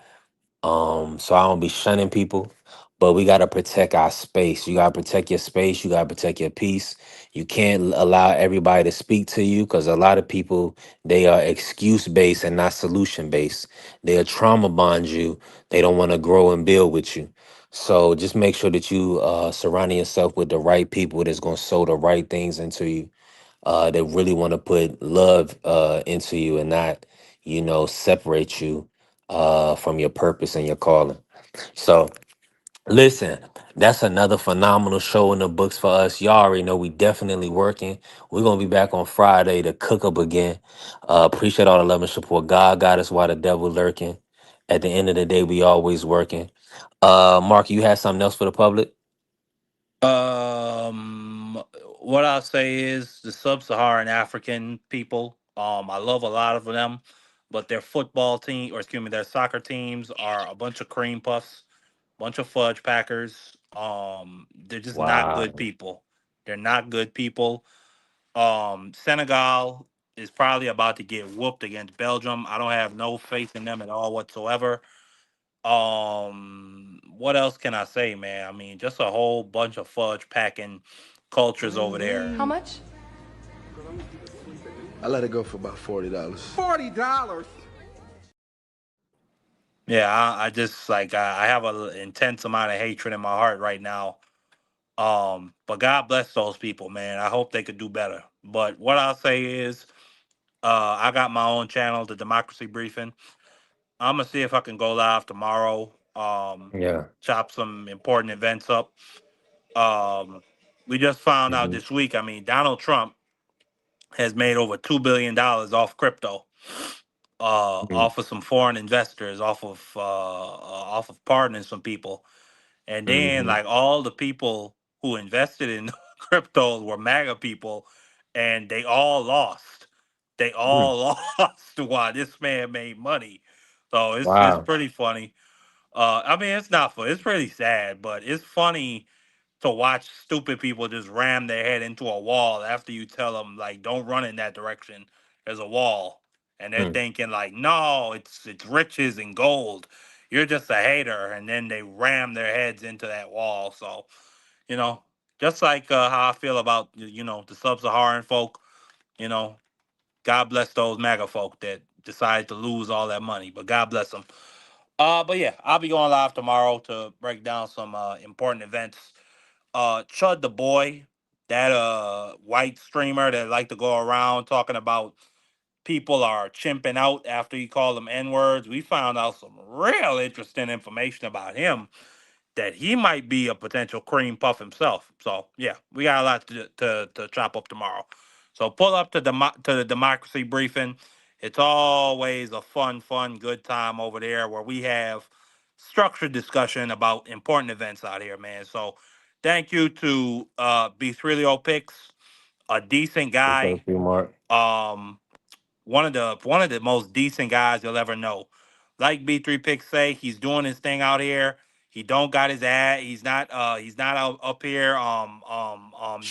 So I don't be shunning people, but we gotta protect our space. You gotta protect your space. You gotta protect your peace. You can't allow everybody to speak to you because a lot of people they are excuse based and not solution based. They'll trauma bond you. They don't want to grow and build with you. So just make sure that you surrounding yourself with the right people that's gonna sow the right things into you. That really want to put love into you and not, separate you from your purpose and your calling. So, listen, that's another phenomenal show in the books for us. Y'all already know we definitely working. We're gonna be back on Friday to cook up again. Appreciate all the love and support. God got us while the devil lurking. At the end of the day, we always working. Mark, you had something else for the public? Um, what I'll say is the sub-Saharan African people. I love a lot of them, but their football team, or excuse me, their soccer teams are a bunch of cream puffs, bunch of fudge packers. They're just not good Wow. people. They're not good people. Senegal is probably about to get whooped against Belgium. I don't have no faith in them at all whatsoever. What else can I say, man? I mean, just a whole bunch of fudge packing cultures over there. How much? I let it go for about $40. $40. Yeah, I just like I have an intense amount of hatred in my heart right now. But God bless those people, man. I hope they could do better. But what I'll say is, I got my own channel, the Democracy Briefing. I'm gonna see if I can go live tomorrow. Yeah. Chop some important events up. Um, we just found out Hmm. this week. I mean, Donald Trump has made over $2 billion off crypto, off of some foreign investors, off of pardoning some people, and then Hmm. like all the people who invested in cryptos were MAGA people, and they all lost. They all lost while this man made money. So it's Wow. pretty funny. I mean, it's not funny. It's pretty sad, but it's funny to watch stupid people just ram their head into a wall after you tell them like, don't run in that direction. There's a wall, and they're Hmm. thinking like, no, it's riches and gold. You're just a hater, and then they ram their heads into that wall. So you know, just like how I feel about the sub-Saharan folk. You know, God bless those MAGA folk that decided to lose all that money, but God bless them. But yeah, I'll be going live tomorrow to break down some important events. Chud the Boy, that white streamer that like to go around talking about people are chimping out after you call them N words. We found out some real interesting information about him that he might be a potential cream puff himself. So yeah, we got a lot to chop up tomorrow. So pull up to the democracy briefing. It's always a fun, good time over there where we have structured discussion about important events out here, man. So thank you to B30 Picks, a decent Thank guy. you, Mark. Um, one of the most decent guys you'll ever know. Like B3 Picks say, he's doing his thing out here. He don't got his ass. He's not up here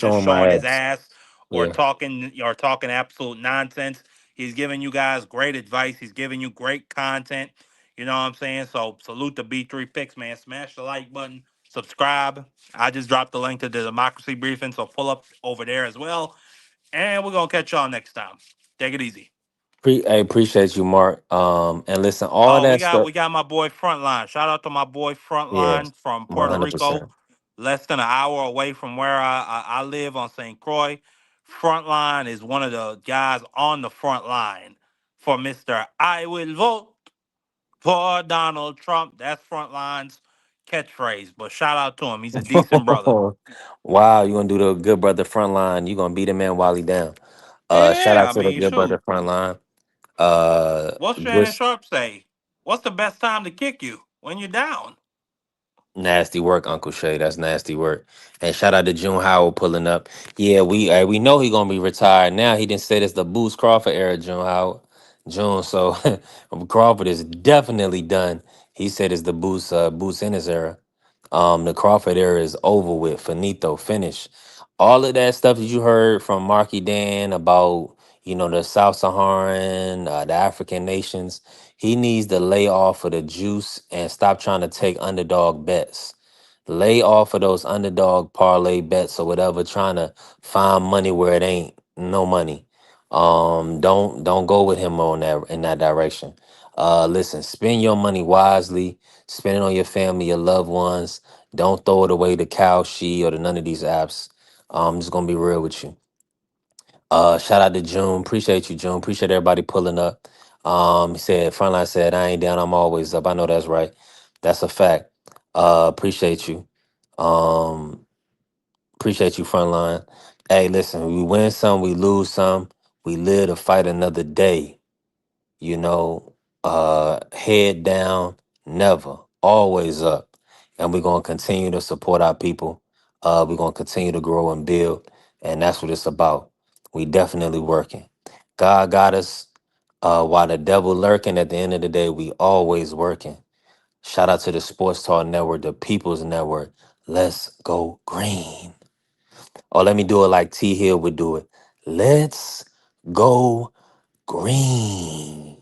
just Showing showing my his ass. ass Yeah. or talking absolute nonsense. He's giving you guys great advice. He's giving you great content. You know what I'm saying? So salute to B3 Picks, man. Smash the like button. Subscribe. I just dropped the link to the democracy briefing, so pull up over there as well. And we're gonna catch y'all next time. Take it easy. I appreciate you, Mark. And listen, all Oh, we that got stuff. we got my boy Frontline. Shout out to my boy Yeah, Frontline from Puerto Rico, 100%. less than an hour away from where I live on St. Croix. Frontline is one of the guys on the front line for Mister I will vote for Donald Trump. That's Frontline's catchphrase. But shout out to him. He's a decent brother. Wow, you gonna do the good brother front line. You gonna beat a man while he down. Shout Yeah, out I to the mean, good shoot. brother front line. Uh, What's good Shannon Sharp say? What's the best time to kick you when you're down? Nasty work, Uncle Shay. That's nasty work. And shout out to June Howard pulling up. Yeah, we know he gonna be retired now. He didn't say this the Boots Crawford era, June Howard. June, so Crawford is definitely done. He said it's the Boots Ennis era. The Crawford era is over with, finito, finish. All of that stuff that you heard from Marky Dan about, the South Saharan, the African nations. He needs to lay off of the juice and stop trying to take underdog bets. Lay off of those underdog parlay bets or whatever, trying to find money where it ain't no money. Don't go with him on that in that direction. Listen, spend your money wisely. Spend it on your family, your loved ones. Don't throw it away to She or to none of these apps. I'm just gonna be real with you. Shout out to June. Appreciate you, June. Appreciate everybody pulling up. He said, Frontline said, I ain't down, I'm always up. I know that's right. That's a fact. Appreciate you. Um, appreciate you, Frontline. Hey, listen, we win some, we lose some. We live to fight another day. you know, head down, never, always up. And we're going to continue to support our people. We're going to continue to grow and build. And that's what it's about. We definitely working. God got us. While the devil lurking, at the end of the day, we always working. Shout out to the Sports Talk Network, the People's Network. Let's go green. Or let me do it like T Hill would do it. Let's go green.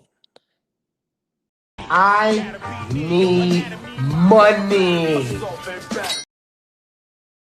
I need money.